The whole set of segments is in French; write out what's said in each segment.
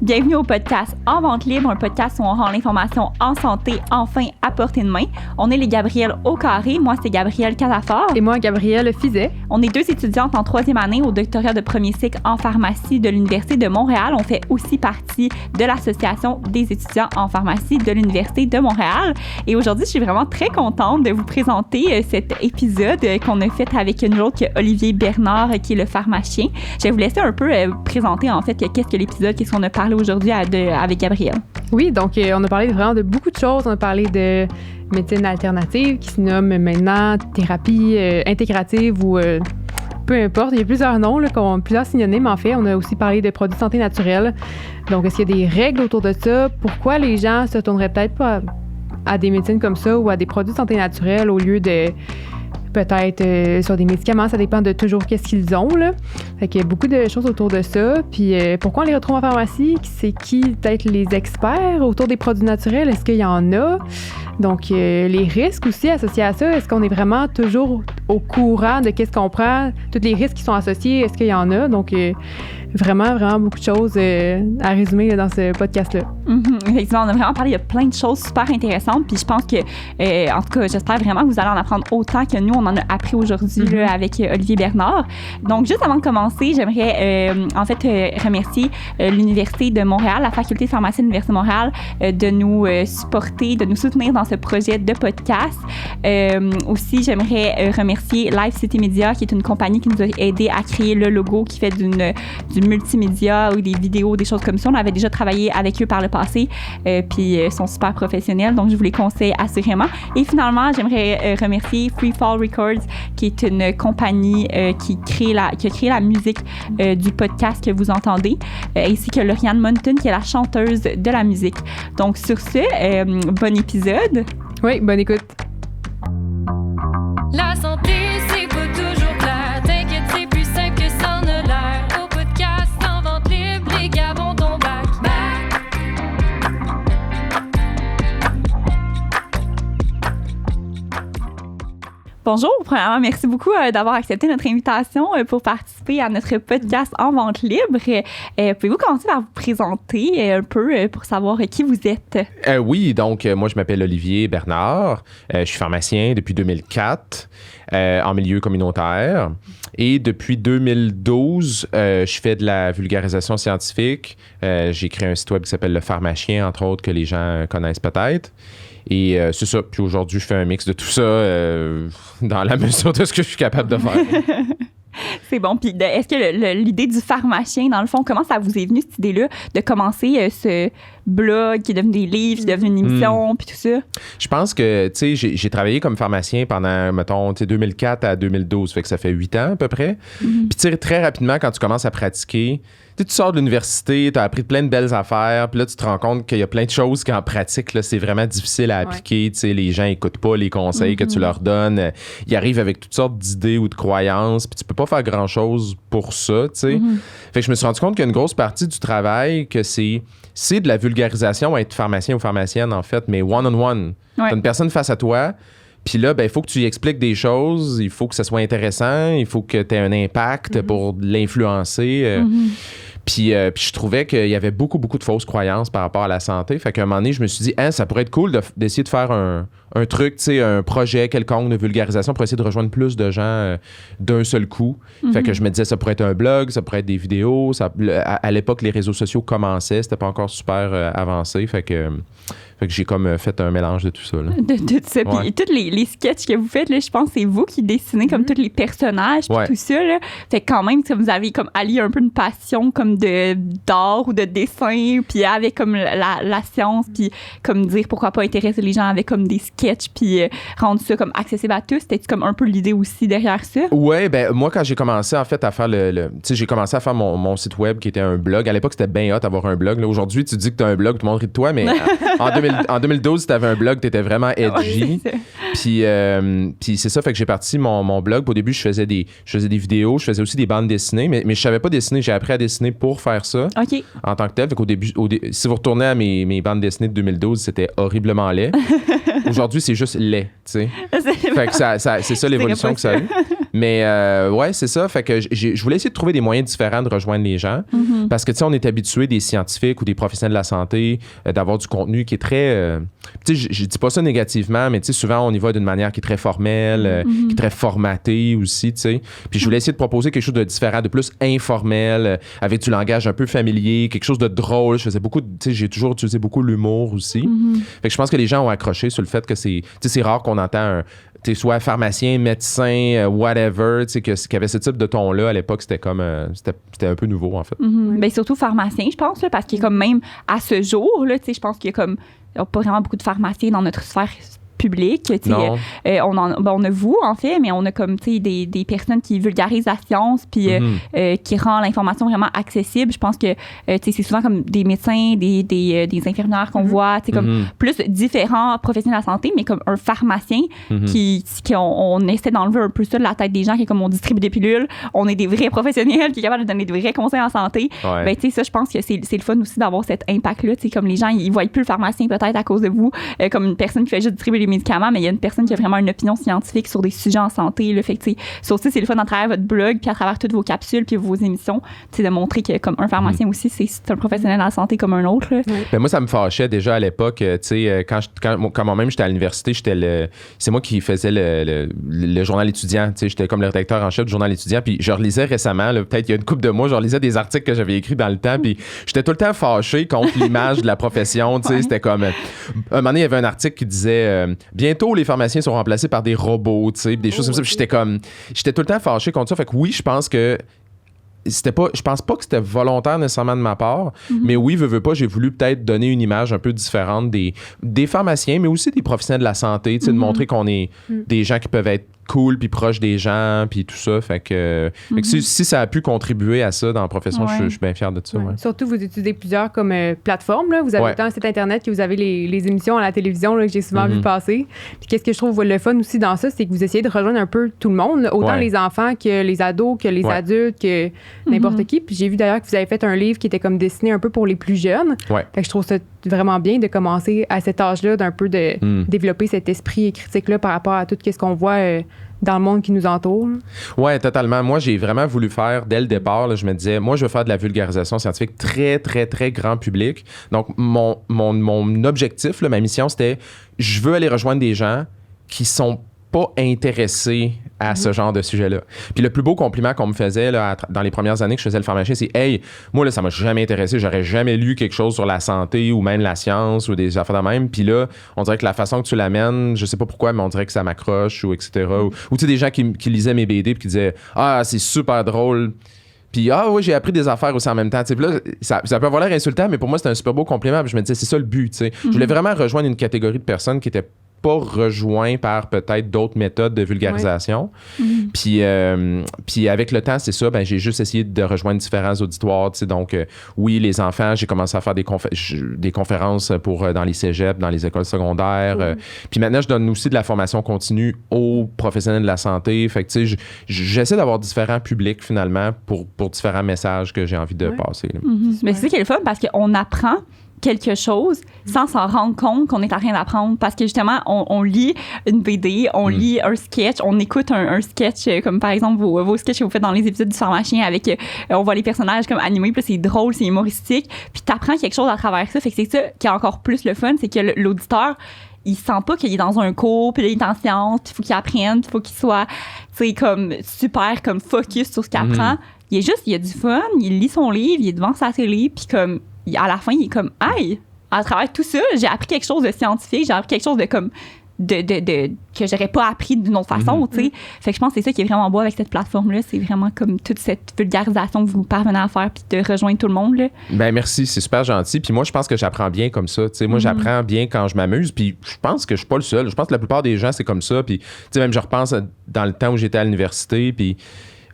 Bienvenue au podcast En vente libre, un podcast où on rend l'information en santé enfin à portée de main. On est les Gabrielles au carré. Moi, c'est Gabrielle Casafort. Et moi, Gabrielle Fizet. On est deux étudiantes en troisième année au doctorat de premier cycle en pharmacie de l'Université de Montréal. On fait aussi partie de l'Association des étudiants en pharmacie de l'Université de Montréal. Et aujourd'hui, je suis vraiment très contente de vous présenter cet épisode qu'on a fait avec nous autres, Olivier Bernard, qui est le pharmacien. Je vais vous laisser un peu présenter en fait qu'est-ce que l'épisode, qu'est-ce qu'on a parlé aujourd'hui avec Gabrielle. Oui, donc on a parlé vraiment de beaucoup de choses. On a parlé de médecine alternative qui se nomme maintenant thérapie intégrative ou peu importe. Il y a plusieurs noms, là, plusieurs synonymes en fait. On a aussi parlé de produits de santé naturelle. Donc, est-ce qu'il y a des règles autour de ça? Pourquoi les gens se tourneraient peut-être pas à des médecines comme ça ou à des produits de santé naturelle au lieu de peut-être sur des médicaments, ça dépend de toujours qu'est-ce qu'ils ont, là. Fait qu'il y a beaucoup de choses autour de ça. Puis pourquoi on les retrouve en pharmacie? C'est qui peut-être les experts autour des produits naturels? Est-ce qu'il y en a? Donc, les risques aussi associés à ça, est-ce qu'on est vraiment toujours au courant de qu'est-ce qu'on prend? Tous les risques qui sont associés, est-ce qu'il y en a? Donc, vraiment, vraiment beaucoup de choses à résumer là, dans ce podcast-là. Mm-hmm. Effectivement, on a vraiment parlé de plein de choses super intéressantes. Puis je pense que, en tout cas, j'espère vraiment que vous allez en apprendre autant que nous, on en a appris aujourd'hui là, avec Olivier Bernard. Donc, juste avant de commencer, j'aimerais en fait remercier l'Université de Montréal, la Faculté de pharmacie de l'Université de Montréal, de nous supporter, de nous soutenir dans ce projet de podcast. Aussi, j'aimerais remercier Live City Media, qui est une compagnie qui nous a aidé à créer le logo, qui fait du multimédia ou des vidéos, des choses comme ça. On avait déjà travaillé avec eux par le passé, puis ils sont super professionnels, donc je vous les conseille assurément. Et finalement, j'aimerais remercier Free Fall Records, qui est une compagnie qui a créé la musique du podcast que vous entendez, ainsi que Lauriane Monton, qui est la chanteuse de la musique. Donc sur ce, bon épisode. Oui, bonne écoute. La santé, c'est pas toujours clair. T'inquiète, c'est plus simple que ça ne l'air. Au podcast, en vente libre, les gars vont ton back. Bonjour, premièrement, merci beaucoup d'avoir accepté notre invitation pour participer à notre podcast En vente libre. Pouvez-vous commencer par vous présenter un peu pour savoir qui vous êtes? Oui, donc moi je m'appelle Olivier Bernard, je suis pharmacien depuis 2004 en milieu communautaire et depuis 2012 je fais de la vulgarisation scientifique. J'ai créé un site web qui s'appelle Le Pharmacien, entre autres, que les gens connaissent peut-être. Et c'est ça. Puis aujourd'hui, je fais un mix de tout ça dans la mesure de ce que je suis capable de faire. C'est bon. Puis est-ce que l'idée du pharmacien, dans le fond, comment ça vous est venu, cette idée-là, de commencer ce blog qui est devenu des livres, qui est devenu une émission, puis tout ça? Je pense que, tu sais, j'ai travaillé comme pharmacien pendant, mettons, 2004 à 2012. Fait que ça fait 8 ans à peu près. Puis tu sais, très rapidement, quand tu commences à pratiquer, tu sors de l'université, tu as appris plein de belles affaires, puis là, tu te rends compte qu'il y a plein de choses qu'en pratique, là, c'est vraiment difficile à appliquer. Ouais. Tu sais, les gens n'écoutent pas les conseils que tu leur donnes. Ils arrivent avec toutes sortes d'idées ou de croyances, puis tu peux pas faire grand-chose pour ça, tu sais. Fait que je me suis rendu compte qu'il y a une grosse partie du travail que c'est de la vulgarisation à être pharmacien ou pharmacienne, en fait, mais one-on-one. Ouais. T'as une personne face à toi, puis là, il faut que tu y expliques des choses, il faut que ça soit intéressant, il faut que tu aies un impact pour l'influencer. Puis je trouvais qu'il y avait beaucoup de fausses croyances par rapport à la santé. Fait qu'à un moment donné, je me suis dit, ça pourrait être cool d'essayer de faire un truc, tu sais, un projet quelconque de vulgarisation pour essayer de rejoindre plus de gens d'un seul coup. Fait que je me disais, ça pourrait être un blog, ça pourrait être des vidéos. À l'époque, les réseaux sociaux commençaient, c'était pas encore super avancé. Fait que j'ai comme fait un mélange de tout ça. Là. De tout ça. Puis ouais. Tous les sketchs que vous faites, là, je pense que c'est vous qui dessinez comme tous les personnages, puis tout ça. Là. Fait que quand même, vous avez comme allié un peu une passion comme d'art ou de dessin, puis avec comme la science, puis comme dire pourquoi pas intéresser les gens avec comme des sketchs, puis rendre ça comme accessible à tous. C'était comme un peu l'idée aussi derrière ça? Ouais, ben moi, quand j'ai commencé en fait à faire tu sais, j'ai commencé à faire mon site web qui était un blog. À l'époque, c'était bien hot d'avoir un blog. Là, aujourd'hui, tu dis que tu as un blog, tout le monde rit de toi, mais en 2012, si tu avais un blog, tu étais vraiment edgy. Puis c'est ça, fait que j'ai parti mon blog. Au début, je faisais des vidéos, je faisais aussi des bandes dessinées, mais je savais pas dessiner. J'ai appris à dessiner pour faire ça en tant que tel. Fait qu'au début, si vous retournez à mes bandes dessinées de 2012, c'était horriblement laid. Aujourd'hui, c'est juste laid, tu sais. Fait que c'est ça l'évolution que ça a eu. Mais ouais, c'est ça. Fait que je voulais essayer de trouver des moyens différents de rejoindre les gens. Parce que, tu sais, on est habitué des scientifiques ou des professionnels de la santé d'avoir du contenu qui est très... tu sais, je dis pas ça négativement, mais tu sais, souvent, on y va d'une manière qui est très formelle, qui est très formatée aussi, tu sais. Puis je voulais essayer de proposer quelque chose de différent, de plus informel, avec du langage un peu familier, quelque chose de drôle. Je faisais beaucoup... Tu sais, j'ai toujours utilisé beaucoup l'humour aussi. Fait que je pense que les gens ont accroché sur le fait que c'est... Tu sais, c'est rare qu'on entend soit pharmacien, médecin, whatever, tu sais, qu'il y avait ce type de ton-là à l'époque, c'était comme, c'était un peu nouveau, en fait. Ben, surtout pharmacien, je pense, là, parce qu'il y a comme même à ce jour, là, tu sais, je pense qu'il y a comme, il y a pas vraiment beaucoup de pharmaciens dans notre sphère public. Non. On a vous, en fait, mais on a comme des personnes qui vulgarisent la science puis qui rend l'information vraiment accessible. Je pense que c'est souvent comme des médecins, des infirmières qu'on voit, comme plus différents professionnels de la santé, mais comme un pharmacien qui on essaie d'enlever un peu ça de la tête des gens, qui est comme on distribue des pilules, on est des vrais professionnels qui est capable de donner des vrais conseils en santé. Ouais. Ben, ça, je pense que c'est le fun aussi d'avoir cet impact-là. Comme les gens, ils voient plus le pharmacien peut-être à cause de vous, comme une personne qui fait juste distribuer les médicaments, mais il y a une personne qui a vraiment une opinion scientifique sur des sujets en santé. Là, fait que, ça aussi, c'est le fun à travers votre blog, puis à travers toutes vos capsules, puis vos émissions, de montrer que comme un pharmacien aussi, c'est un professionnel de la santé comme un autre. Là. Ben moi, ça me fâchait déjà à l'époque. Quand moi-même j'étais à l'université, c'est moi qui faisais le journal étudiant. J'étais comme le rédacteur en chef du journal étudiant, puis je relisais récemment, là, peut-être il y a une couple de mois, je relisais des articles que j'avais écrits dans le temps, puis j'étais tout le temps fâché contre l'image de la profession. C'était comme... un moment donné, il y avait un article qui disait bientôt, les pharmaciens sont remplacés par des robots, des choses comme ça. Puis j'étais tout le temps fâché contre ça. Fait que oui, je pense que je pense pas que c'était volontaire nécessairement de ma part, mais oui, veux pas, j'ai voulu peut-être donner une image un peu différente des pharmaciens, mais aussi des professionnels de la santé, de montrer qu'on est des gens qui peuvent être cool puis proche des gens puis tout ça. Fait que si ça a pu contribuer à ça dans la profession, je suis bien fier de ça. Ouais. Surtout, vous utilisez plusieurs comme plateformes. Là. Vous avez autant un site Internet que vous avez les émissions à la télévision là, que j'ai souvent vu passer. Puis qu'est-ce que je trouve le fun aussi dans ça, c'est que vous essayez de rejoindre un peu tout le monde, là, autant les enfants que les ados, que les adultes, que n'importe qui. Puis j'ai vu d'ailleurs que vous avez fait un livre qui était comme dessiné un peu pour les plus jeunes. Ouais. Fait que je trouve ça vraiment bien de commencer à cet âge-là, d'un peu de développer cet esprit critique-là par rapport à tout ce qu'on voit dans le monde qui nous entoure. Oui, totalement. Moi, j'ai vraiment voulu faire, dès le départ, là, je me disais, moi, je veux faire de la vulgarisation scientifique très, très, très grand public. Donc, mon objectif, là, ma mission, c'était, je veux aller rejoindre des gens qui sont pas intéressés à ce genre de sujet-là. Puis le plus beau compliment qu'on me faisait là, dans les premières années que je faisais le pharmacien, c'est « Hey, moi, là, ça m'a jamais intéressé. J'aurais jamais lu quelque chose sur la santé ou même la science ou des affaires de même. Puis là, on dirait que la façon que tu l'amènes, je sais pas pourquoi, mais on dirait que ça m'accroche ou etc. Ou tu sais, des gens qui lisaient mes BD puis qui disaient « Ah, c'est super drôle. » Puis, oui, j'ai appris des affaires aussi en même temps. Puis là, ça peut avoir l'air insultant, mais pour moi, c'était un super beau compliment. Puis je me disais, c'est ça le but. T'sais. Je voulais vraiment rejoindre une catégorie de personnes qui étaient pas rejoints par peut-être d'autres méthodes de vulgarisation. Puis avec le temps, c'est ça, ben, j'ai juste essayé de rejoindre différents auditoires. Donc, oui, les enfants, j'ai commencé à faire des conférences dans les cégeps, dans les écoles secondaires. Puis maintenant, je donne aussi de la formation continue aux professionnels de la santé. Fait que, tu sais, j'essaie d'avoir différents publics, finalement, pour différents messages que j'ai envie de passer. Mais c'est ça qui est le fun, parce qu'on apprend quelque chose sans s'en rendre compte qu'on est en train d'apprendre, parce que justement on lit une BD, on lit un sketch, on écoute un sketch comme par exemple vos sketchs que vous faites dans les épisodes du Pharmacien avec on voit les personnages comme animés, puis c'est drôle, c'est humoristique, puis t'apprends quelque chose à travers ça. Fait que c'est ça qui est encore plus le fun, c'est que l'auditeur, il sent pas qu'il est dans un cours, puis là, il est en science, puis il faut qu'il apprenne, il faut qu'il soit, tu sais, comme super comme focus sur ce qu'il apprend. Il y a du fun, il lit son livre, il est devant sa télé, puis comme à la fin, il est comme, hey, à travers tout ça, j'ai appris quelque chose de scientifique, j'ai appris quelque chose de comme, que j'aurais pas appris d'une autre façon, tu sais. Fait que je pense que c'est ça qui est vraiment beau avec cette plateforme-là, c'est vraiment comme toute cette vulgarisation que vous parvenez à faire puis de rejoindre tout le monde, là. Ben merci, c'est super gentil. Puis moi, je pense que j'apprends bien comme ça, tu sais. Moi, j'apprends bien quand je m'amuse, puis je pense que je suis pas le seul. Je pense que la plupart des gens, c'est comme ça. Puis, tu sais, même je repense dans le temps où j'étais à l'université, puis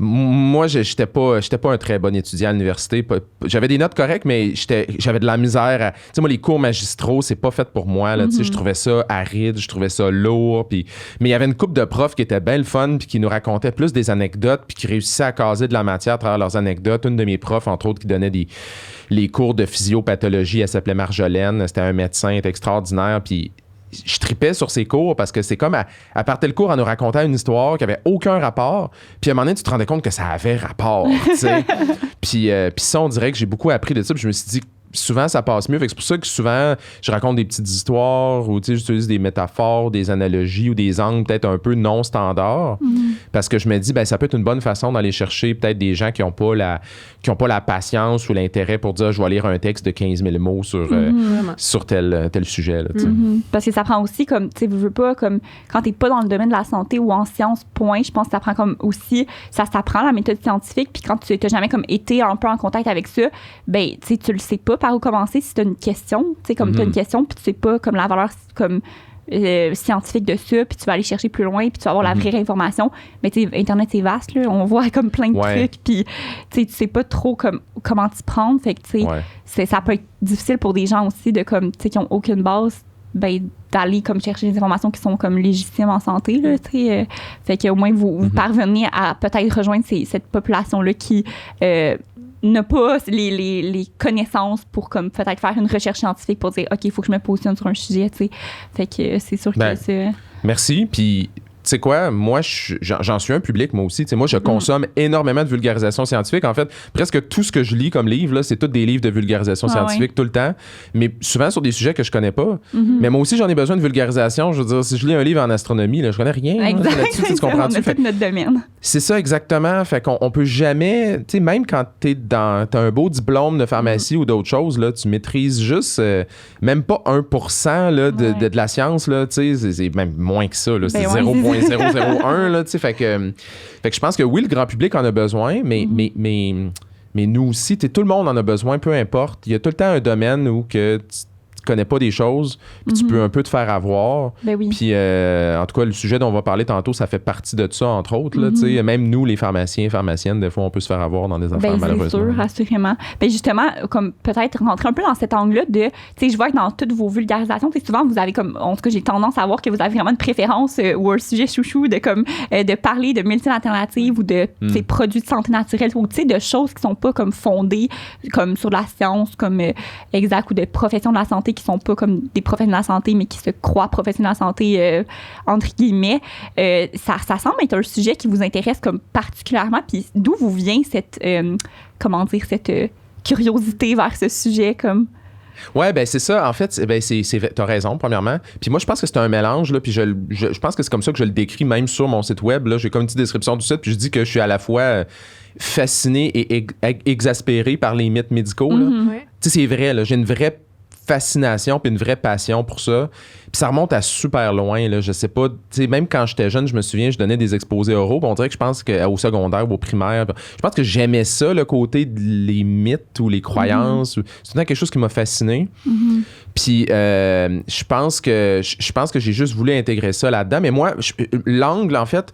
moi, j'étais pas un très bon étudiant à l'université. J'avais des notes correctes, mais j'avais de la misère à... Tu sais, moi, les cours magistraux, c'est pas fait pour moi, là. Tu sais, je trouvais ça aride, je trouvais ça lourd. Mais il y avait une couple de profs qui étaient bien le fun, puis qui nous racontaient plus des anecdotes, puis qui réussissaient à caser de la matière à travers leurs anecdotes. Une de mes profs, entre autres, qui donnait les cours de physiopathologie, elle s'appelait Marjolaine. C'était un médecin, elle était extraordinaire, puis je tripais sur ces cours parce que c'est comme, elle partait le cours en nous racontant une histoire qui avait aucun rapport. Puis à un moment donné, tu te rendais compte que ça avait rapport, tu sais. Puis ça, on dirait que j'ai beaucoup appris de ça. Puis je me suis dit, souvent, ça passe mieux. Fait que c'est pour ça que souvent, je raconte des petites histoires ou j'utilise des métaphores, des analogies ou des angles peut-être un peu non standards. Parce que je me dis, ben, ça peut être une bonne façon d'aller chercher peut-être des gens qui n'ont pas la patience ou l'intérêt pour dire, je vais lire un texte de 15 000 mots sur tel sujet. Là, Parce que ça prend aussi comme, tu sais, veux pas, comme quand t'es pas dans le domaine de la santé ou en sciences, point, je pense que ça prend comme aussi, ça s'apprend la méthode scientifique, puis quand tu n'as jamais comme été un peu en contact avec ça, ben, tu sais, tu le sais pas par où commencer si tu as une question, tu sais, comme tu as une question, puis tu sais pas comme la valeur comme scientifique de ça, puis tu vas aller chercher plus loin, puis tu vas avoir la vraie information. Mais tu sais, Internet, c'est vaste, là, on voit comme plein de trucs, puis tu sais pas trop comme, comment t'y prendre, fait que tu sais, ça peut être difficile pour des gens aussi de comme, tu sais, qui ont aucune base, ben, d'aller comme chercher des informations qui sont comme légitimes en santé, là, tu sais. Fait qu'au moins, vous parvenez à peut-être rejoindre cette population-là qui n'a pas les connaissances pour comme peut-être faire une recherche scientifique pour dire, OK, il faut que je me positionne sur un sujet, tu sais. Fait que c'est sûr que c'est... Merci, puis... Tu sais quoi, moi, j'en suis un public, moi aussi. Tu sais, moi, je consomme énormément de vulgarisation scientifique. En fait, presque tout ce que je lis comme livre, là, c'est tous des livres de vulgarisation scientifique tout le temps, mais souvent sur des sujets que je connais pas. Mais moi aussi, j'en ai besoin de vulgarisation. Je veux dire, si je lis un livre en astronomie, là, je connais rien. Là-dessus, tu comprends-tu? On a tout notre domaine. C'est ça, exactement. Fait qu'on peut jamais... Tu sais, même quand t'as un beau diplôme de pharmacie ou d'autres choses, là, tu maîtrises juste même pas 1% là, de la science. Là, tu sais, c'est même moins que ça. Là, c'est 0.001, là, tu sais, fait que je pense que oui, le grand public en a besoin, mais nous aussi, tout le monde en a besoin, peu importe. Il y a tout le temps un domaine où que tu connais pas des choses, puis tu peux un peu te faire avoir. Ben oui. Puis, en tout cas, le sujet dont on va parler tantôt, ça fait partie de ça, entre autres. Là, tu sais, même nous, les pharmaciens et pharmaciennes, des fois, on peut se faire avoir dans des affaires, malheureusement. C'est sûr, assurément. Ben justement, comme peut-être rentrer un peu dans cet angle-là de, tu sais, je vois que dans toutes vos vulgarisations, souvent, vous avez comme, en tout cas, j'ai tendance à voir que vous avez vraiment une préférence ou un sujet chouchou de comme, de parler de médecine alternative ou de ces produits de santé naturelle ou, tu sais, de choses qui sont pas comme fondées comme sur la science, comme exact, ou de professions de la santé qui sont pas comme des professionnels de la santé, mais qui se croient professionnels de la santé, entre guillemets. Ça semble être un sujet qui vous intéresse comme particulièrement. Puis d'où vous vient cette, cette curiosité vers ce sujet comme... Ouais, ben c'est ça. En fait, ben t'as raison, premièrement. Puis moi, je pense que c'est un mélange, là, puis je pense que c'est comme ça que je le décris même sur mon site web. Là. J'ai comme une petite description du site, puis je dis que je suis à la fois fasciné et exaspéré par les mythes médicaux. Là. Tu sais, c'est vrai, là, j'ai une vraie fascination puis une vraie passion pour ça. Puis ça remonte à super loin, là. Je sais pas, tu sais, même quand j'étais jeune, je me souviens, je donnais des exposés oraux. On dirait que je pense qu'au secondaire ou au primaire, je pense que j'aimais ça, le côté des mythes ou les croyances. C'est quelque chose qui m'a fasciné. Puis je pense que j'ai juste voulu intégrer ça là-dedans. Mais moi, l'angle, en fait,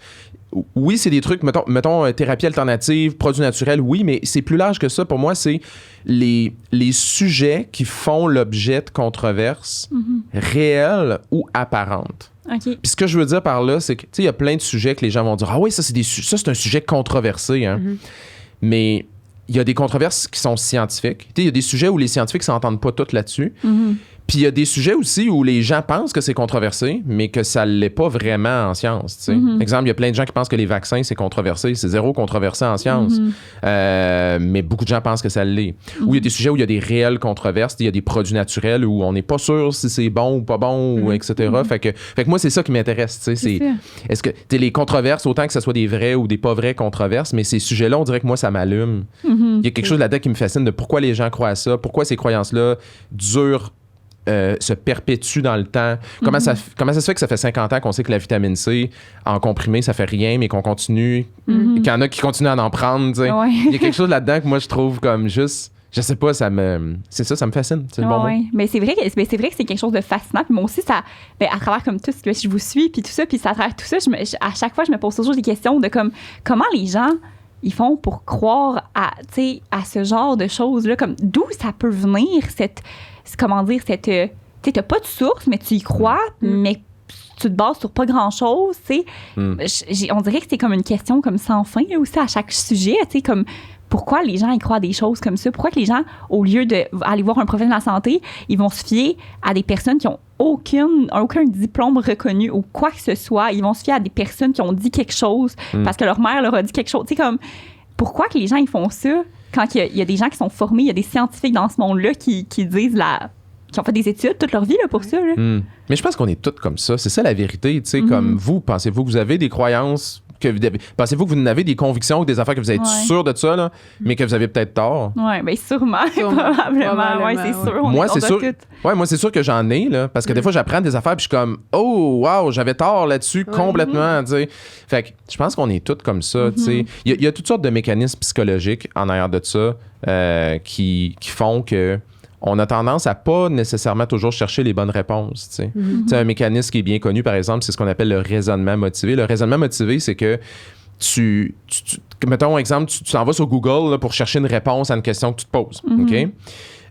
oui, c'est des trucs, mettons thérapie alternative, produits naturels, oui, mais c'est plus large que ça. Pour moi, c'est les sujets qui font l'objet de controverses réelles ou apparentes. Okay. Puis ce que je veux dire par là, c'est que, tu sais, il y a plein de sujets que les gens vont dire « Ah oui, ça, c'est un sujet controversé. Hein. Mais il y a des controverses qui sont scientifiques. Tu sais, il y a des sujets où les scientifiques ne s'entendent pas tous là-dessus. Puis il y a des sujets aussi où les gens pensent que c'est controversé, mais que ça ne l'est pas vraiment en science. Tu sais. Exemple, il y a plein de gens qui pensent que les vaccins, c'est controversé. C'est zéro controversé en science. Mais beaucoup de gens pensent que ça l'est. Ou il y a des sujets où il y a des réelles controverses. Il y a des produits naturels où on n'est pas sûr si c'est bon ou pas bon, ou etc. Fait que moi, c'est ça qui m'intéresse. Tu sais, est-ce que les controverses, autant que ce soit des vraies ou des pas vraies controverses, mais ces sujets-là, on dirait que moi, ça m'allume. Il y a quelque chose là-dedans qui me fascine de pourquoi les gens croient à ça, pourquoi ces croyances-là durent, se perpétue dans le temps. Comment ça se fait que ça fait 50 ans qu'on sait que la vitamine C, en comprimé, ça fait rien, mais qu'on continue, qu'il y en a qui continuent à en prendre. Il y a quelque chose là-dedans que moi, je trouve comme juste... Je sais pas, ça me fascine. C'est le bon mot. Mais c'est vrai que c'est quelque chose de fascinant. Puis moi aussi, ça, à travers comme tout ce que je vous suis, puis tout ça, puis à travers tout ça, à chaque fois, je me pose toujours des questions de comme comment les gens ils font pour croire à ce genre de choses-là, comme d'où ça peut venir t'as pas de source, mais tu y crois, mais tu te bases sur pas grand-chose, tu sais. On dirait que c'est comme une question comme sans fin, là, aussi, à chaque sujet, tu sais, comme pourquoi les gens y croient à des choses comme ça? Pourquoi que les gens, au lieu d'aller voir un professionnel de la santé, ils vont se fier à des personnes qui ont aucun diplôme reconnu ou quoi que ce soit. Ils vont se fier à des personnes qui ont dit quelque chose parce que leur mère leur a dit quelque chose. Tu sais, comme, pourquoi que les gens, ils font ça quand il y a des gens qui sont formés, il y a des scientifiques dans ce monde-là qui disent qui ont fait des études toute leur vie là, pour ça. Là. Mais je pense qu'on est tous comme ça. C'est ça la vérité. Tu sais, comme vous, pensez-vous que vous avez des croyances, pensez-vous que vous n'avez des convictions ou des affaires que vous êtes sûr de ça, là, mais que vous avez peut-être tort? Oui, bien sûrement. Probablement. Oui, c'est sûr. Moi, c'est sûr. Ouais, moi, c'est sûr que j'en ai, là, parce que des fois, j'apprends des affaires puis je suis comme, oh, wow, j'avais tort là-dessus complètement. Tu sais. Fait que je pense qu'on est tous comme ça. Tu sais. Il y a toutes sortes de mécanismes psychologiques en arrière de ça qui font que on a tendance à pas nécessairement toujours chercher les bonnes réponses. Tu sais. Un mécanisme qui est bien connu, par exemple, c'est ce qu'on appelle le raisonnement motivé. Le raisonnement motivé, c'est que mettons, exemple, tu t'en vas sur Google là, pour chercher une réponse à une question que tu te poses. OK?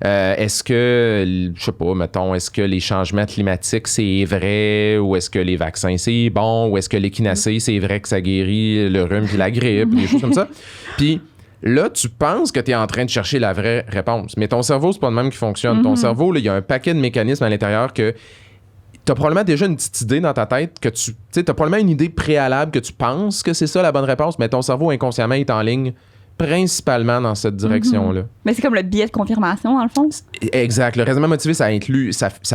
Est-ce que, je sais pas, mettons, est-ce que les changements climatiques, c'est vrai? Ou est-ce que les vaccins, c'est bon? Ou est-ce que l'échinacée, c'est vrai que ça guérit le rhume puis la grippe? Des choses comme ça. Puis là, tu penses que tu es en train de chercher la vraie réponse. Mais ton cerveau, c'est pas le même qui fonctionne. Ton cerveau, il y a un paquet de mécanismes à l'intérieur que tu as probablement déjà une petite idée dans ta tête que tu as probablement une idée préalable que tu penses que c'est ça la bonne réponse, mais ton cerveau inconsciemment est en ligne principalement dans cette direction-là. Mais c'est comme le biais de confirmation, dans le fond. Exact. Le raisonnement motivé, ça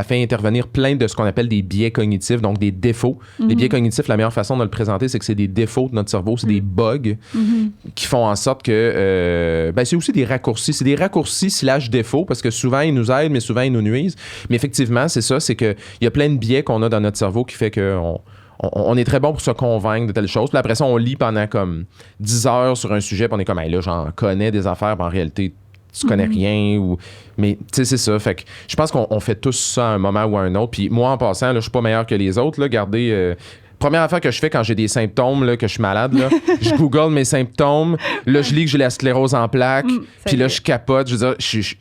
fait intervenir plein de ce qu'on appelle des biais cognitifs, donc des défauts. Les biais cognitifs, la meilleure façon de le présenter, c'est que c'est des défauts de notre cerveau, c'est des bugs qui font en sorte que... c'est aussi des raccourcis. C'est des raccourcis / défauts, parce que souvent, ils nous aident, mais souvent, ils nous nuisent. Mais effectivement, c'est ça, c'est qu'il y a plein de biais qu'on a dans notre cerveau qui fait qu'on est très bon pour se convaincre de telle chose. Puis après ça, on lit pendant comme 10 heures sur un sujet, puis on est comme, hey, là, j'en connais des affaires, puis en réalité, tu connais rien. Mais, tu sais, c'est ça. Fait que je pense qu'on fait tous ça à un moment ou à un autre. Puis moi, en passant, là, je suis pas meilleur que les autres. Là, regardez... Première affaire que je fais quand j'ai des symptômes, là, que je suis malade, là, je google mes symptômes. Là, je lis que j'ai la sclérose en plaques. Puis là, je capote. Je veux dire, je suis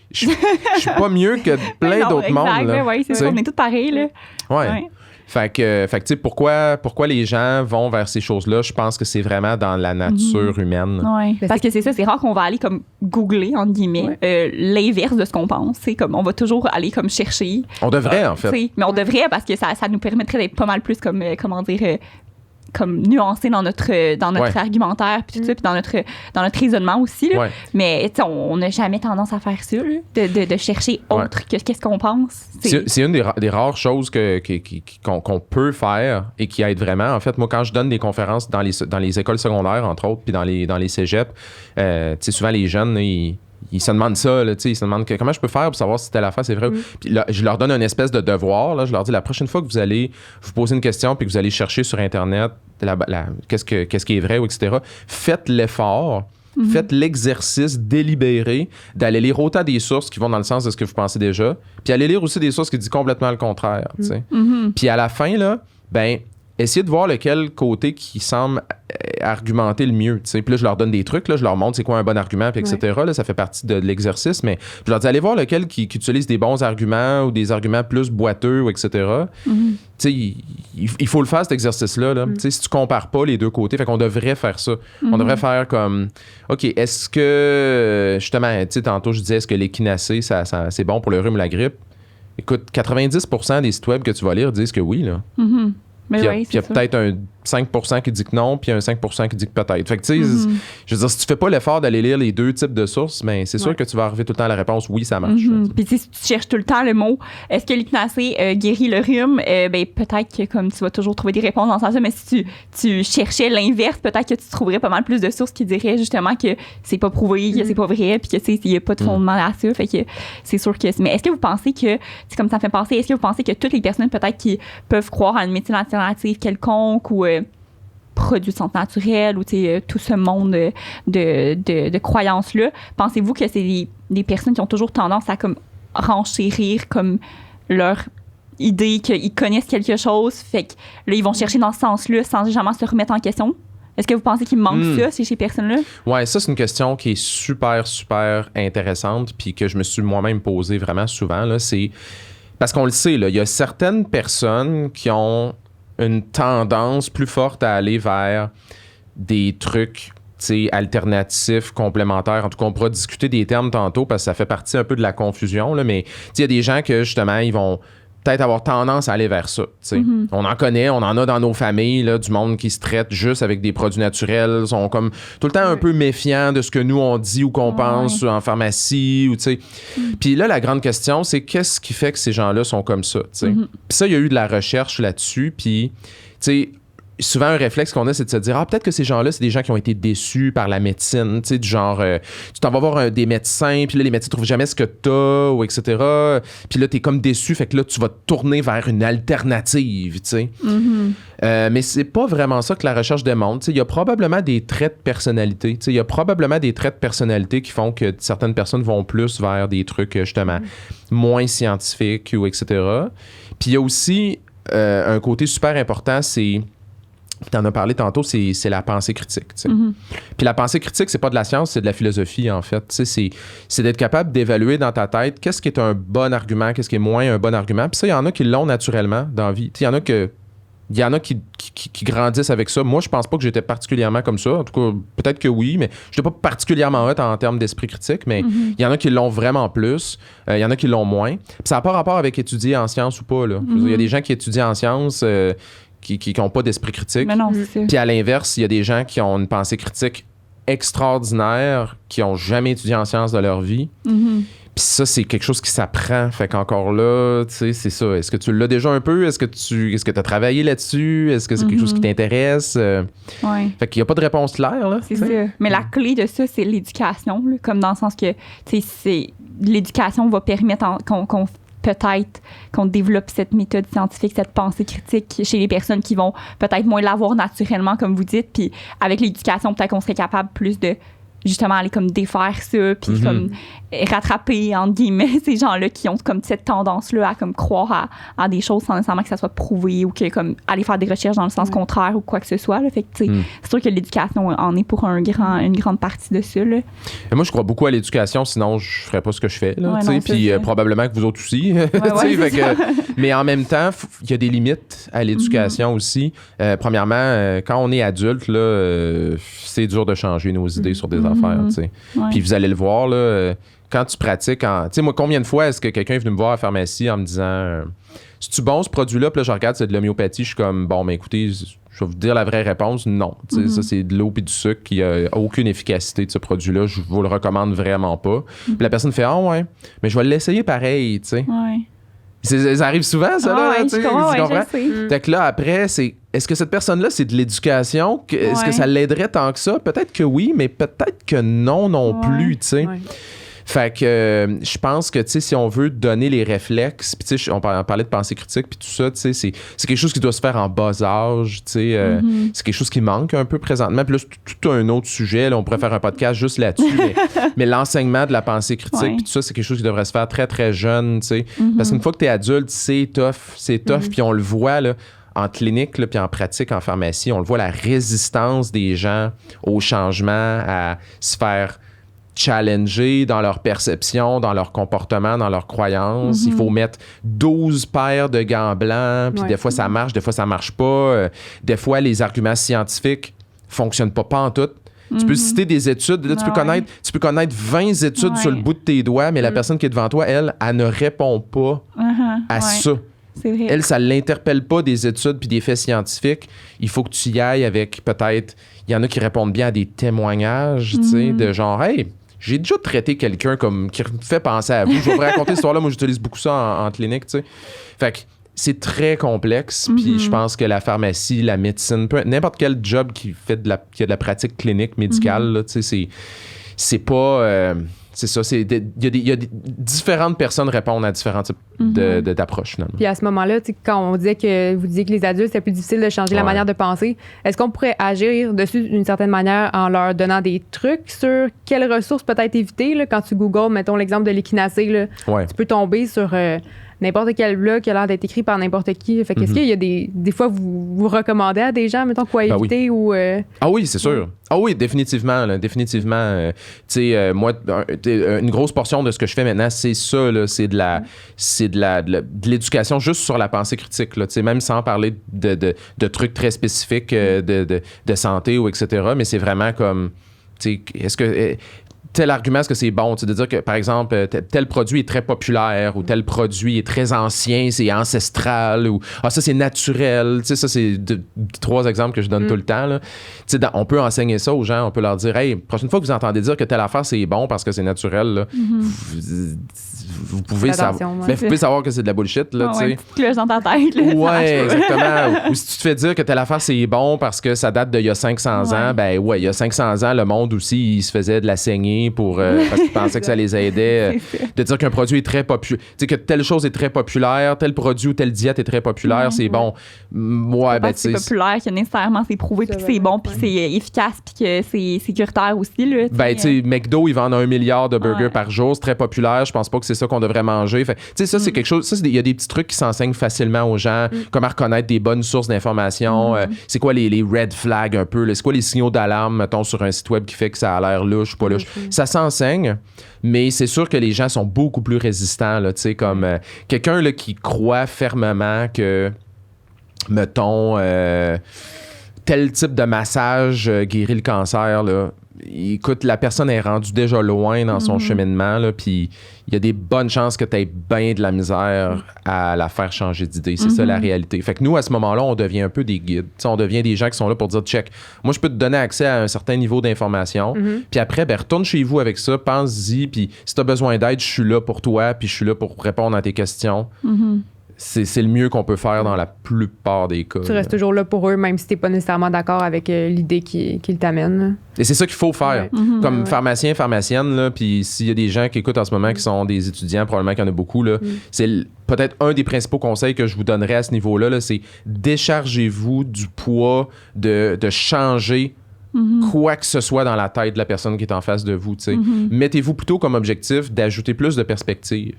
pas mieux que plein d'autres mondes. Là, ouais, c'est ça. On est tous pareils. Là. Ouais. Fait que tu sais, pourquoi les gens vont vers ces choses-là? Je pense que c'est vraiment dans la nature humaine. Oui, parce que c'est ça, c'est rare qu'on va aller comme googler, entre guillemets, l'inverse de ce qu'on pense. C'est comme, on va toujours aller comme chercher. On devrait, en fait. Mais on devrait parce que ça nous permettrait d'être pas mal plus comme, comme nuancé dans notre argumentaire puis tout ça, puis dans notre raisonnement aussi là. Mais on n'a jamais tendance à faire ça là, de chercher autre que qu'est-ce qu'on pense. C'est une des rares choses qu'on peut faire et qui aide vraiment. En fait, moi, quand je donne des conférences dans les écoles secondaires, entre autres, puis dans les cégeps, souvent les jeunes, ils se demandent ça, là, ils se demandent comment je peux faire pour savoir si telle affaire c'est vrai. Puis là, je leur donne une espèce de devoir. Là, je leur dis la prochaine fois que vous allez vous poser une question puis que vous allez chercher sur Internet qu'est-ce qui est vrai, ou etc., faites l'effort, faites l'exercice délibéré d'aller lire autant des sources qui vont dans le sens de ce que vous pensez déjà, puis allez lire aussi des sources qui disent complètement le contraire. Puis à la fin, là, essayez de voir lequel côté qui semble argumenter le mieux. Puis là, je leur donne des trucs, là, je leur montre c'est quoi un bon argument, puis etc. Là, ça fait partie de l'exercice, mais je leur dis allez voir lequel qui utilise des bons arguments ou des arguments plus boiteux, ou etc. Il faut le faire, cet exercice-là. Là. Si tu compares pas les deux côtés, fait qu'on devrait faire ça. On devrait faire comme, OK, est-ce que, justement, tantôt je disais, est-ce que l'échinacée, ça, c'est bon pour le rhume ou la grippe? Écoute, 90% des sites web que tu vas lire disent que oui, là. Puis il y a peut-être un 5% qui dit que non, puis un 5% qui dit que peut-être. Fait que, tu sais, je veux dire, si tu fais pas l'effort d'aller lire les deux types de sources, mais c'est sûr que tu vas arriver tout le temps à la réponse oui, ça marche. Puis si tu cherches tout le temps le mot est-ce que l'échinacée guérit le rhume, peut-être que comme tu vas toujours trouver des réponses dans ce sens-là, mais si tu cherchais l'inverse, peut-être que tu trouverais pas mal plus de sources qui diraient justement que c'est pas prouvé, que c'est pas vrai, puis que il y a pas de fondement à ça. Fait que c'est sûr que. Mais est-ce que vous pensez que, c'est comme ça me fait penser, est-ce que vous pensez que toutes les personnes peut-être qui peuvent croire à une médecine alternative quelconque ou produits de santé naturelle ou tout ce monde de croyances-là, pensez-vous que c'est des personnes qui ont toujours tendance à comme renchérir comme leur idée qu'ils connaissent quelque chose, fait que là, ils vont chercher dans ce sens-là sans jamais se remettre en question? Est-ce que vous pensez qu'il manque ça chez ces personnes-là? Oui, ça, c'est une question qui est super, super intéressante puis que je me suis moi-même posée vraiment souvent. Là, c'est parce qu'on le sait, là, il y a certaines personnes qui ont une tendance plus forte à aller vers des trucs alternatifs, complémentaires. En tout cas, on pourra discuter des termes tantôt parce que ça fait partie un peu de la confusion. Là, mais il y a des gens que, justement, ils vont peut-être avoir tendance à aller vers ça. On en connaît, on en a dans nos familles, là, du monde qui se traite juste avec des produits naturels, sont comme tout le temps un peu méfiants de ce que nous on dit ou qu'on pense en pharmacie. Ou, puis là, la grande question, c'est qu'est-ce qui fait que ces gens-là sont comme ça? Puis ça, il y a eu de la recherche là-dessus. Puis, souvent, un réflexe qu'on a, c'est de se dire peut-être que ces gens-là, c'est des gens qui ont été déçus par la médecine, du genre, tu t'en vas voir des médecins, puis là, les médecins trouvent jamais ce que t'as, ou etc. Puis là, t'es comme déçu, fait que là, tu vas te tourner vers une alternative, mais c'est pas vraiment ça que la recherche démontre. Il y a probablement des traits de personnalité. Il y a probablement des traits de personnalité qui font que certaines personnes vont plus vers des trucs, justement, moins scientifiques, ou etc. Puis il y a aussi un côté super important, c'est... Tu en as parlé tantôt, c'est la pensée critique. Puis la pensée critique, c'est pas de la science, c'est de la philosophie, en fait. C'est d'être capable d'évaluer dans ta tête qu'est-ce qui est un bon argument, qu'est-ce qui est moins un bon argument. Puis ça, il y en a qui l'ont naturellement dans la vie. Il y en a qui grandissent avec ça. Moi, je pense pas que j'étais particulièrement comme ça. En tout cas, peut-être que oui, mais je n'étais pas particulièrement hot en termes d'esprit critique, mais il y en a qui l'ont vraiment plus. Il y en a qui l'ont moins. Puis ça n'a pas rapport avec étudier en sciences ou pas. Il y a des gens qui étudient en sciences... qui n'ont pas d'esprit critique. Mais non, c'est ça. Puis à l'inverse, il y a des gens qui ont une pensée critique extraordinaire, qui n'ont jamais étudié en sciences de leur vie. Puis ça, c'est quelque chose qui s'apprend. Fait qu'encore là, tu sais, c'est ça. Est-ce que tu l'as déjà un peu? Est-ce que tu as travaillé là-dessus? Est-ce que c'est quelque chose qui t'intéresse? Fait qu'il n'y a pas de réponse claire, là. C'est ça. Mais la clé de ça, c'est l'éducation, là, comme dans le sens que, tu sais, l'éducation va permettre peut-être qu'on développe cette méthode scientifique, cette pensée critique chez les personnes qui vont peut-être moins l'avoir naturellement, comme vous dites. Puis avec l'éducation, peut-être qu'on serait capable plus de justement aller comme défaire ça, puis comme rattraper, entre guillemets, ces gens-là qui ont comme cette tendance-là à comme croire à des choses sans nécessairement que ça soit prouvé ou que comme aller faire des recherches dans le sens contraire ou quoi que ce soit. Là. Fait que, c'est sûr que l'éducation en est pour une grande partie de ça. Là. Et moi, je crois beaucoup à l'éducation, sinon je ferais pas ce que je fais. Là, puis probablement que vous autres aussi. Mais en même temps, il y a des limites à l'éducation aussi. Premièrement, quand on est adulte, là, c'est dur de changer nos idées sur des affaires. Puis vous allez le voir, là, quand tu pratiques, tu sais, moi, combien de fois est-ce que quelqu'un est venu me voir à la pharmacie en me disant c'est-tu bon ce produit-là? Puis là, je regarde, c'est de l'homéopathie. Je suis comme, bon, mais écoutez, je vais vous dire la vraie réponse. Non. Ça, c'est de l'eau et du sucre qui a aucune efficacité de ce produit-là. Je vous le recommande vraiment pas. Puis la personne fait, ouais, mais je vais l'essayer pareil, tu sais. Ça arrive souvent, ça, là, tu sais. Tu comprends? Fait que là, après, est-ce que cette personne-là, c'est de l'éducation? Est-ce que ça l'aiderait tant que ça? Peut-être que oui, mais peut-être que non plus, tu sais. Fait que je pense que, tu sais, si on veut donner les réflexes, puis tu sais, on parlait de pensée critique, puis tout ça, tu sais, c'est quelque chose qui doit se faire en bas âge, tu sais. C'est quelque chose qui manque un peu présentement. Puis là, c'est tout un autre sujet. Là, on pourrait faire un podcast juste là-dessus. mais l'enseignement de la pensée critique, puis tout ça, c'est quelque chose qui devrait se faire très, très jeune, tu sais. Parce qu'une fois que tu es adulte, c'est tough. Puis on le voit, là, en clinique, là, puis en pratique, en pharmacie, on le voit, la résistance des gens au changement, à se faire challenger dans leur perception, dans leur comportement, dans leurs croyances. Il faut mettre 12 paires de gants blancs, puis des fois ça marche, des fois ça marche pas. Des fois, les arguments scientifiques fonctionnent pas en tout. Tu peux citer des études, là, tu peux connaître 20 études sur le bout de tes doigts, mais la personne qui est devant toi, elle ne répond pas à ça. C'est vrai. Elle, ça ne l'interpelle pas des études puis des faits scientifiques. Il faut que tu y ailles avec peut-être... Il y en a qui répondent bien à des témoignages, tu sais, de genre, hey, j'ai déjà traité quelqu'un comme qui me fait penser à vous. Je vais vous raconter cette histoire-là. Moi, j'utilise beaucoup ça en clinique, tu sais. Fait que c'est très complexe. Puis je pense que la pharmacie, la médecine, n'importe quel job qui a de la pratique clinique médicale, là, tu sais, c'est pas... c'est ça, il y a différentes personnes répondent à différents types d'approches, finalement. Puis à ce moment-là, quand vous disiez que les adultes, c'est plus difficile de changer la manière de penser, est-ce qu'on pourrait agir dessus d'une certaine manière en leur donnant des trucs sur quelles ressources peut-être éviter? Là, quand tu googles, mettons l'exemple de l'échinacée, là, tu peux tomber sur n'importe quel blog qui a l'air d'être écrit par n'importe qui. Fait qu'est-ce qu'il y a des fois, vous recommandez à des gens, mettons, quoi éviter ou... Ah oui, c'est sûr. Ah oui, définitivement. Là, définitivement. Tu sais, moi, une grosse portion de ce que je fais maintenant, c'est ça. Là, c'est de l'éducation juste sur la pensée critique. Là, tu sais, même sans parler de trucs très spécifiques de santé ou etc. Mais c'est vraiment comme... Tu sais, est-ce que... tel argument, est-ce que c'est bon? De dire que, par exemple, tel produit est très populaire ou tel produit est très ancien, c'est ancestral ou ça, c'est naturel. Ça, c'est 3 exemples que je donne tout le temps. Là. On peut enseigner ça aux gens. On peut leur dire, hey, prochaine fois que vous entendez dire que telle affaire, c'est bon parce que c'est naturel, là, vous pouvez savoir que c'est de la bullshit. Là, une petite cloche dans ta tête. Là, ouais, exactement. Ou si tu te fais dire que telle affaire, c'est bon parce que ça date d'il y a 500 ans, ben ouais, il y a 500 ans, le monde aussi, il se faisait de la saignée parce qu'ils pensaient que ça les aidait. De dire qu'un produit est très populaire, que telle chose est très populaire, tel produit ou telle diète est très populaire, c'est bon. Ouais, ben, c'est populaire, que nécessairement c'est prouvé, puis que c'est bon, puis que c'est efficace, puis que c'est sécuritaire aussi. Là, ben, tu sais, McDo, ils vendent 1 milliard de burgers par jour, c'est très populaire. Je pense pas que c'est ça qu'on devrait manger. Tu sais, ça, c'est quelque chose. Ça, il y a des petits trucs qui s'enseignent facilement aux gens, comment reconnaître des bonnes sources d'informations. C'est quoi les red flags un peu? C'est quoi les signaux d'alarme, mettons, sur un site web qui fait que ça a l'air louche ou pas louche? Ça s'enseigne, mais c'est sûr que les gens sont beaucoup plus résistants, là, tu sais, comme quelqu'un là, qui croit fermement que, mettons, tel type de massage guérit le cancer, là. Écoute, la personne est rendue déjà loin dans son cheminement, là, puis il y a des bonnes chances que tu aies bien de la misère à la faire changer d'idée. C'est ça la réalité. Fait que nous, à ce moment-là, on devient un peu des guides. T'sais, on devient des gens qui sont là pour dire, check, moi, je peux te donner accès à un certain niveau d'information, puis après, ben, retourne chez vous avec ça, pense-y, puis si tu as besoin d'aide, je suis là pour toi, puis je suis là pour répondre à tes questions. C'est le mieux qu'on peut faire dans la plupart des cas. Tu restes toujours là pour eux, même si tu n'es pas nécessairement d'accord avec l'idée qu'ils t'amènent. Et c'est ça qu'il faut faire. Comme pharmacien, pharmacienne, là, puis s'il y a des gens qui écoutent en ce moment qui sont des étudiants, probablement qu'il y en a beaucoup, là, c'est peut-être un des principaux conseils que je vous donnerais à ce niveau-là, là, c'est déchargez-vous du poids de changer quoi que ce soit dans la tête de la personne qui est en face de vous. Mettez-vous plutôt comme objectif d'ajouter plus de perspective.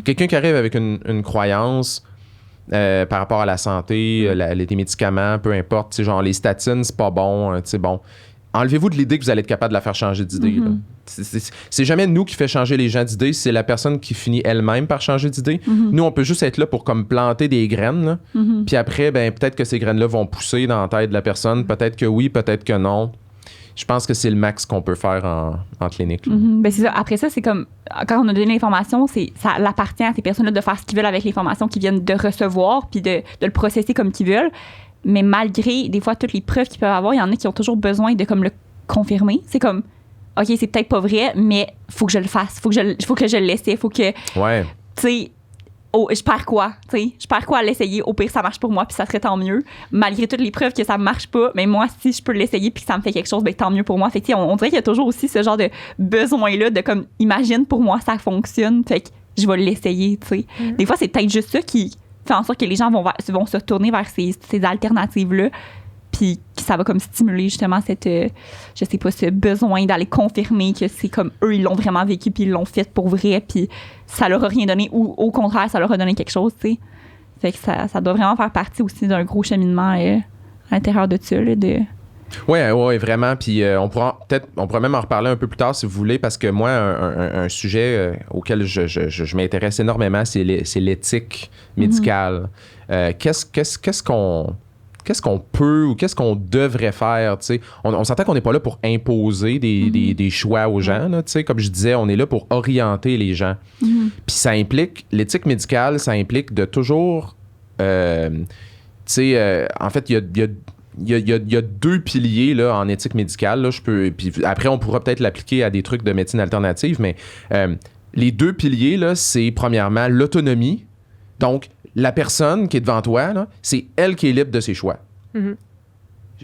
Quelqu'un qui arrive avec une croyance par rapport à la santé, les médicaments, peu importe, genre les statines, c'est pas bon, bon. Enlevez-vous de l'idée que vous allez être capable de la faire changer d'idée. C'est jamais nous qui fait changer les gens d'idée, c'est la personne qui finit elle-même par changer d'idée. Nous, on peut juste être là pour comme planter des graines. Puis après, ben, peut-être que ces graines-là vont pousser dans la tête de la personne. Peut-être que oui, peut-être que non. Je pense que c'est le max qu'on peut faire en clinique. Ben c'est ça. Après ça, c'est comme quand on a donné l'information, ça appartient à ces personnes-là de faire ce qu'ils veulent avec l'information qu'ils viennent de recevoir puis de le processer comme qu'ils veulent. Mais malgré, des fois, toutes les preuves qu'ils peuvent avoir, il y en a qui ont toujours besoin de comme le confirmer. C'est comme, OK, c'est peut-être pas vrai, mais faut que je le fasse. Faut que je le laisse. Faut que... Ouais. Tu sais... Oh, je perds quoi? Je perds quoi à l'essayer? Au pire, ça marche pour moi, puis ça serait tant mieux. Malgré toutes les preuves que ça marche pas, mais moi, si je peux l'essayer puis que ça me fait quelque chose, ben tant mieux pour moi. Fait que, on dirait qu'il y a toujours aussi ce genre de besoin-là de comme, imagine pour moi, ça fonctionne, fait que je vais l'essayer, tu sais. Des fois, c'est peut-être juste ça qui fait en sorte que les gens vont se tourner vers ces alternatives-là, puis ça va comme stimuler justement cette, je sais pas, ce besoin d'aller confirmer que c'est comme eux, ils l'ont vraiment vécu puis ils l'ont fait pour vrai puis ça leur a rien donné ou au contraire, ça leur a donné quelque chose, tu sais. Fait que ça doit vraiment faire partie aussi d'un gros cheminement à l'intérieur de ça, là, de... Oui, vraiment. Puis on pourra même en reparler un peu plus tard si vous voulez, parce que moi, un sujet auquel je m'intéresse énormément, c'est l'éthique médicale. Qu'est-ce qu'on peut ou qu'est-ce qu'on devrait faire, tu sais? On s'entend qu'on n'est pas là pour imposer des choix aux gens, là, tu sais. Comme je disais, on est là pour orienter les gens. Puis ça implique, l'éthique médicale, ça implique de toujours, tu sais, en fait, il y a 2 piliers là, en éthique médicale. Là, puis après, on pourra peut-être l'appliquer à des trucs de médecine alternative, mais les 2 piliers, là, c'est premièrement l'autonomie. Donc, la personne qui est devant toi, là, c'est elle qui est libre de ses choix.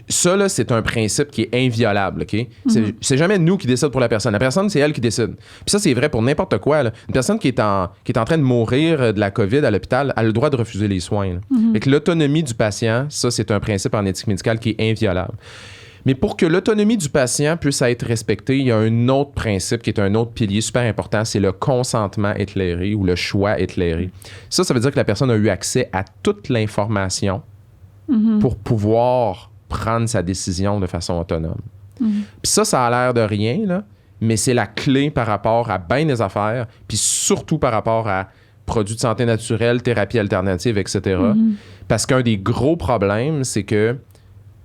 Ça, là, c'est un principe qui est inviolable, OK? C'est jamais nous qui décidons pour la personne. La personne, c'est elle qui décide. Puis ça, c'est vrai pour n'importe quoi, là. Une personne qui est en train de mourir de la COVID à l'hôpital, elle a le droit de refuser les soins. Fait que l'autonomie du patient, ça, c'est un principe en éthique médicale qui est inviolable. Mais pour que l'autonomie du patient puisse être respectée, il y a un autre principe qui est un autre pilier super important, c'est le consentement éclairé ou le choix éclairé. Ça veut dire que la personne a eu accès à toute l'information pour pouvoir prendre sa décision de façon autonome. Puis ça a l'air de rien, là, mais c'est la clé par rapport à bien des affaires, puis surtout par rapport à produits de santé naturelle, thérapie alternative, etc. Parce qu'un des gros problèmes, c'est que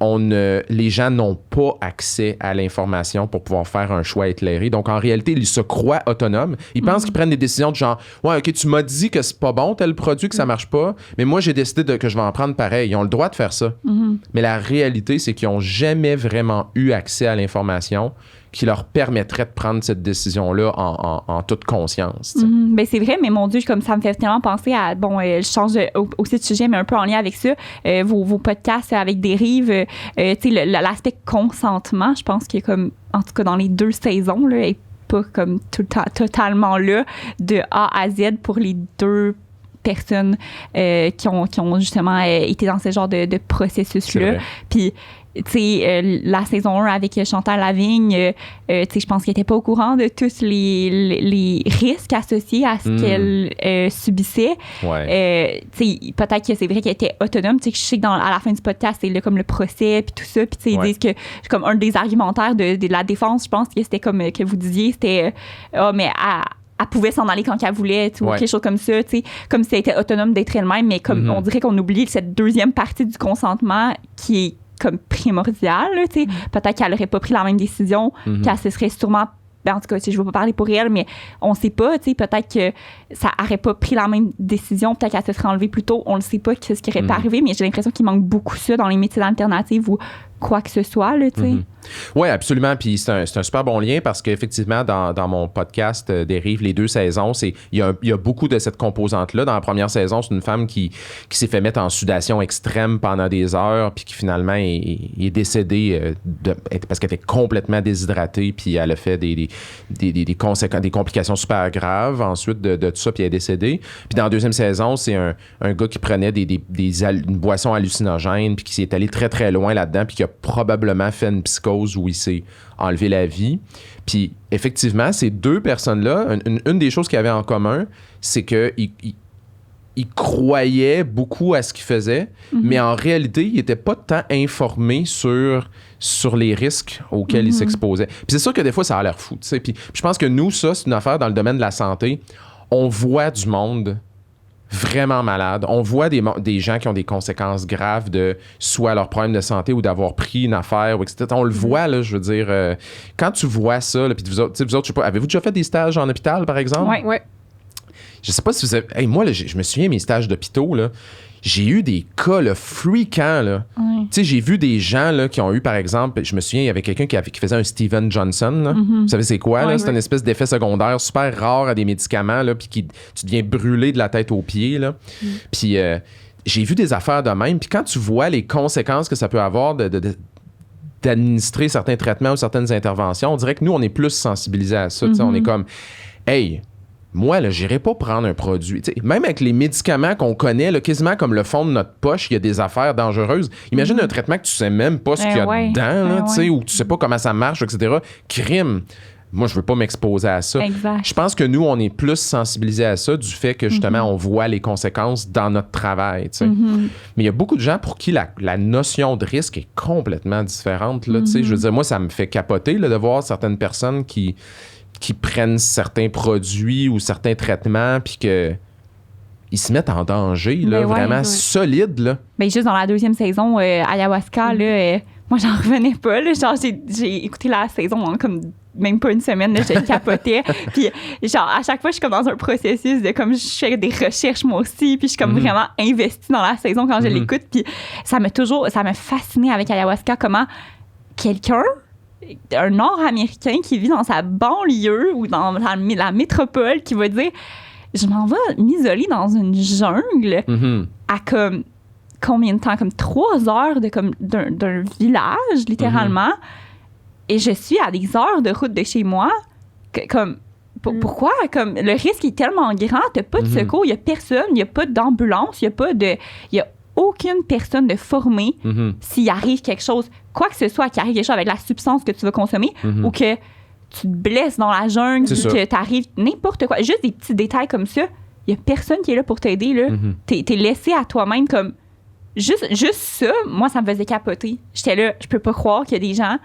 les gens n'ont pas accès à l'information pour pouvoir faire un choix éclairé. Donc, en réalité, ils se croient autonomes. Ils pensent qu'ils prennent des décisions de genre « Ouais, OK, tu m'as dit que c'est pas bon, tel produit, que ça marche pas, mais moi, j'ai décidé que je vais en prendre pareil. » Ils ont le droit de faire ça. Mais la réalité, c'est qu'ils n'ont jamais vraiment eu accès à l'information qui leur permettrait de prendre cette décision-là en toute conscience. Ben c'est vrai, mais mon Dieu, comme ça me fait tellement penser à... Bon, je change aussi de sujet, mais un peu en lien avec ça. Vos podcasts avec Dérive, tu sais, l'aspect consentement, je pense qu'il est comme, en tout cas dans les 2 saisons, là, est pas comme tout le temps totalement là, de A à Z pour les 2 personnes qui ont justement été dans ce genre de processus-là. Puis, tu sais, la saison 1 avec Chantal Lavigne, tu sais, je pense qu'elle n'était pas au courant de tous les risques associés à ce qu'elle subissait. Ouais. Tu sais, peut-être que c'est vrai qu'elle était autonome. Tu sais, je sais que à la fin du podcast, c'est là, comme le procès puis tout ça. Puis, tu sais, ils disent que, comme un des argumentaires de la défense, je pense que c'était comme que vous disiez, c'était mais elle pouvait s'en aller quand elle voulait, ou quelque chose comme ça, tu sais, comme si elle était autonome d'être elle-même, mais comme on dirait qu'on oublie cette deuxième partie du consentement qui est comme primordiale, tu sais. Peut-être qu'elle n'aurait pas pris la même décision, qu'elle se serait sûrement... Ben, en tout cas, je ne veux pas parler pour elle, mais on ne sait pas, tu sais, peut-être que ça n'aurait pas pris la même décision, peut-être qu'elle se serait enlevée plus tôt, on ne sait pas ce qui aurait pas arrivé, mais j'ai l'impression qu'il manque beaucoup ça dans les métiers alternatives ou quoi que ce soit, là, tu sais. Oui, absolument. Puis c'est un super bon lien parce qu'effectivement, dans mon podcast Dérive, les 2 saisons, il y a beaucoup de cette composante-là. Dans la première saison, c'est une femme qui s'est fait mettre en sudation extrême pendant des heures puis qui finalement est décédée parce qu'elle était complètement déshydratée puis elle a fait des complications super graves ensuite de tout ça puis elle est décédée. Puis dans la 2e saison, c'est un gars qui prenait une boisson hallucinogène puis qui s'est allé très, très loin là-dedans puis qui a probablement fait une psychose où il s'est enlevé la vie. Puis, effectivement, ces 2 personnes-là, une des choses qu'ils avaient en commun, c'est qu'ils croyaient beaucoup à ce qu'ils faisaient, mais en réalité, ils n'étaient pas tant informés sur les risques auxquels ils s'exposaient. Puis c'est sûr que des fois, ça a l'air fou. Puis je pense que nous, ça, c'est une affaire dans le domaine de la santé. On voit du monde vraiment malade. On voit des gens qui ont des conséquences graves de soit leur problème de santé ou d'avoir pris une affaire, ou etc. On le voit, là, je veux dire, quand tu vois ça, puis vous autres, je sais pas, avez-vous déjà fait des stages en hôpital, par exemple? Oui. Je sais pas si vous avez... Hey, moi, là, je me souviens, mes stages d'hôpitaux, là, j'ai eu des cas là, fréquents. Là. Tu sais, j'ai vu des gens là, qui ont eu, par exemple, je me souviens, il y avait quelqu'un qui faisait un Steven Johnson. Là. Vous savez, c'est quoi? Là? C'est une espèce d'effet secondaire super rare à des médicaments, là, puis tu deviens brûlé de la tête aux pieds. Là. Puis j'ai vu des affaires de même. Puis quand tu vois les conséquences que ça peut avoir d'administrer certains traitements ou certaines interventions, on dirait que nous, on est plus sensibilisés à ça. On est comme, hey, moi, là, j'irais pas prendre un produit. T'sais, même avec les médicaments qu'on connaît, là, quasiment comme le fond de notre poche, il y a des affaires dangereuses. Imagine un traitement que tu sais même pas ce qu'il y a dedans, là, ou tu sais pas comment ça marche, etc. Crime. Moi, je veux pas m'exposer à ça. Exact. Je pense que nous, on est plus sensibilisés à ça du fait que, justement, on voit les conséquences dans notre travail. Mais il y a beaucoup de gens pour qui la notion de risque est complètement différente. Là, je veux dire, moi, ça me fait capoter là, de voir certaines personnes qui prennent certains produits ou certains traitements puis qu'ils se mettent en danger, là, vraiment solide. Là. Ben, juste dans la 2e saison, ayahuasca, là, moi, j'en revenais pas. Là, genre, j'ai écouté la saison en comme même pas une semaine, là, je capotais. Puis, genre, à chaque fois, je suis comme dans un processus de comme je fais des recherches moi aussi, puis je suis comme vraiment investie dans la saison quand je l'écoute. Puis, ça m'a fasciné avec ayahuasca comment quelqu'un, un Nord-Américain qui vit dans sa banlieue ou dans la métropole qui va dire je m'en vais m'isoler dans une jungle à comme combien de temps? Comme 3 heures d'un village, littéralement. Et je suis à des heures de route de chez moi. Pourquoi? Comme le risque est tellement grand, t'as pas de secours, il y a personne, il y a pas d'ambulance, il y a aucune personne de formée s'il arrive quelque chose, quoi que ce soit, qu'il arrive quelque chose avec la substance que tu vas consommer ou que tu te blesses dans la jungle, que t'arrives n'importe quoi. Juste des petits détails comme ça, il y a personne qui est là pour t'aider. Là. T'es laissé à toi-même comme... Juste ça, moi, ça me faisait capoter. J'étais là, je peux pas croire qu'il y a des gens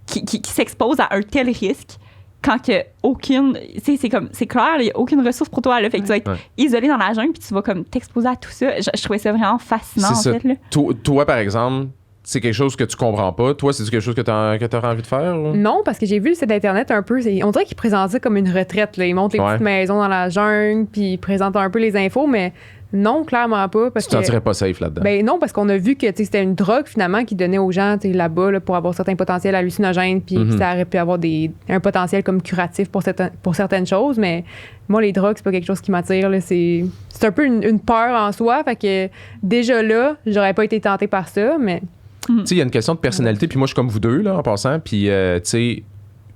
qui s'exposent à un tel risque quand que aucune... C'est clair, il n'y a aucune ressource pour toi. Là, fait que tu vas être isolé dans la jungle puis tu vas comme t'exposer à tout ça. Je trouvais ça vraiment fascinant, en fait. Là. Toi, par exemple, c'est quelque chose que tu comprends pas. Toi, c'est quelque chose que t'aurais envie de faire? Ou? Non, parce que j'ai vu le site Internet un peu. On dirait qu'ils présentent ça comme une retraite. Là. Ils montrent les petites maisons dans la jungle, puis ils présentent un peu les infos, mais non, clairement pas. Parce tu t'en sentirais pas safe là-dedans? Ben non, parce qu'on a vu que c'était une drogue, finalement, qui donnait aux gens là-bas là, pour avoir certains potentiels hallucinogènes, puis ça aurait pu avoir un potentiel comme curatif pour certaines choses, mais moi, les drogues, c'est pas quelque chose qui m'attire. Là. C'est un peu une peur en soi, fait que déjà là, j'aurais pas été tentée par ça, mais... Tu sais, il y a une question de personnalité, puis moi, je suis comme vous deux, là, en passant, puis, tu sais...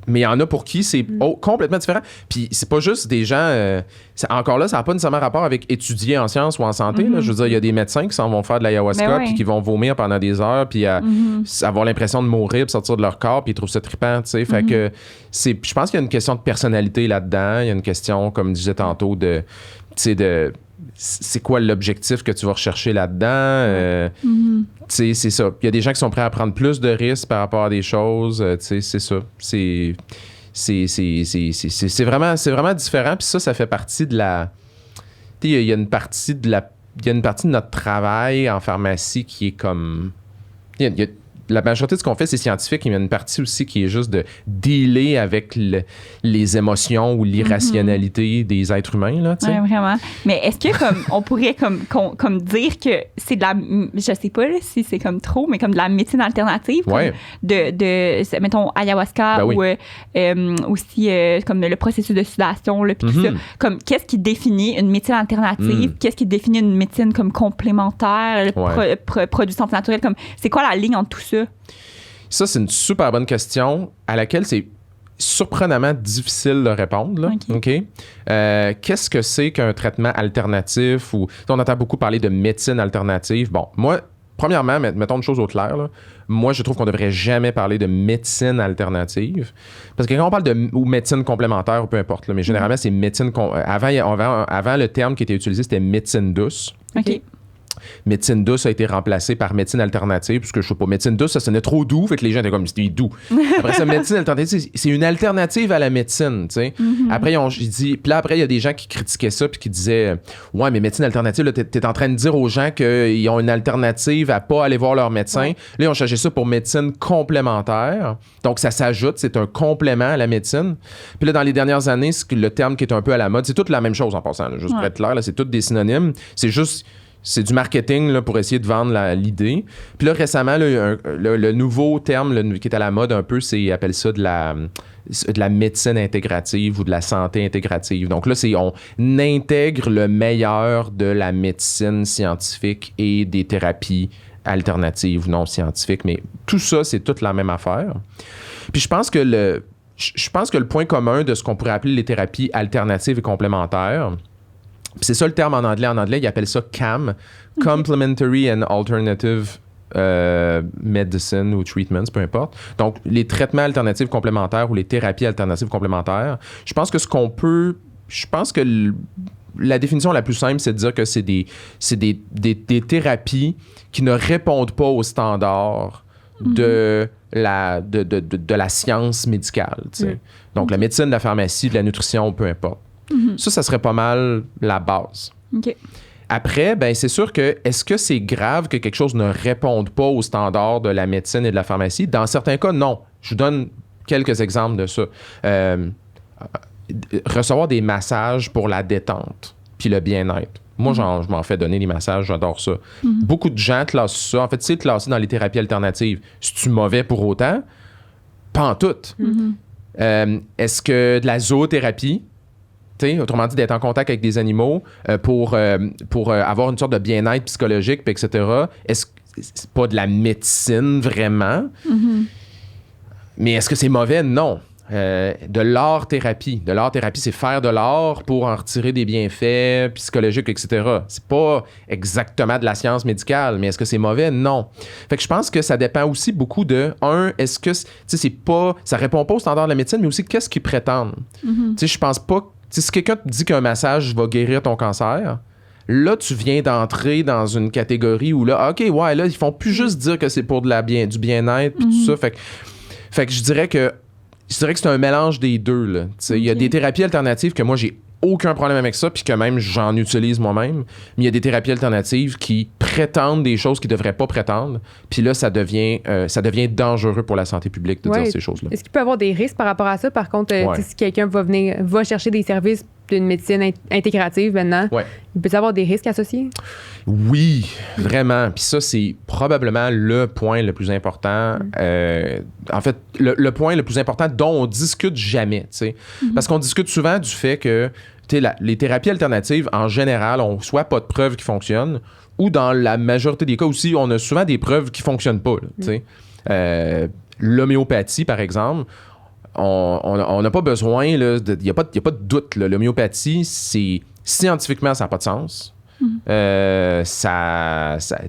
Mais il y en a pour qui c'est complètement différent. Puis c'est pas juste des gens... encore là, ça n'a pas nécessairement rapport avec étudier en sciences ou en santé. Là. Je veux dire, il y a des médecins qui s'en vont faire de l'ayahuasca puis qui vont vomir pendant des heures puis avoir l'impression de mourir puis sortir de leur corps puis ils trouvent ça trippant, tu sais. Fait que je pense qu'il y a une question de personnalité là-dedans. Il y a une question, comme je disais tantôt, de... Tu sais, c'est quoi l'objectif que tu vas rechercher là-dedans? Tu sais, c'est ça. Il y a des gens qui sont prêts à prendre plus de risques par rapport à des choses. Tu sais, c'est ça. C'est vraiment différent. Puis ça fait partie de la... Tu sais, il y a une partie de notre travail en pharmacie qui est comme... La majorité de ce qu'on fait, c'est scientifique. Il y a une partie aussi qui est juste de dealer avec les émotions ou l'irrationalité des êtres humains. Là, ouais, vraiment. Mais est-ce que comme on pourrait comme dire que c'est de la... Je sais pas là, si c'est comme trop, mais comme de la médecine alternative. Ouais. De mettons, ayahuasca ou aussi comme le processus de sudation, puis tout ça. Comme, qu'est-ce qui définit une médecine alternative? Qu'est-ce qui définit une médecine comme complémentaire, produit santé naturelle? Comme, c'est quoi la ligne entre tout ça? Ça, c'est une super bonne question à laquelle c'est surprenamment difficile de répondre. Là. OK? Qu'est-ce que c'est qu'un traitement alternatif? Ou on entend beaucoup parler de médecine alternative. Bon, moi, premièrement, mettons une chose au clair. Là. Moi, je trouve qu'on ne devrait jamais parler de médecine alternative. Parce que quand on parle ou médecine complémentaire, ou peu importe, là, mais généralement, c'est médecine... Avant, le terme qui était utilisé, c'était médecine douce. OK. Médecine douce a été remplacée par médecine alternative, parce que je sais pas, médecine douce, ça sonnait trop doux, fait que les gens étaient comme, c'était doux. Après ça, médecine alternative, c'est une alternative à la médecine, tu sais. Après, puis là, après, il y a des gens qui critiquaient ça, puis qui disaient, ouais, mais médecine alternative, là, t'es en train de dire aux gens qu'ils ont une alternative à pas aller voir leur médecin. Ouais. Là, ils ont changé ça pour médecine complémentaire. Donc, ça s'ajoute, c'est un complément à la médecine. Puis là, dans les dernières années, le terme qui est un peu à la mode, c'est toute la même chose en passant, là, juste pour être clair, là, c'est toutes des synonymes. C'est du marketing là, pour essayer de vendre l'idée. Puis là, récemment, là, le nouveau terme qui est à la mode un peu, ils appellent ça de la médecine intégrative ou de la santé intégrative. Donc là, on intègre le meilleur de la médecine scientifique et des thérapies alternatives ou non scientifiques. Mais tout ça, c'est toute la même affaire. Puis je pense que le point commun de ce qu'on pourrait appeler les thérapies alternatives et complémentaires, puis c'est ça le terme en anglais. En anglais, ils appellent ça CAM, Complementary and Alternative Medicine ou Treatments, peu importe. Donc, les traitements alternatifs complémentaires ou les thérapies alternatives complémentaires. Je pense que la définition la plus simple, c'est de dire que c'est des thérapies qui ne répondent pas aux standards de la science médicale. Donc, la médecine, la pharmacie, de la nutrition, peu importe. Ça serait pas mal la base. OK. Après, ben c'est sûr que est-ce que c'est grave que quelque chose ne réponde pas aux standards de la médecine et de la pharmacie? Dans certains cas, non. Je vous donne quelques exemples de ça. Recevoir des massages pour la détente puis le bien-être. Moi, je m'en fais donner des massages, j'adore ça. Beaucoup de gens classent ça. En fait, c'est classé dans les thérapies alternatives. C'est-tu mauvais pour autant? Pas en tout. Est-ce que de la zoothérapie, autrement dit, d'être en contact avec des animaux pour avoir une sorte de bien-être psychologique, etc. Est-ce que c'est pas de la médecine vraiment? Mais est-ce que c'est mauvais? Non. De l'art-thérapie. De l'art-thérapie, c'est faire de l'art pour en retirer des bienfaits psychologiques, etc. C'est pas exactement de la science médicale, mais est-ce que c'est mauvais? Non. Fait que je pense que ça dépend aussi beaucoup de, est-ce que, ça répond pas aux standards de la médecine, mais aussi qu'est-ce qu'ils prétendent. Je pense pas. Si quelqu'un te dit qu'un massage va guérir ton cancer, là, tu viens d'entrer dans une catégorie où là, OK, ouais, là, ils font plus juste dire que c'est pour du bien-être puis tout ça. Fait que je dirais que c'est un mélange des deux. Il y a des thérapies alternatives que moi, j'ai aucun problème avec ça, puis que même j'en utilise moi-même. Mais il y a des thérapies alternatives qui prétendent des choses qu'ils ne devraient pas prétendre. Puis là, ça devient dangereux pour la santé publique de dire ces choses-là. Est-ce qu'il peut y avoir des risques par rapport à ça? Par contre, si quelqu'un va chercher des services d'une médecine intégrative maintenant, il peut y avoir des risques associés? Oui, vraiment. Puis ça, c'est probablement le point le plus important. En fait, le point le plus important dont on discute jamais, tu sais. Parce qu'on discute souvent du fait que les thérapies alternatives, en général, ont soit pas de preuves qui fonctionnent, ou dans la majorité des cas aussi, on a souvent des preuves qui fonctionnent pas, tu sais. L'homéopathie, par exemple, on n'a pas besoin, il n'y a pas de doute. L'homéopathie, scientifiquement, ça n'a pas de sens.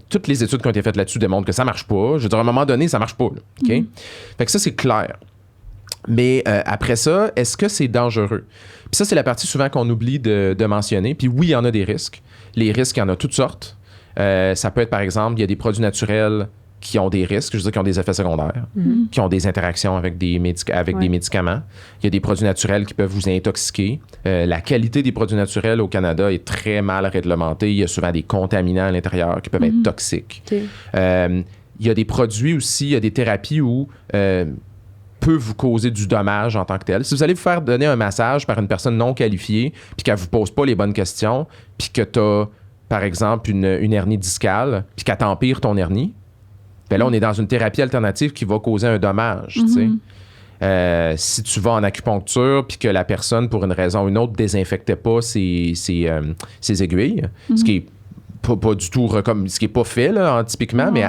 Toutes les études qui ont été faites là-dessus démontrent que ça marche pas. Je veux dire, à un moment donné, ça marche pas. OK? Fait que ça, c'est clair. Mais après ça, est-ce que c'est dangereux? Puis ça, c'est la partie souvent qu'on oublie de mentionner. Puis oui, il y en a des risques. Les risques, il y en a toutes sortes. Ça peut être, par exemple, il y a des produits naturels qui ont des risques, je veux dire, qui ont des effets secondaires, qui ont des interactions avec des médicaments. Il y a des produits naturels qui peuvent vous intoxiquer. La qualité des produits naturels au Canada est très mal réglementée. Il y a souvent des contaminants à l'intérieur qui peuvent être toxiques. Okay. Il y a des produits aussi, il y a des thérapies où peut vous causer du dommage en tant que tel. Si vous allez vous faire donner un massage par une personne non qualifiée, puis qu'elle ne vous pose pas les bonnes questions, puis que tu as, par exemple, une hernie discale, puis qu'elle t'empire ton hernie, ben là, on est dans une thérapie alternative qui va causer un dommage, tu sais. Si tu vas en acupuncture puis que la personne, pour une raison ou une autre, désinfectait pas ses aiguilles, ce qui est pas du tout ce qui est pas fait là, typiquement, mais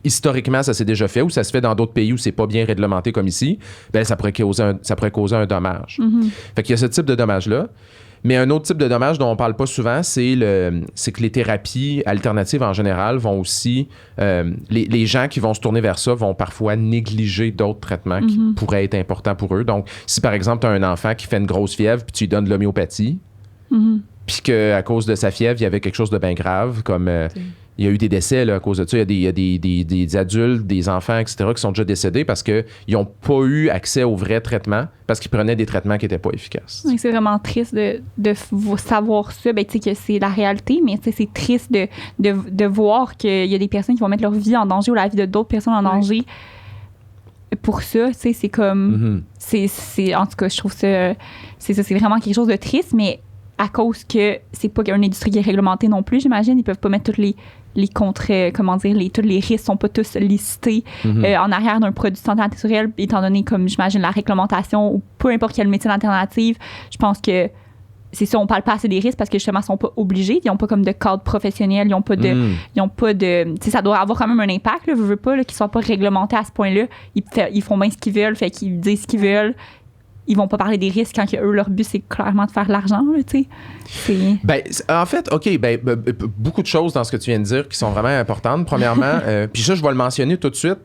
historiquement, ça s'est déjà fait ou ça se fait dans d'autres pays où c'est pas bien réglementé comme ici, ben ça pourrait causer un dommage. Fait qu'il y a ce type de dommage-là. Mais un autre type de dommage dont on parle pas souvent, c'est que les thérapies alternatives en général vont aussi... les gens qui vont se tourner vers ça vont parfois négliger d'autres traitements qui pourraient être importants pour eux. Donc, si par exemple, tu as un enfant qui fait une grosse fièvre puis tu lui donnes de l'homéopathie, puis qu'à cause de sa fièvre, il y avait quelque chose de bien grave, comme... il y a eu des décès là, à cause de ça. Il y a des adultes, des enfants, etc., qui sont déjà décédés parce qu'ils n'ont pas eu accès aux vrais traitements parce qu'ils prenaient des traitements qui n'étaient pas efficaces. Oui, c'est vraiment triste de savoir ça, ben, que c'est la réalité, mais c'est triste de voir qu'il y a des personnes qui vont mettre leur vie en danger ou la vie de d'autres personnes en danger. Pour ça, c'est comme... en tout cas, je trouve ça... C'est vraiment quelque chose de triste, mais à cause que c'est pas une industrie qui est réglementée non plus, j'imagine, ils peuvent pas mettre tous les tous les risques sont pas tous listés en arrière d'un produit de santé naturelle, étant donné, comme j'imagine, la réglementation ou peu importe quelle médecine alternative. Je pense que c'est ça, on parle pas assez des risques parce que justement, ils sont pas obligés, ils n'ont pas comme de cadre professionnel, ils n'ont pas de tu sais, ça doit avoir quand même un impact, là, je veux pas qu'ils soient pas réglementés à ce point-là. Ils font bien ce qu'ils veulent, fait qu'ils disent ce qu'ils veulent. Ils vont pas parler des risques quand eux, leur but, c'est clairement de faire de l'argent, tu sais. Ben, en fait, OK, beaucoup de choses dans ce que tu viens de dire qui sont vraiment importantes. Premièrement, puis ça, je vais le mentionner tout de suite.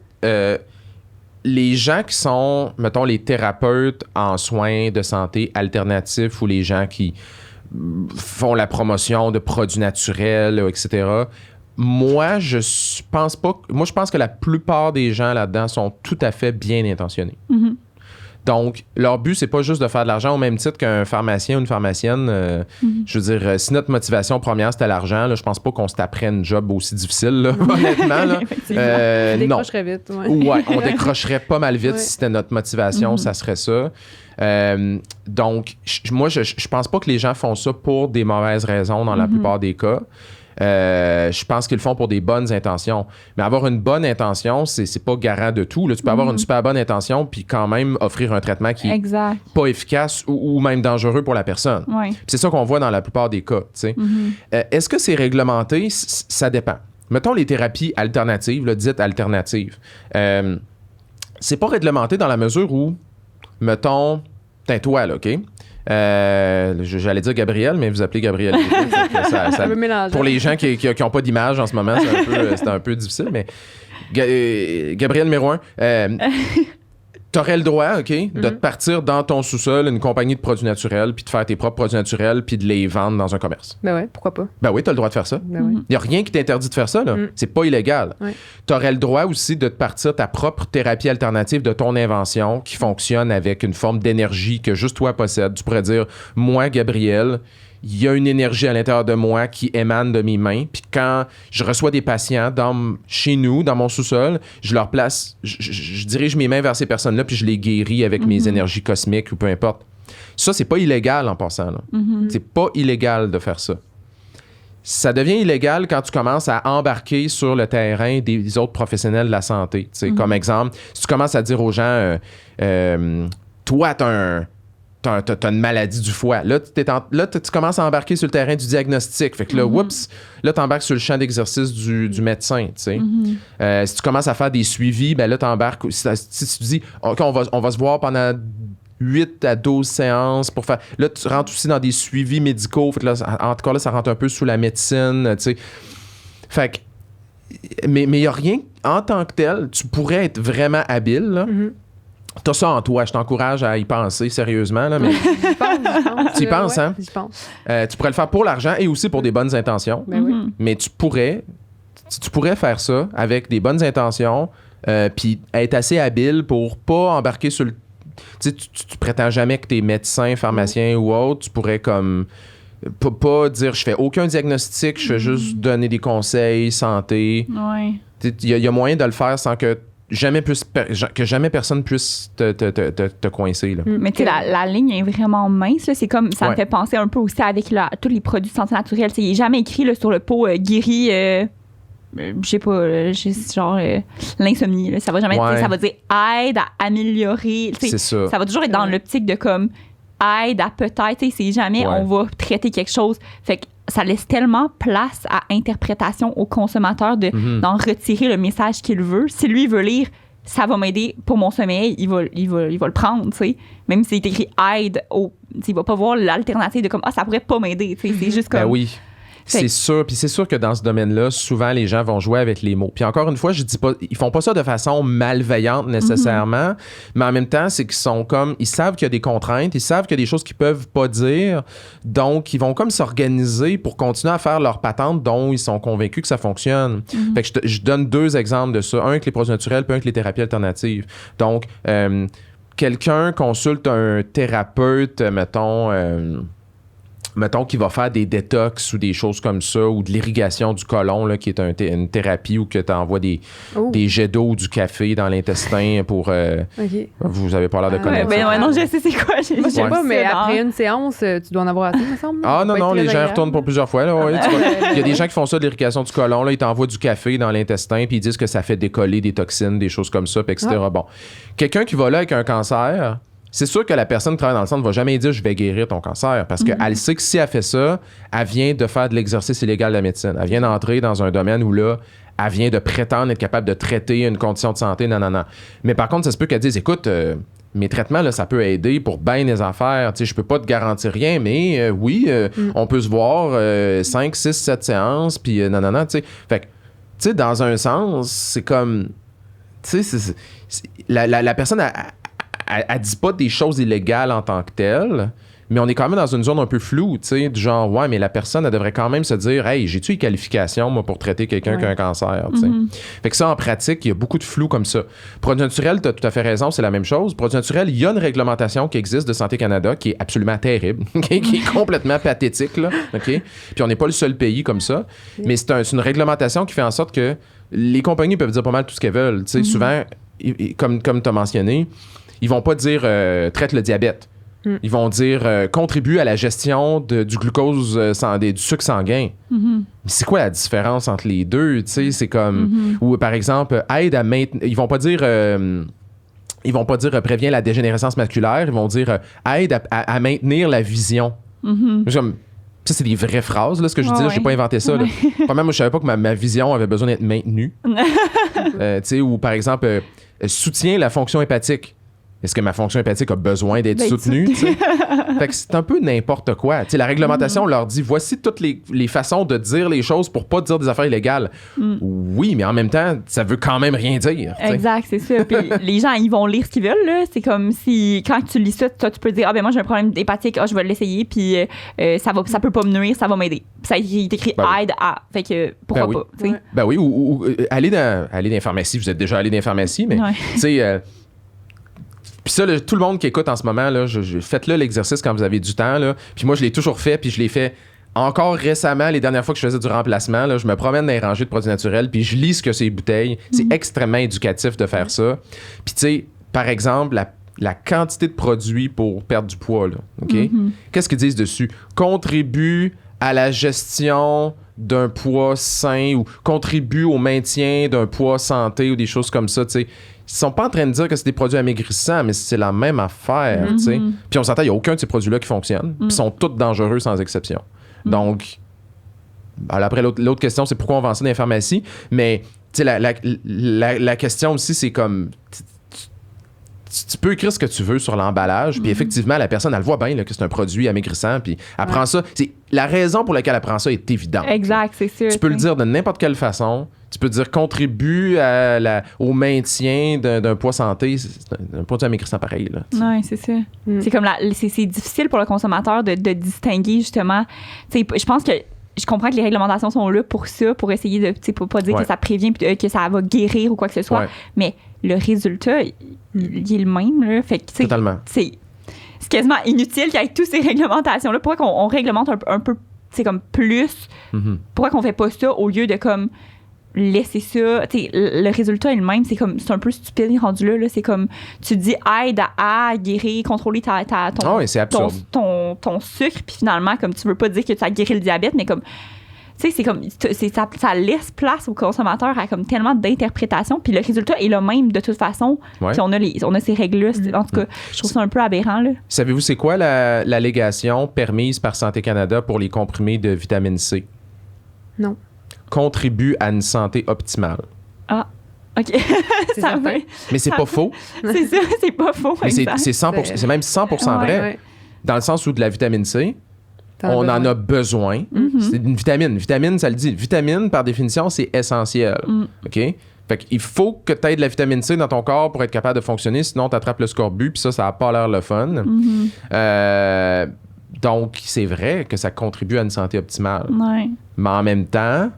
Les gens qui sont, mettons, les thérapeutes en soins de santé alternatifs ou les gens qui font la promotion de produits naturels, etc., moi, je pense que la plupart des gens là-dedans sont tout à fait bien intentionnés. Donc, leur but, c'est pas juste de faire de l'argent au même titre qu'un pharmacien ou une pharmacienne. Je veux dire, si notre motivation première, c'était l'argent, là, je pense pas qu'on se taperait une job aussi difficile, là, honnêtement. Là. On décrocherait vite. Ouais, on décrocherait pas mal vite si c'était notre motivation, ça serait ça. Donc, moi, je pense pas que les gens font ça pour des mauvaises raisons dans la plupart des cas. Je pense qu'ils le font pour des bonnes intentions. Mais avoir une bonne intention, c'est pas garant de tout. Là. Tu peux avoir une super bonne intention puis quand même offrir un traitement qui est pas efficace ou même dangereux pour la personne. C'est ça qu'on voit dans la plupart des cas. Est-ce que c'est réglementé? Ça dépend. Mettons les thérapies alternatives, là, dites alternatives. C'est pas réglementé dans la mesure où, mettons, toi, là, OK? J'allais dire Gabriel, mais vous appelez Gabriel. ça pour les gens qui n'ont pas d'image en ce moment, c'est un peu difficile, mais Gabriel numéro 1, T'aurais le droit, OK, de te partir dans ton sous-sol une compagnie de produits naturels, puis de faire tes propres produits naturels, puis de les vendre dans un commerce. Ben ouais, pourquoi pas? Ben oui, t'as le droit de faire ça. Ben ouais. Il n'y a rien qui t'interdit de faire ça, là. C'est pas illégal. Ouais. T'aurais le droit aussi de te partir ta propre thérapie alternative de ton invention qui fonctionne avec une forme d'énergie que juste toi possèdes. Tu pourrais dire, moi, Gabriel, il y a une énergie à l'intérieur de moi qui émane de mes mains. Puis quand je reçois des patients chez nous, dans mon sous-sol, je leur place, je dirige mes mains vers ces personnes-là, puis je les guéris avec mes énergies cosmiques ou peu importe. Ça, c'est pas illégal en passant. Là. C'est pas illégal de faire ça. Ça devient illégal quand tu commences à embarquer sur le terrain des autres professionnels de la santé. Comme exemple, si tu commences à dire aux gens, toi, t'as une maladie du foie. Là, tu commences à embarquer sur le terrain du diagnostic. Fait que là, là, t'embarques sur le champ d'exercice du médecin, tu sais. Si tu commences à faire des suivis, ben là, t'embarques... Si tu dis, OK, on va se voir pendant 8 à 12 séances pour faire... Là, tu rentres aussi dans des suivis médicaux. Fait que là, en tout cas, là, ça rentre un peu sous la médecine, tu sais. Fait que... Mais il n'y a rien en tant que tel. Tu pourrais être vraiment habile, là. T'as ça en toi, je t'encourage à y penser sérieusement. Là, mais... J'y pense. Tu y penses, hein? J'y pense. Tu pourrais le faire pour l'argent et aussi pour des bonnes intentions. Ben oui. Mais tu pourrais faire ça avec des bonnes intentions puis être assez habile pour pas embarquer sur le... Tu sais, tu prétends jamais que t'es médecin, pharmacien ou autre. Tu pourrais comme... Pas dire je fais aucun diagnostic, je fais juste donner des conseils, santé. Ouais. Il y a moyen de le faire sans que jamais personne puisse te coincer. Là. Mais tu sais, la ligne est vraiment mince. Là. C'est comme, ça me fait penser un peu aussi avec tous les produits de santé naturelle. Il n'est jamais écrit là, sur le pot guéri, je sais pas, genre l'insomnie. Là. Ça va jamais être, ça va dire aide à améliorer. C'est ça. Ça va toujours être dans l'optique de comme aide à peut-être, c'est jamais on va traiter quelque chose. Fait que ça laisse tellement place à interprétation au consommateur d'en retirer le message qu'il veut. Si lui veut lire ça va m'aider pour mon sommeil, il va le prendre, tu sais. Même s'il est écrit aide, il va pas voir l'alternative de comme ça pourrait pas m'aider, tu sais. C'est juste comme. Ben oui. C'est sûr. Puis c'est sûr que dans ce domaine-là, souvent, les gens vont jouer avec les mots. Puis encore une fois, je dis pas, ils font pas ça de façon malveillante nécessairement, mais en même temps, c'est qu'ils sont comme, ils savent qu'il y a des contraintes, ils savent qu'il y a des choses qu'ils peuvent pas dire, donc ils vont comme s'organiser pour continuer à faire leur patente dont ils sont convaincus que ça fonctionne. Fait que je donne 2 exemples de ça, un avec les produits naturels, puis un avec les thérapies alternatives. Donc, quelqu'un consulte un thérapeute, mettons qu'il va faire des détox ou des choses comme ça, ou de l'irrigation du côlon, là, qui est une thérapie où que tu envoies des jets d'eau ou du café dans l'intestin pour... Vous avez pas l'air de connaître ça. Non, je sais c'est quoi. Moi, je sais pas, mais après une séance, tu dois en avoir assez, me semble. Ah non, les gens retournent pour plusieurs fois. Là, il y a des gens qui font ça de l'irrigation du côlon, là, ils t'envoient du café dans l'intestin, puis ils disent que ça fait décoller des toxines, des choses comme ça, puis etc. Bon. Quelqu'un qui va là avec un cancer... C'est sûr que la personne qui travaille dans le centre ne va jamais dire « je vais guérir ton cancer » parce qu'elle sait que si elle fait ça, elle vient de faire de l'exercice illégal de la médecine. Elle vient d'entrer dans un domaine où là, elle vient de prétendre être capable de traiter une condition de santé, non. Mais par contre, ça se peut qu'elle dise « écoute, mes traitements, là, ça peut aider pour bien des affaires. Tu sais, je peux pas te garantir rien, mais on peut se voir 5, 6, 7 séances, puis non. Tu sais. Fait que, tu sais, dans un sens, c'est comme... Tu sais, la personne... Elle dit pas des choses illégales en tant que telles, mais on est quand même dans une zone un peu floue, tu sais, du genre, ouais, mais la personne, elle devrait quand même se dire, hey, j'ai-tu les qualifications, moi, pour traiter quelqu'un qui a un cancer, tu sais. Fait que ça, en pratique, il y a beaucoup de flou comme ça. Produits naturels, tu as tout à fait raison, c'est la même chose. Produits naturels, il y a une réglementation qui existe de Santé Canada qui est absolument terrible, qui est complètement pathétique, là, OK? Puis on n'est pas le seul pays comme ça, mais c'est une réglementation qui fait en sorte que les compagnies peuvent dire pas mal tout ce qu'elles veulent, tu sais. Souvent, comme tu as mentionné, ils vont pas dire traite le diabète. Ils vont dire contribue à la gestion du glucose, du sucre sanguin. Mais c'est quoi la différence entre les deux? Tu sais, c'est comme... Ou par exemple, aide à maintenir... Ils vont pas dire prévient la dégénérescence maculaire. Ils vont dire aide à maintenir la vision. Comme, ça, c'est des vraies phrases, là, ce que je dis. J'ai pas inventé ça. Là. Moi, je savais pas que ma vision avait besoin d'être maintenue. Tu sais, ou par exemple, soutient la fonction hépatique. est-ce que ma fonction hépatique a besoin d'être soutenue? Tu sais? Fait que c'est un peu n'importe quoi. Tu sais, la réglementation, on leur dit, voici toutes les façons de dire les choses pour pas dire des affaires illégales. Oui, mais en même temps, ça veut quand même rien dire. Tu sais. Exact, c'est ça. Puis les gens, ils vont lire ce qu'ils veulent. Là. C'est comme si, quand tu lis ça, toi, tu peux dire, ben moi, j'ai un problème hépatique, je vais l'essayer, puis ça peut pas me nuire, ça va m'aider. Puis ça, il est écrit aide à. Fait que pourquoi pas? Tu sais. Ben oui, ou aller dans les pharmacies. Vous êtes déjà allé dans les pharmacies, mais tu sais... Puis ça, tout le monde qui écoute en ce moment, là, faites-le l'exercice quand vous avez du temps. Là. Puis moi, je l'ai toujours fait, puis je l'ai fait encore récemment, les dernières fois que je faisais du remplacement. Là, je me promène dans les rangées de produits naturels, puis je lis ce que c'est les bouteilles. C'est extrêmement éducatif de faire ça. Puis tu sais, par exemple, la quantité de produits pour perdre du poids, là, OK? Qu'est-ce qu'ils disent dessus? Contribue à la gestion d'un poids sain ou contribue au maintien d'un poids santé ou des choses comme ça, tu sais. Ils sont pas en train de dire que c'est des produits amaigrissants, mais c'est la même affaire, tu sais. Puis on s'entend, il n'y a aucun de ces produits-là qui fonctionne. Puis ils sont tous dangereux sans exception. Donc, alors après, l'autre question, c'est pourquoi on vend ça dans les pharmacies. Mais, tu sais, la question aussi, c'est comme... Tu peux écrire ce que tu veux sur l'emballage, puis effectivement, la personne, elle voit bien là, que c'est un produit amaigrissant, puis elle prend ça. La raison pour laquelle elle prend ça est évidente. Exact, c'est sûr. Tu peux le dire de n'importe quelle façon. Tu peux dire contribue au maintien d'un poids santé. C'est un produit amaigrissant pareil. Oui, c'est ça. C'est comme c'est difficile pour le consommateur de distinguer justement. Je pense que je comprends que les réglementations sont là pour ça, pour essayer de pour pas dire que ça prévient que ça va guérir ou quoi que ce soit. Mais le résultat, il est le même. Là. Fait que, totalement. C'est quasiment inutile qu'avec toutes ces réglementations-là, pourquoi qu'on réglemente un peu comme plus? Pourquoi qu'on fait pas ça au lieu de comme laisser ça? Le résultat est le même. C'est un peu stupide rendu là. C'est comme tu dis aide à guérir, contrôler ton sucre, puis finalement, comme tu veux pas dire que tu as guéri le diabète, mais comme tu sais, c'est comme ça laisse place au consommateur à comme tellement d'interprétations, puis le résultat est le même de toute façon. Puis on a ces règles-là. En tout cas, je trouve ça un peu aberrant. Là. Savez-vous c'est quoi l'allégation permise par Santé Canada pour les comprimés de vitamine C? Non. Contribue à une santé optimale. Ah, OK. Ça va. Mais c'est pas faux. C'est ça, c'est pas faux. Mais c'est 100%, c'est même 100% vrai. Ouais. Dans le sens où de la vitamine C, on en a besoin. C'est une vitamine. Vitamine, ça le dit. Vitamine, par définition, c'est essentiel. OK? Fait qu'il faut que tu aies de la vitamine C dans ton corps pour être capable de fonctionner, sinon tu attrapes le scorbut, puis ça n'a pas l'air le fun. Donc, c'est vrai que ça contribue à une santé optimale. Ouais. Mais en même temps,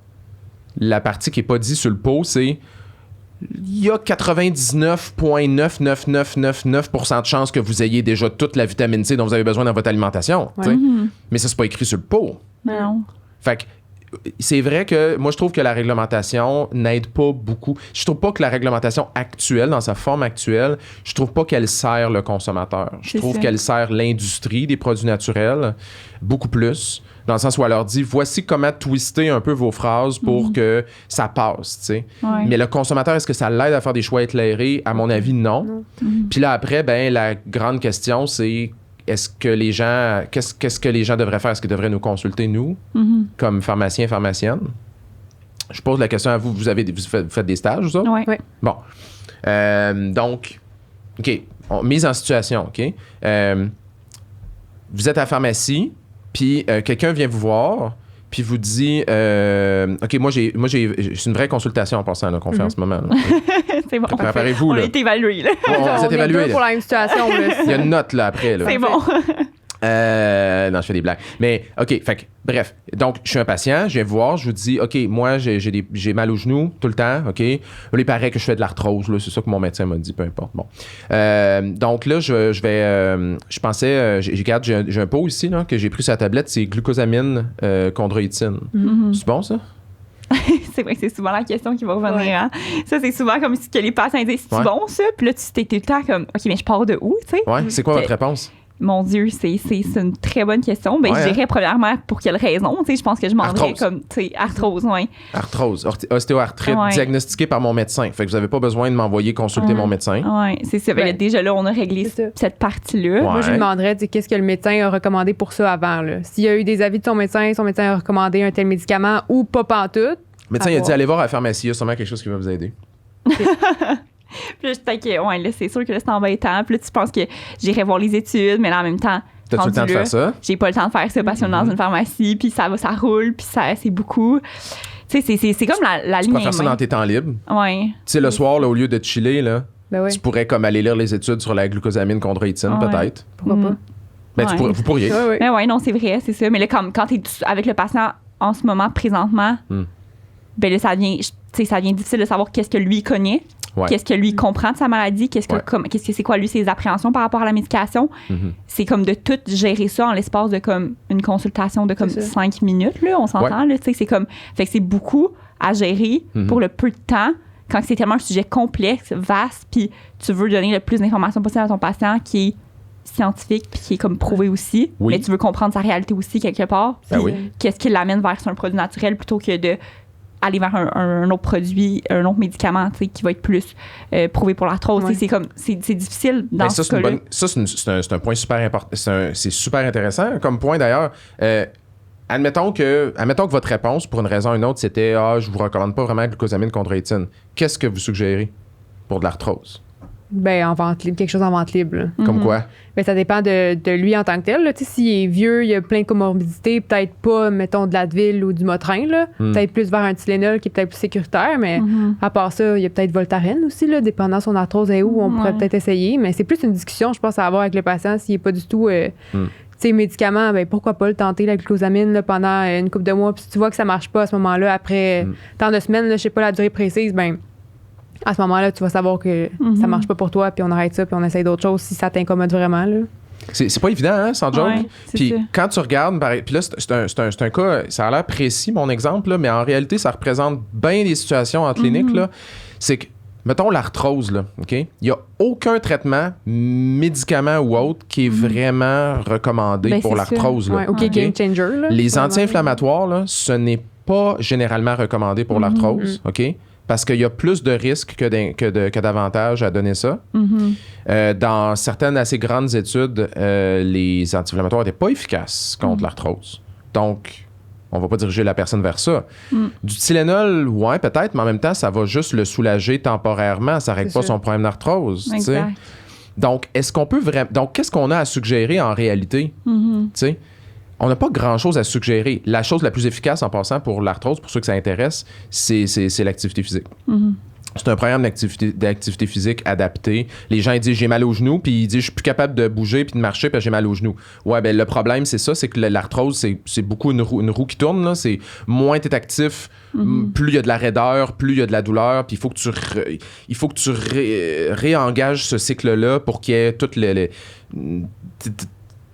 la partie qui n'est pas dit sur le pot, c'est il y a 99,99999% de chances que vous ayez déjà toute la vitamine C dont vous avez besoin dans votre alimentation. Mais ça, c'est pas écrit sur le pot. Non. Fait que c'est vrai que moi, je trouve que la réglementation n'aide pas beaucoup. Je trouve pas que la réglementation actuelle, dans sa forme actuelle, je trouve pas qu'elle sert le consommateur. Je trouve qu'elle sert l'industrie des produits naturels beaucoup plus, dans le sens où elle leur dit, voici comment twister un peu vos phrases pour que ça passe, tu sais. Mais le consommateur, est-ce que ça l'aide à faire des choix éclairés? À mon avis, non. Puis là, après, ben la grande question, c'est est-ce que les gens, qu'est-ce que les gens devraient faire? Est-ce qu'ils devraient nous consulter, nous, comme pharmaciens, pharmaciennes? Je pose la question à vous. Vous faites des stages, ou ça? Oui. Bon. Donc, OK. Mise en situation, OK? Vous êtes à la pharmacie, puis quelqu'un vient vous voir, puis vous dit OK, moi j'ai c'est une vraie consultation en passant qu'on fait en ce moment. Là. C'est bon. Préparez-vous. On là. est évalué. Là. On s'est évalué. Pour la même situation. Là. Il y a une note là après. Là. C'est bon. Non, je fais des blagues. Mais OK, fait que, bref. Donc, je suis un patient, je viens vous voir, je vous dis, OK, moi, j'ai mal au genou tout le temps, OK? Là, il paraît que je fais de l'arthrose, là, c'est ça que mon médecin m'a dit, peu importe. Bon. Donc là, je pensais, j'ai un pot ici, là, que j'ai pris sur la tablette, c'est glucosamine chondroïtine. C'est bon, ça? C'est vrai que c'est souvent la question qui va revenir. Hein? Ça, c'est souvent comme si que les patients disent, c'est bon, ça? Puis là, tu t'es tout le temps comme, OK, mais je pars de où, tu sais? Ouais, c'est quoi votre réponse? Mon Dieu, c'est une très bonne question. Ben, je dirais premièrement pour quelle raison. Je pense que je m'en dirais comme arthrose. Ouais. Arthrose, ostéoarthrite diagnostiquée par mon médecin. Fait que vous n'avez pas besoin de m'envoyer consulter mon médecin. Oui, c'est ça. Déjà là, on a réglé cette partie-là. Moi, je lui demanderais qu'est-ce que le médecin a recommandé pour ça avant. S'il y a eu des avis de son médecin a recommandé un tel médicament ou pas pantoute. Le médecin il a dit allez voir à la pharmacie, il y a sûrement quelque chose qui va vous aider. Puis là, j'étais que, ouais, là, c'est sûr que là, c'est embêtant. Puis là, tu penses que j'irai voir les études, mais là, en même temps, T'as-tu le temps de faire ça? j'ai pas le temps de faire ça parce qu'on est dans une pharmacie, puis ça roule, puis c'est beaucoup. Tu sais, c'est comme la Tu ligne. peux faire ça dans tes temps libres. Ouais. Tu sais, le soir, là, au lieu de chiller, là, Ben oui, tu pourrais comme aller lire les études sur la glucosamine chondroïtine, Ouais. peut-être. pourquoi pas. Ben, Ouais. vous pourriez. Ouais, ouais. Mais ouais, non, c'est vrai, c'est ça. Mais là, quand t'es avec le patient en ce moment, présentement, ben là, ça devient difficile de savoir qu'est-ce que lui connaît, Ouais. qu'est-ce que lui comprend de sa maladie, qu'est-ce que c'est quoi, lui, ses appréhensions par rapport à la médication. Mhm. C'est comme de tout gérer ça en l'espace de comme une consultation de comme C'est ça. 5 minutes, là, on s'entend, là, tu sais, c'est comme... Fait que c'est beaucoup à gérer pour le peu de temps quand c'est tellement un sujet complexe, vaste, puis tu veux donner le plus d'informations possible à ton patient qui est scientifique puis qui est comme prouvé aussi, Oui. mais tu veux comprendre sa réalité aussi quelque part. Ben Puis oui. qu'est-ce qui l'amène vers un produit naturel plutôt que de aller vers un autre produit, un autre médicament, tu sais, qui va être plus prouvé pour l'arthrose. Ouais. C'est difficile dans Ben, ce ça, cas-là. c'est un point super important. C'est super intéressant comme point d'ailleurs. Admettons que votre réponse, pour une raison ou une autre, c'était je vous recommande pas vraiment la glucosamine chondroïtine. Qu'est-ce que vous suggérez pour de l'arthrose? Ben, en vente libre, quelque chose en vente libre. là. Comme quoi? Ben, ça dépend de lui en tant que tel. là. Tu sais, s'il est vieux, il a plein de comorbidités, peut-être pas, mettons, de l'Advil ou du Motrin. Là. Peut-être plus vers un Tylenol qui est peut-être plus sécuritaire, mais à part ça, il y a peut-être Voltaren aussi, là, dépendant son arthrose est où, on pourrait peut-être essayer. Mais c'est plus une discussion, je pense, à avoir avec le patient s'il n'est pas du tout... Tu sais, médicaments, ben pourquoi pas le tenter, la glucosamine, là, pendant une couple de mois. Puis si tu vois que ça marche pas à ce moment-là, après tant de semaines, là, je sais pas la durée précise, ben à ce moment-là, tu vas savoir que ça marche pas pour toi, puis on arrête ça, puis on essaye d'autres choses si ça t'incommode vraiment. Là. C'est pas évident, hein, sans joke. Ouais, c'est Puis ça. quand tu regardes, puis là, c'est un cas, ça a l'air précis, mon exemple, là, mais en réalité, ça représente bien des situations en clinique. Là. C'est que, mettons l'arthrose, là, OK? Il n'y a aucun traitement, médicament ou autre, qui est vraiment recommandé Ben, pour c'est l'arthrose. là, Ouais, OK, OK? game changer. Là. Les Vraiment. anti-inflammatoires, là, ce n'est pas généralement recommandé pour l'arthrose, OK? Parce qu'il y a plus de risques que d'avantages à donner ça. Dans certaines assez grandes études, les anti-inflammatoires n'étaient pas efficaces contre l'arthrose. Donc, on va pas diriger la personne vers ça. Du Tylenol, ouais, peut-être, mais en même temps, ça va juste le soulager temporairement. Ça ne règle C'est pas sûr. son problème d'arthrose. tu sais. Exact. Donc, est-ce qu'on peut vraiment... Donc, qu'est-ce qu'on a à suggérer en réalité? Tu sais, on n'a pas grand-chose à suggérer. La chose la plus efficace en passant pour l'arthrose, pour ceux que ça intéresse, c'est l'activité physique. C'est un programme d'activité physique adapté. Les gens ils disent j'ai mal au genou, puis ils disent je suis plus capable de bouger puis de marcher parce que j'ai mal au genou. Ouais, ben le problème c'est ça, c'est que l'arthrose c'est beaucoup une roue qui tourne là. C'est moins t'es actif, plus il y a de la raideur, plus il y a de la douleur, puis il faut que tu réengages ce cycle-là pour qu'il y ait tout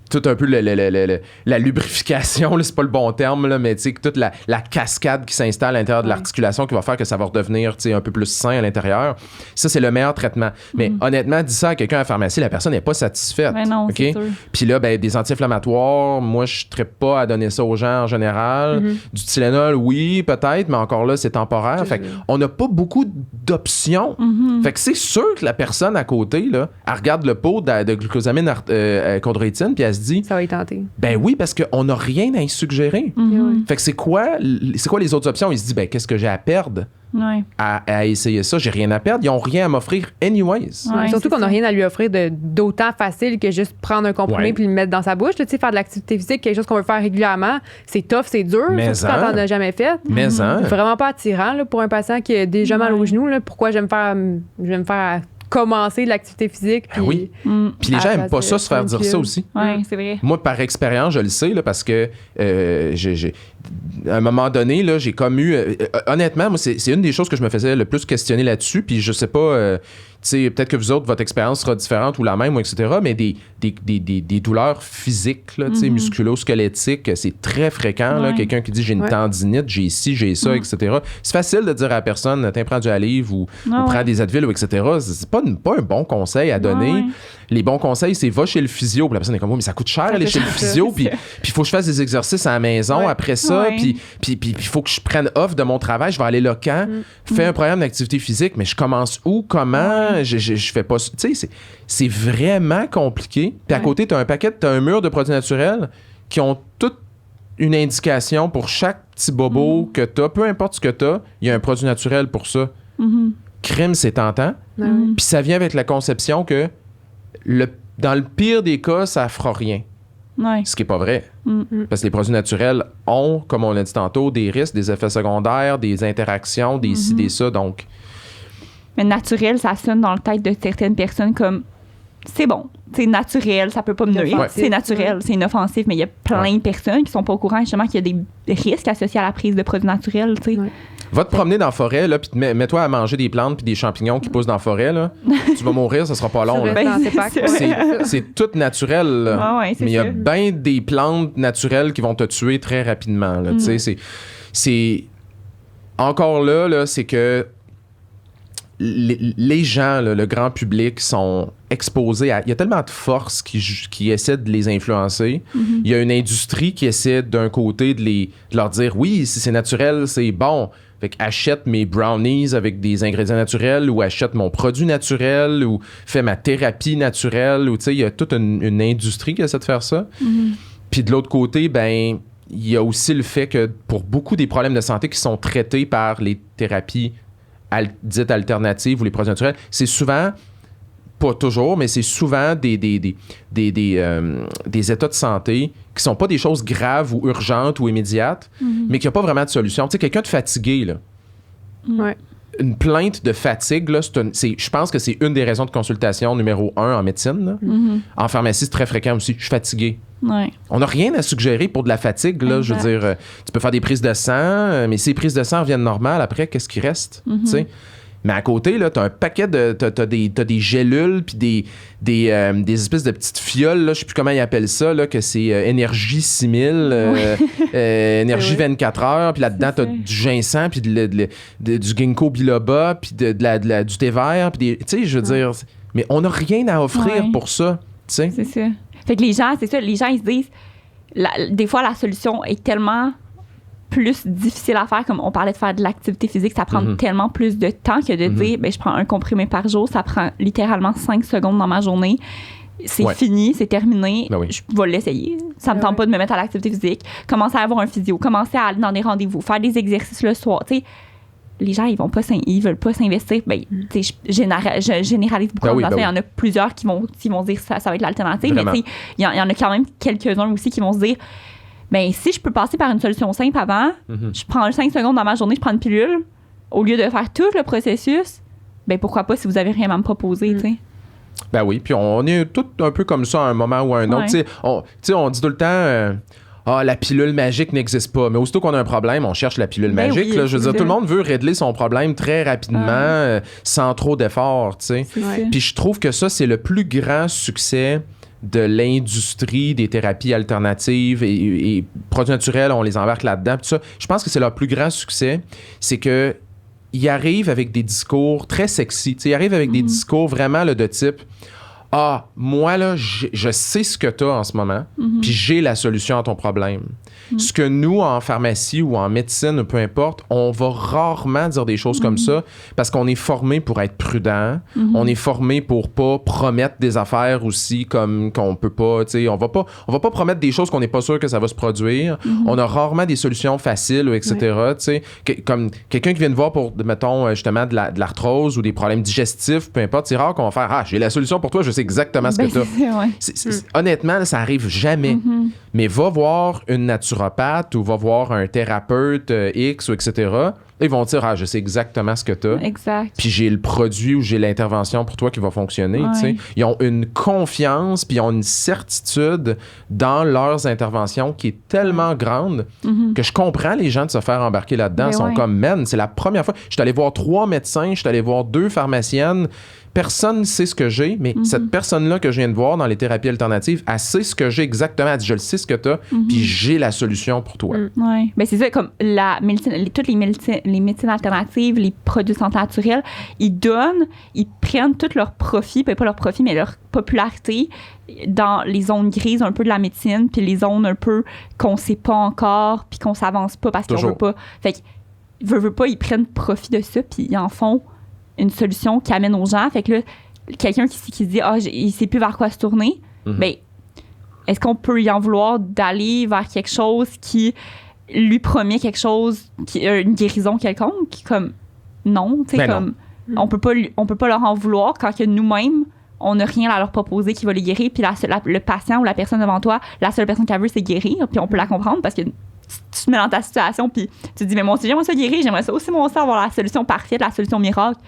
tout un peu la lubrification, là, c'est pas le bon terme, là, mais tu sais, toute la cascade qui s'installe à l'intérieur de l'articulation qui va faire que ça va redevenir un peu plus sain à l'intérieur. Ça, c'est le meilleur traitement. Mais honnêtement, dis ça à quelqu'un à la pharmacie, la personne n'est pas satisfaite. Ben non, OK? c'est sûr. Puis là, ben, des anti-inflammatoires, moi, je ne serais pas à donner ça aux gens en général. Du Tylenol, oui, peut-être, mais encore là, c'est temporaire. Fait on n'a pas beaucoup d'options. Fait que c'est sûr que la personne à côté, là, elle regarde le pot de glucosamine chondroïtine, puis elle se dit, Ça va y tenter. ben oui, parce qu'on n'a rien à y suggérer. Fait que c'est quoi les autres options? Il se dit, ben qu'est-ce que j'ai à perdre Ouais. à essayer ça? J'ai rien à perdre. Ils n'ont rien à m'offrir anyways. Ouais, Surtout c'est qu'on n'a ça. rien à lui offrir d'autant facile que juste prendre un comprimé Ouais. puis le mettre dans sa bouche. Tu sais, faire de l'activité physique, quelque chose qu'on veut faire régulièrement, c'est tough, c'est dur, Mais surtout quand en. t'en as jamais fait. Mais en. C'est vraiment pas attirant là, pour un patient qui a déjà mal au genou. Là, pourquoi je vais me faire commencer l'activité physique. Ah oui. Puis les gens n'aiment pas ça se faire dire ça aussi. Ouais, c'est vrai. Moi, par expérience, je le sais, là, parce que à un moment donné, là, j'ai comme eu... honnêtement, moi, c'est une des choses que je me faisais le plus questionner là-dessus. Puis je sais pas, tu sais, peut-être que vous autres, votre expérience sera différente ou la même, ou etc. Mais des douleurs physiques, là, tu sais, musculo-squelettiques, c'est très fréquent. Là, Ouais. quelqu'un qui dit j'ai une tendinite, j'ai ci, j'ai ça, etc. C'est facile de dire à la personne, tiens, prends du Aleve ou prends des Advil, ou etc. C'est pas un bon conseil à donner. Ouais. Les bons conseils, c'est va chez le physio. Puis la personne est comme, mais ça coûte cher aller chez le physio. Puis il faut que je fasse des exercices à la maison après ça. Ouais. Puis il faut que je prenne off de mon travail. Je vais aller là quand? Fais un programme d'activité physique, mais je commence où? Comment? Je fais pas... Tu sais, c'est vraiment compliqué. Puis à côté, t'as un mur de produits naturels qui ont toute une indication pour chaque petit bobo que t'as. Peu importe ce que t'as, il y a un produit naturel pour ça. crime, c'est tentant. Puis ça vient avec la conception que dans le pire des cas, ça fera rien. Ouais. Ce qui n'est pas vrai. Parce que les produits naturels ont, comme on l'a dit tantôt, des risques, des effets secondaires, des interactions, des ci, des ça. Donc, mais naturel, ça sonne dans la tête de certaines personnes comme c'est bon, c'est naturel, ça peut pas me nuire. Ouais. C'est naturel, c'est inoffensif, mais il y a plein de personnes qui sont pas au courant justement qu'il y a des risques associés à la prise de produits naturels. Tu sais. Ouais. va te promener dans la forêt, là, puis mets-toi à manger des plantes puis des champignons qui poussent dans la forêt, là. Tu vas mourir, ça sera pas long. Là. Ben, C'est tout naturel. Là. Ah ouais, mais il y a sûr. bien des plantes naturelles qui vont te tuer très rapidement. Là, tu sais, c'est... Encore là, c'est que les gens, là, le grand public, sont exposés à... Il y a tellement de forces qui essaient de les influencer. Il y a une industrie qui essaie d'un côté de leur dire « Oui, si c'est naturel, c'est bon. » Fait que achète mes brownies avec des ingrédients naturels ou achète mon produit naturel ou fais ma thérapie naturelle. Ou, tu sais, il y a toute une industrie qui essaie de faire ça. Puis de l'autre côté, ben... il y a aussi le fait que pour beaucoup des problèmes de santé qui sont traités par les thérapies dites alternatives ou les produits naturels, c'est souvent, pas toujours, mais c'est souvent des états de santé qui sont pas des choses graves ou urgentes ou immédiates, mais qui n'ont pas vraiment de solution. Tu sais, quelqu'un de fatigué, là. Ouais. Une plainte de fatigue, là, je pense que c'est une des raisons de consultation numéro 1 en médecine. Là. En pharmacie, c'est très fréquent aussi. Je suis fatigué. Ouais. On n'a rien à suggérer pour de la fatigue. Là, je veux dire, tu peux faire des prises de sang, mais si les prises de sang reviennent normales, après, qu'est-ce qui reste? Tu sais? Mais à côté, là, t'as un paquet de... T'as des gélules puis des espèces de petites fioles, là, je sais plus comment ils appellent ça, là, que c'est énergie 6000, énergie 24 heures, puis là-dedans, t'as du ginseng, puis du ginkgo biloba, puis du thé vert, puis tu sais, je veux dire... Mais on n'a rien à offrir pour ça, tu sais. C'est ça. Fait que les gens, c'est ça, les gens, ils se disent... des fois, la solution est tellement... plus difficile à faire, comme on parlait de faire de l'activité physique, ça prend tellement plus de temps que de dire, ben, je prends un comprimé par jour, ça prend littéralement 5 secondes dans ma journée. C'est fini, c'est terminé, Ben oui. je vais l'essayer. Ça me tente pas de me mettre à l'activité physique. Commencer à avoir un physio, commencer à aller dans des rendez-vous, faire des exercices le soir. Tu sais, les gens, ils veulent pas s'investir. Ben, tu sais, je généralise beaucoup. Ben oui, il y en a plusieurs qui vont dire ça va être l'alternative, mais tu sais, il y en a quand même quelques-uns aussi qui vont se dire, ben, si je peux passer par une solution simple avant, je prends 5 secondes dans ma journée, je prends une pilule, au lieu de faire tout le processus, ben pourquoi pas si vous avez rien à me proposer, tu sais. Ben oui, puis on est tous un peu comme ça à un moment ou à un autre. Tu sais, on dit tout le temps... la pilule magique n'existe pas. Mais aussitôt qu'on a un problème, on cherche la pilule magique. Oui, là. Je veux dire, tout le monde veut régler son problème très rapidement, sans trop d'efforts, tu sais. Puis je trouve que ça, c'est le plus grand succès de l'industrie des thérapies alternatives et produits naturels, on les embarque là-dedans. Tout ça. Je pense que c'est leur plus grand succès, c'est que ils arrivent avec des discours très sexy. Ils arrivent avec des discours vraiment là, de type « Ah, moi, là, je sais ce que tu as en ce moment, puis j'ai la solution à ton problème. » Ce que nous, en pharmacie ou en médecine, peu importe, on va rarement dire des choses comme ça parce qu'on est formé pour être prudent. On est formé pour pas promettre des affaires aussi comme qu'on peut pas, tu sais, on va pas promettre des choses qu'on n'est pas sûr que ça va se produire. On a rarement des solutions faciles, etc. Tu sais, comme quelqu'un qui vient de voir pour, mettons, justement, de l'arthrose ou des problèmes digestifs, peu importe, c'est rare qu'on va faire « Ah, j'ai la solution pour toi, je sais exactement ce que tu as. » Honnêtement, là, ça arrive jamais. Mais va voir une naturopathe ou va voir un thérapeute X ou etc. Ils vont dire « Ah, je sais exactement ce que tu as. Exact. Puis j'ai le produit ou j'ai l'intervention pour toi qui va fonctionner. Tu sais. Ils ont une confiance puis ils ont une certitude dans leurs interventions qui est tellement grande que je comprends les gens de se faire embarquer là-dedans. Ils sont comme « Man, c'est la première fois. Je suis allé voir 3 médecins, je suis allé voir 2 pharmaciennes. Personne ne sait ce que j'ai, mais cette personne-là que je viens de voir dans les thérapies alternatives, elle sait ce que j'ai exactement. Elle dit, je le sais ce que tu as, puis j'ai la solution pour toi. Oui, ben c'est ça, comme la médecine, toutes les médecines alternatives, les produits de santé naturels, ils prennent tout leur profit, pas leur profit, mais leur popularité dans les zones grises un peu de la médecine, puis les zones un peu qu'on sait pas encore, puis qu'on s'avance pas parce qu'on veut pas. Fait que, veut pas, ils prennent profit de ça, puis ils en font une solution qui amène aux gens. Fait que là, quelqu'un qui se dit « il sait plus vers quoi se tourner ben, est-ce qu'on peut y en vouloir d'aller vers quelque chose qui lui promet quelque chose, une guérison quelconque? Comme, non, tu sais, On peut pas leur en vouloir quand que nous-mêmes, on n'a rien à leur proposer qui va les guérir, puis le patient ou la personne devant toi, la seule personne qu'elle veut, c'est guérir, puis on peut la comprendre parce que tu te mets dans ta situation, puis tu te dis, mais moi aussi, j'aimerais ça guérir, j'aimerais ça aussi, moi aussi, avoir la solution parfaite, la solution miracle.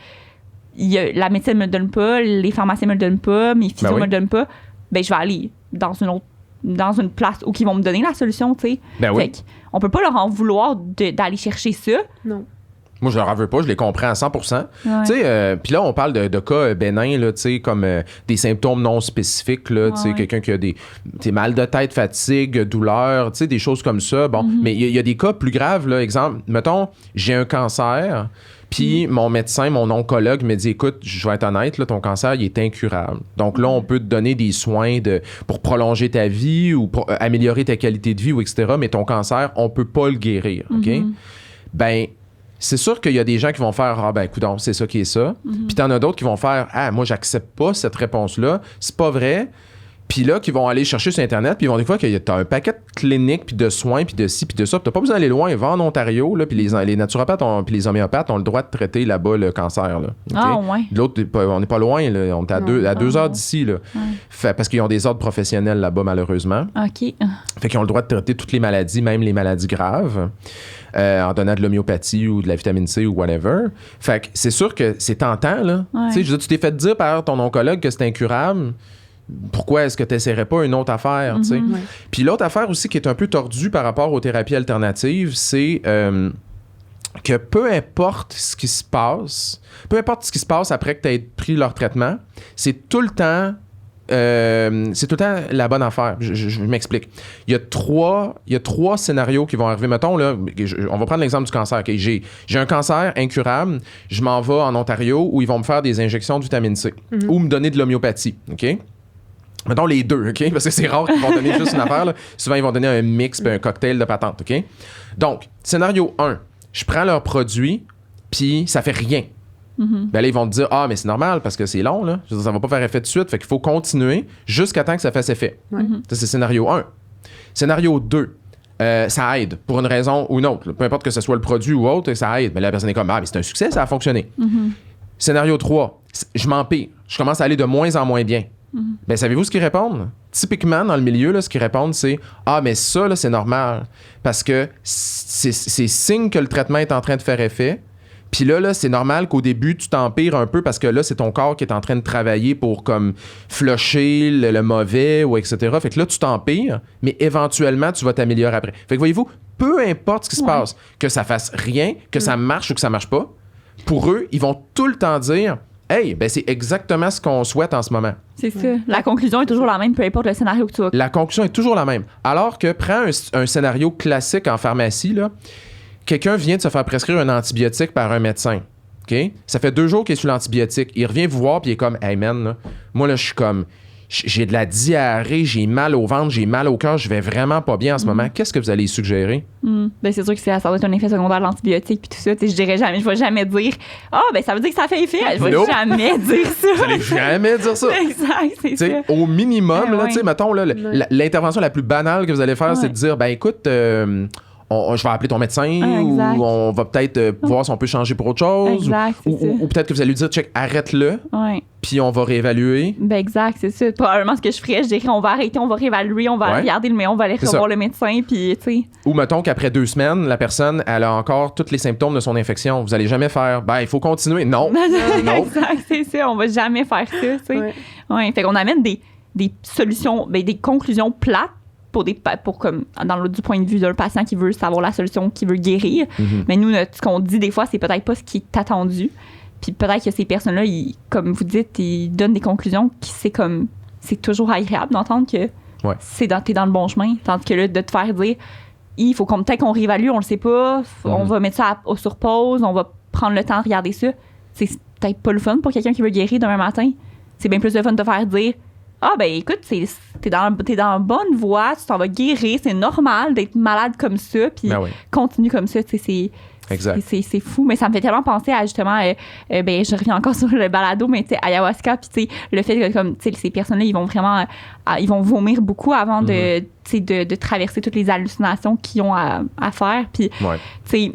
La médecine me le donne pas, les pharmaciens me le donnent pas, mes physios me le donnent pas, ben je vais aller dans une place où ils vont me donner la solution, tu sais. Fait on peut pas leur en vouloir d'aller chercher ça. Non. Moi, je leur en veux pas, je les comprends à 100%. Tu sais, puis là, on parle de cas bénins, là, tu sais, comme des symptômes non spécifiques, là, tu sais, quelqu'un qui a des mal de tête, fatigue, douleur, tu sais, des choses comme ça. Bon, mais il y a des cas plus graves, là. Exemple, mettons, j'ai un cancer, puis mon médecin, mon oncologue me dit, écoute, je vais être honnête, là, ton cancer, il est incurable. Donc là, on peut te donner des soins pour prolonger ta vie ou pour améliorer ta qualité de vie, ou etc., mais ton cancer, on peut pas le guérir, OK? Ben, c'est sûr qu'il y a des gens qui vont faire « Ah, ben, coudonc, c'est ça qui est ça. Puis t'en as d'autres qui vont faire « Ah, moi, j'accepte pas cette réponse-là. C'est pas vrai. » Puis là, qui vont aller chercher sur Internet, puis ils vont des fois que t'as un paquet de cliniques, puis de soins, puis de ci, puis de ça. Puis t'as pas besoin d'aller loin. Va en Ontario, là, puis les naturopathes puis les homéopathes ont le droit de traiter là-bas le cancer. Là, okay? Ah, ouais. L'autre, on n'est pas loin. Là, on est à 2 heures d'ici. Là. Parce qu'ils ont des ordres professionnels là-bas, malheureusement. OK. Fait qu'ils ont le droit de traiter toutes les maladies, même les maladies graves. En donnant de l'homéopathie ou de la vitamine C ou whatever. Fait que c'est sûr que c'est tentant, là. Tu sais, je veux dire, tu t'es fait dire par ton oncologue que c'est incurable. Pourquoi est-ce que tu n'essaierais pas une autre affaire, tu sais? Puis l'autre affaire aussi qui est un peu tordue par rapport aux thérapies alternatives, c'est que peu importe ce qui se passe après que tu aies pris leur traitement, c'est tout le temps la bonne affaire. Je m'explique. Il y a trois scénarios qui vont arriver. Mettons, là, on va prendre l'exemple du cancer. Okay? J'ai un cancer incurable. Je m'en vais en Ontario où ils vont me faire des injections de vitamine C ou me donner de l'homéopathie. OK? Mettons les deux, OK? Parce que c'est rare qu'ils vont donner juste une affaire. Là. Souvent, ils vont donner un mix puis un cocktail de patente. OK? Donc, scénario 1, je prends leur produit puis ça fait rien. Ben là, ils vont te dire « Ah, mais c'est normal parce que c'est long, là. Ça va pas faire effet tout de suite. Fait qu'il faut continuer jusqu'à temps que ça fasse effet. Ça, c'est scénario 1. Scénario 2, ça aide pour une raison ou une autre. Peu importe que ce soit le produit ou autre, ça aide. Mais la personne est comme « Ah, mais c'est un succès, ça a fonctionné. Scénario 3, je m'empire. Je commence à aller de moins en moins bien. Ben, savez-vous ce qu'ils répondent? Typiquement, dans le milieu, là, ce qu'ils répondent, c'est « Ah, mais ça, là, c'est normal. Parce que c'est signe que le traitement est en train de faire effet. » Puis là, c'est normal qu'au début, tu t'empires un peu parce que là, c'est ton corps qui est en train de travailler pour comme flusher le mauvais ou etc. Fait que là, tu t'empires, mais éventuellement, tu vas t'améliorer après. Fait que voyez-vous, peu importe ce qui se passe, que ça fasse rien, que ça marche ou que ça marche pas, pour eux, ils vont tout le temps dire « Hey, ben c'est exactement ce qu'on souhaite en ce moment. » C'est ça. La conclusion est toujours la même, peu importe le scénario que tu as. La conclusion est toujours la même. Alors que prends un scénario classique en pharmacie, là. Quelqu'un vient de se faire prescrire un antibiotique par un médecin. OK? Ça fait 2 jours qu'il est sur l'antibiotique. Il revient vous voir puis il est comme « Hey man, là, moi là, je suis comme... J'ai de la diarrhée, j'ai mal au ventre, j'ai mal au cœur, je vais vraiment pas bien en ce moment. Qu'est-ce que vous allez suggérer? » Ben c'est sûr que ça doit être un effet secondaire de l'antibiotique puis tout ça. Je vais jamais dire « Ah, ben ça veut dire que ça fait effet. » Je vais jamais dire ça. Vous allez jamais dire ça. Exact, c'est ça. Au minimum, là, mettons, là, l'intervention la plus banale que vous allez faire, c'est de dire « Ben écoute... je vais appeler ton médecin ou on va peut-être voir si on peut changer pour autre chose. Ou peut-être que vous allez lui dire, check, arrête-le, puis on va réévaluer. Ben exact, c'est ça. Probablement ce que je ferais, je dirais, on va arrêter, on va réévaluer, on va regarder mais on va aller revoir le médecin, puis tu sais. Ou mettons qu'après 2 semaines, la personne, elle a encore tous les symptômes de son infection. Vous allez jamais faire, ben il faut continuer. Non. Non. Exact, c'est ça. On va jamais faire ça, tu sais. Ouais. Fait qu'on amène des solutions, des conclusions plates. Pour comme du point de vue d'un patient qui veut savoir la solution, qui veut guérir. Mais nous, ce qu'on dit des fois, c'est peut-être pas ce qui est attendu. Puis peut-être que ces personnes-là, comme vous dites, ils donnent des conclusions qui c'est toujours agréable d'entendre que t'es dans le bon chemin. Tandis que là, de te faire dire, il faut peut-être qu'on réévalue, on le sait pas, on va mettre ça sur pause, on va prendre le temps de regarder ça. C'est peut-être pas le fun pour quelqu'un qui veut guérir demain matin. C'est bien plus le fun de te faire dire, ah, ben écoute, t'es dans la bonne voie, tu t'en vas guérir, c'est normal d'être malade comme ça, puis continue comme ça, tu sais, c'est fou. Mais ça me fait tellement penser à justement, je reviens encore sur le balado, mais tu sais, ayahuasca, puis tu sais, le fait que comme, tu sais, ces personnes-là, ils vont vraiment, ils vont vomir beaucoup avant de traverser toutes les hallucinations qu'ils ont à faire, puis tu sais,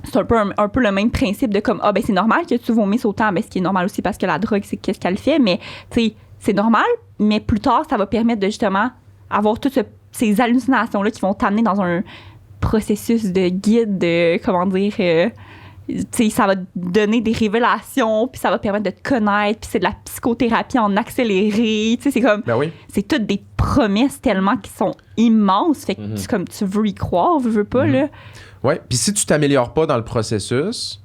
c'est un peu le même principe de comme, ben c'est normal que tu vomisses autant, ben ce qui est normal aussi parce que la drogue, c'est qu'est-ce qu'elle fait, mais tu sais, c'est normal, mais plus tard, ça va permettre de justement avoir toutes ces hallucinations-là qui vont t'amener dans un processus de guide, de, comment dire, tu sais, ça va te donner des révélations, puis ça va permettre de te connaître, puis c'est de la psychothérapie en accéléré, tu sais, c'est comme, Ben oui. c'est toutes des promesses tellement qui sont immenses, fait que comme tu veux y croire, veux pas, là. Oui, puis si tu t'améliores pas dans le processus,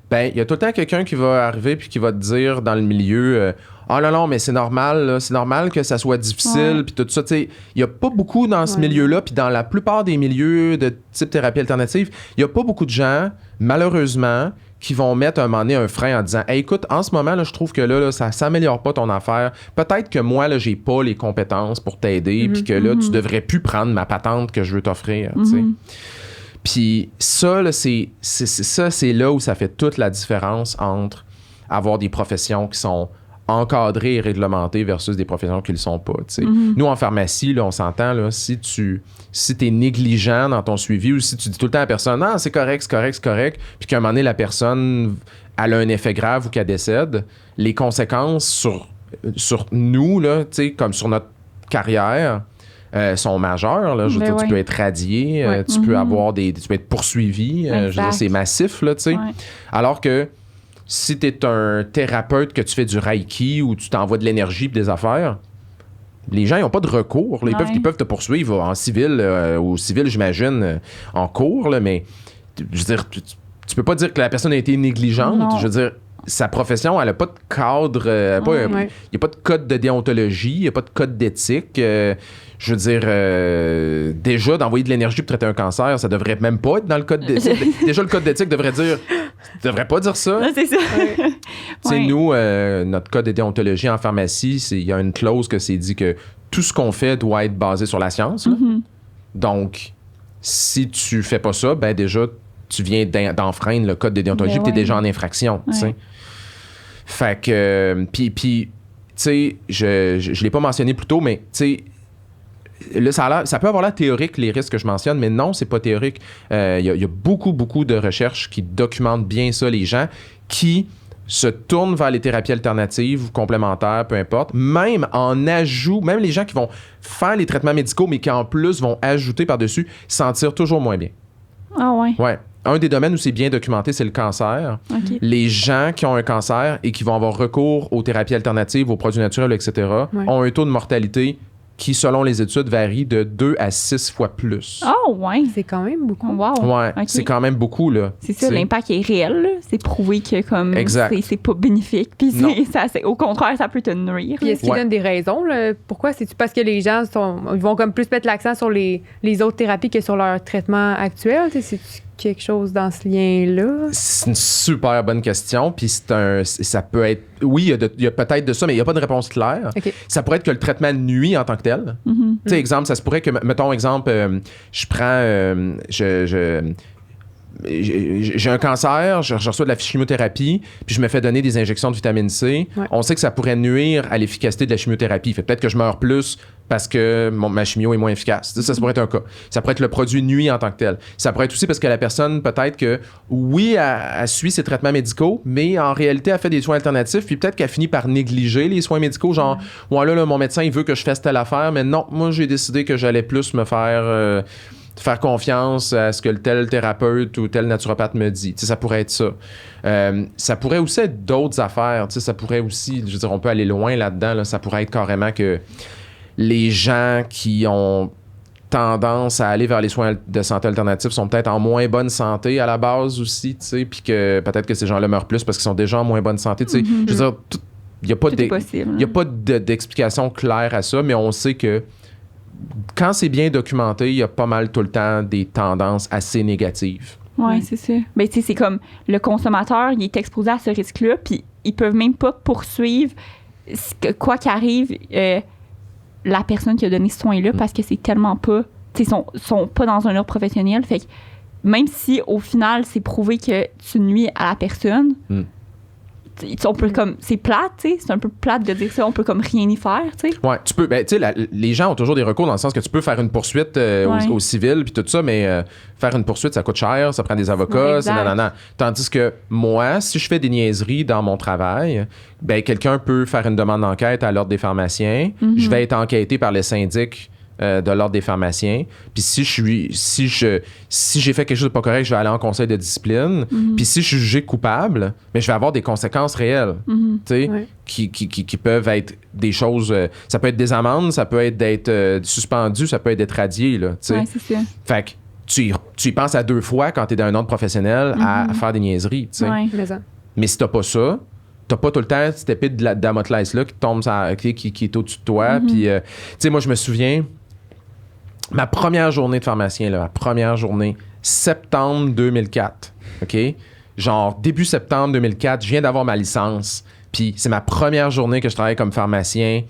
ben il y a tout le temps quelqu'un qui va arriver puis qui va te dire dans le milieu ah non, mais c'est normal, là, c'est normal que ça soit difficile, puis tout ça, tu sais, il y a pas beaucoup dans ce milieu-là, puis dans la plupart des milieux de type thérapie alternative, il y a pas beaucoup de gens, malheureusement, qui vont mettre un moment donné un frein en disant hey, écoute, en ce moment, là, je trouve que là, ça s'améliore pas ton affaire. Peut-être que moi, là, j'ai pas les compétences pour t'aider, puis que là, tu devrais plus prendre ma patente que je veux t'offrir, tu sais. Puis ça, là, c'est là où ça fait toute la différence entre avoir des professions qui sont encadrées et réglementées versus des professions qui ne le sont pas. Tu sais. Nous, en pharmacie, là, on s'entend, là, si tu es négligent dans ton suivi ou si tu dis tout le temps à la personne « Non, c'est correct », puis qu'à un moment donné, la personne elle a un effet grave ou qu'elle décède, les conséquences sur nous, là, tu sais, comme sur notre carrière, sont majeures. Là. Je veux dire, tu peux être radié, tu peux tu peux être poursuivi. Je veux dire, c'est massif, là, tu sais. Alors que si tu es un thérapeute, que tu fais du Reiki ou tu t'envoies de l'énergie et des affaires, les gens, ils n'ont pas de recours. Là. Ils peuvent te poursuivre en civil, au civil, j'imagine, en cours, là, mais je veux dire, tu peux pas dire que la personne a été négligente. Non. Je veux dire, sa profession, elle n'a pas de cadre, il n'y a pas de code de déontologie, il n'y a pas de code d'éthique. Je veux dire, déjà, d'envoyer de l'énergie pour traiter un cancer, ça devrait même pas être dans le code d'éthique. Déjà, le code d'éthique devrait pas dire ça. Non, c'est ça. Tu sais, nous, notre code de déontologie en pharmacie, il y a une clause que c'est dit que tout ce qu'on fait doit être basé sur la science. Donc, si tu fais pas ça, ben déjà, tu viens d'enfreindre le code de déontologie et tu es déjà en infraction. Ouais. Fait que, puis tu sais, je l'ai pas mentionné plus tôt, mais tu sais, là, ça peut avoir l'air théorique, les risques que je mentionne, mais non, c'est pas théorique. Il y a beaucoup de recherches qui documentent bien ça, les gens qui se tournent vers les thérapies alternatives ou complémentaires, peu importe, même les gens qui vont faire les traitements médicaux, mais qui en plus vont ajouter par-dessus, sentir toujours moins bien. Ah ouais? Ouais. Un des domaines où c'est bien documenté, c'est le cancer. Okay. Les gens qui ont un cancer et qui vont avoir recours aux thérapies alternatives, aux produits naturels, etc., ont un taux de mortalité qui, selon les études, varie de 2 à 6 fois plus. Oh, ouais. C'est quand même beaucoup. Wow. Ouais, okay. C'est quand même beaucoup, là. C'est ça, l'impact est réel, là. C'est prouvé que, comme, c'est pas bénéfique. Puis, au contraire, ça peut te nuire. Puis, est-ce qu'il donne des raisons, là? Pourquoi? C'est-tu parce que les gens ils vont comme plus mettre l'accent sur les autres thérapies que sur leur traitement actuel? C'est-tu quelque chose dans ce lien-là? C'est une super bonne question. Puis ça peut être... Oui, il y a peut-être de ça, mais il n'y a pas de réponse claire. Okay. Ça pourrait être que le traitement nuit en tant que tel. Tu sais, exemple, ça se pourrait que, mettons, exemple, je prends... j'ai un cancer, je reçois de la chimiothérapie, puis je me fais donner des injections de vitamine C. Ouais. On sait que ça pourrait nuire à l'efficacité de la chimiothérapie. Fait peut-être que je meurs plus parce que ma chimio est moins efficace. Ça pourrait être un cas. Ça pourrait être le produit nuit en tant que tel. Ça pourrait être aussi parce que la personne, peut-être que, oui, elle suit ses traitements médicaux, mais en réalité, elle fait des soins alternatifs, puis peut-être qu'elle finit par négliger les soins médicaux, genre, là, mon médecin, il veut que je fasse telle affaire, mais non, moi, j'ai décidé que j'allais plus me faire confiance à ce que tel thérapeute ou tel naturopathe me dit. T'sais, ça pourrait être ça. Ça pourrait aussi être d'autres affaires. T'sais, ça pourrait aussi, je veux dire, on peut aller loin là-dedans. Là. Ça pourrait être carrément que les gens qui ont tendance à aller vers les soins de santé alternatifs sont peut-être en moins bonne santé à la base aussi, puis que peut-être que ces gens-là meurent plus parce qu'ils sont déjà en moins bonne santé. Je veux dire, il n'y a pas d'explication claire à ça, mais on sait que quand c'est bien documenté, il y a pas mal tout le temps des tendances assez négatives. Oui, c'est ça. Ben, tu sais, c'est comme le consommateur, il est exposé à ce risque-là, puis ils peuvent même pas poursuivre quoi qu'arrive la personne qui a donné ce soin-là parce que c'est tellement pas... Tu sais, sont pas dans un ordre professionnel. Fait que même si, au final, c'est prouvé que tu nuis à la personne, on peut comme... C'est plate, tu sais. C'est un peu plate de dire ça. On peut comme rien y faire, tu sais. Ouais, tu peux. Ben, tu sais, les gens ont toujours des recours dans le sens que tu peux faire une poursuite au civil puis tout ça, mais faire une poursuite, ça coûte cher, ça prend des avocats, c'est nanana. Tandis que moi, si je fais des niaiseries dans mon travail, ben quelqu'un peut faire une demande d'enquête à l'Ordre des pharmaciens. Je vais être enquêté par le syndic de l'Ordre des pharmaciens. Puis si j'ai fait quelque chose de pas correct, je vais aller en conseil de discipline. Puis si je suis jugé coupable, mais je vais avoir des conséquences réelles, tu sais, qui peuvent être des choses. Ça peut être des amendes, ça peut être d'être suspendu, ça peut être d'être radié, là, tu sais. Ouais, c'est ça. Fait que tu y penses à 2 fois quand t'es dans un ordre professionnel à faire des niaiseries, tu sais. Ouais. Mais si t'as pas ça, t'as pas tout le temps cette épée de Damoclès là qui tombe qui est au-dessus de toi. Puis, tu sais, moi, je me souviens, ma première journée de pharmacien, là, septembre 2004, OK? Genre, début septembre 2004, je viens d'avoir ma licence. Puis, c'est ma première journée que je travaille comme pharmacien.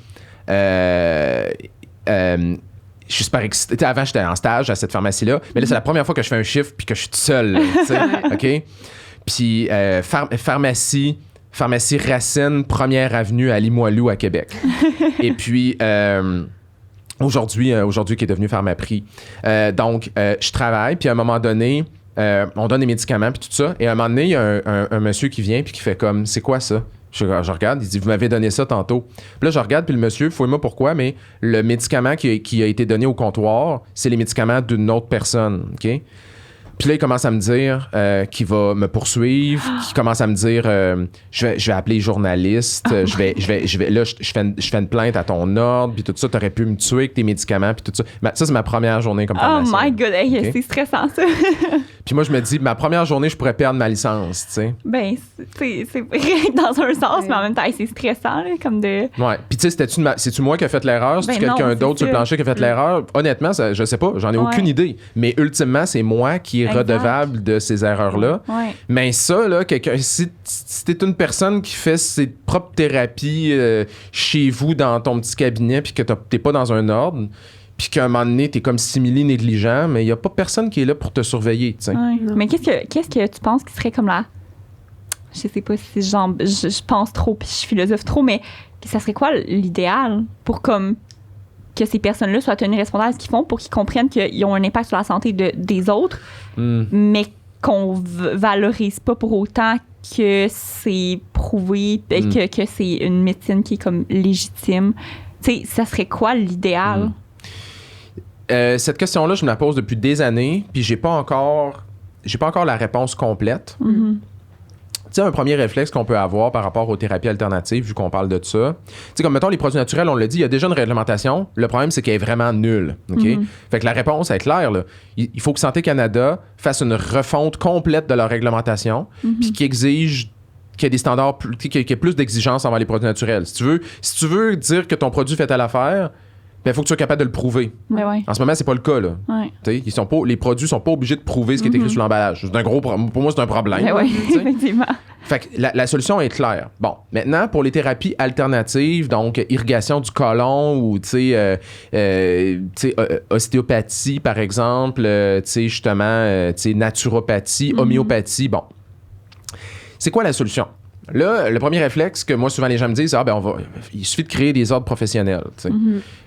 Je suis super excité. Avant, j'étais en stage à cette pharmacie-là. Mais là, c'est la première fois que je fais un chiffre puis que je suis tout seul, là, tu sais, OK? Puis, pharmacie Racine, 1er avenue à Limoilou, à Québec. Et puis, aujourd'hui, qui est devenu Pharmaprix. Donc, je travaille, puis à un moment donné, on donne des médicaments, puis tout ça. Et à un moment donné, il y a un monsieur qui vient, puis qui fait comme, c'est quoi ça? Je regarde, il dit, vous m'avez donné ça tantôt. Puis là, je regarde, puis le monsieur, fouille-moi pourquoi, mais le médicament qui a été donné au comptoir, c'est les médicaments d'une autre personne, OK? Puis là, il commence à me dire qu'il va me poursuivre, qu'il commence à me dire je vais appeler les journalistes, je fais une plainte à ton ordre, puis tout ça, t'aurais pu me tuer avec tes médicaments, puis tout ça. Ça, c'est ma première journée comme pharmacien. Oh my God, hey, Okay? c'est stressant, ça. Puis moi, je me dis, ma première journée, je pourrais perdre ma licence, tu sais. Ben, c'est vrai dans un sens, mais en même temps, c'est stressant, là, comme de... Ouais. Puis tu sais, c'est-tu moi qui a fait l'erreur? C'est-tu Ben non, quelqu'un c'est d'autre sur le ça. plancher qui a fait l'erreur? Honnêtement, je sais pas, j'en ai aucune idée. Mais ultimement, c'est moi qui est Exact. redevable de ces erreurs-là. Ouais. Mais ça, là, si t'es une personne qui fait ses propres thérapies chez vous, dans ton petit cabinet, puis que t'es pas dans un ordre, puis qu'à un moment donné, t'es comme simili-négligent, mais il y a pas personne qui est là pour te surveiller, tu sais. Ouais. Mais qu'est-ce que tu penses qui serait comme la... Je sais pas si je pense trop puis je philosophe trop, mais ça serait quoi l'idéal pour comme que ces personnes-là soient tenues responsables de ce qu'ils font pour qu'ils comprennent qu'ils ont un impact sur la santé des autres, mais qu'on valorise pas pour autant que c'est prouvé, que c'est une médecine qui est comme légitime. Tu sais, ça serait quoi l'idéal? Cette question-là, je me la pose depuis des années, puis j'ai pas encore la réponse complète. Tu sais, un premier réflexe qu'on peut avoir par rapport aux thérapies alternatives, vu qu'on parle de ça, tu sais, comme mettons les produits naturels, on l'a dit, il y a déjà une réglementation. Le problème, c'est qu'elle est vraiment nulle. OK? Fait que la réponse est claire, là. Il faut que Santé Canada fasse une refonte complète de leur réglementation, puis qui exige qu'il y ait des standards, qu'il y ait plus d'exigences envers les produits naturels. Si tu veux dire que ton produit fait à l'affaire, il faut que tu sois capable de le prouver. Ben ouais. En ce moment, c'est pas le cas, là. Ouais. Les produits sont pas obligés de prouver ce qui est écrit sur l'emballage. Pour moi, c'est un problème. Ben ouais, tu sais. effectivement. Fait que la solution est claire. Bon, maintenant, pour les thérapies alternatives, donc irrigation du côlon ou, ostéopathie, par exemple, justement, naturopathie, homéopathie, bon. C'est quoi la solution? Là, le premier réflexe que moi, souvent, les gens me disent, c'est il suffit de créer des ordres professionnels. Tu sais.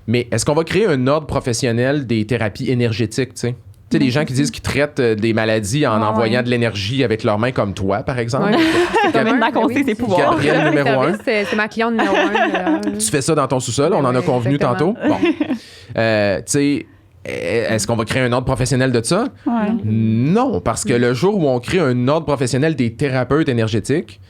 Mais est-ce qu'on va créer un ordre professionnel des thérapies énergétiques, tu sais? Tu sais, des gens qui disent qu'ils traitent des maladies en envoyant de l'énergie avec leurs mains, comme toi, par exemple. Ouais. C'est maintenant qu'on sait ses pouvoirs. Gabriel, numéro 1. C'est ma cliente numéro 1. Tu fais ça dans ton sous-sol, on en a convenu exactement. tantôt. Bon. Tu sais, est-ce qu'on va créer un ordre professionnel de ça? Ouais. Non, parce que le jour où on crée un ordre professionnel des thérapeutes énergétiques,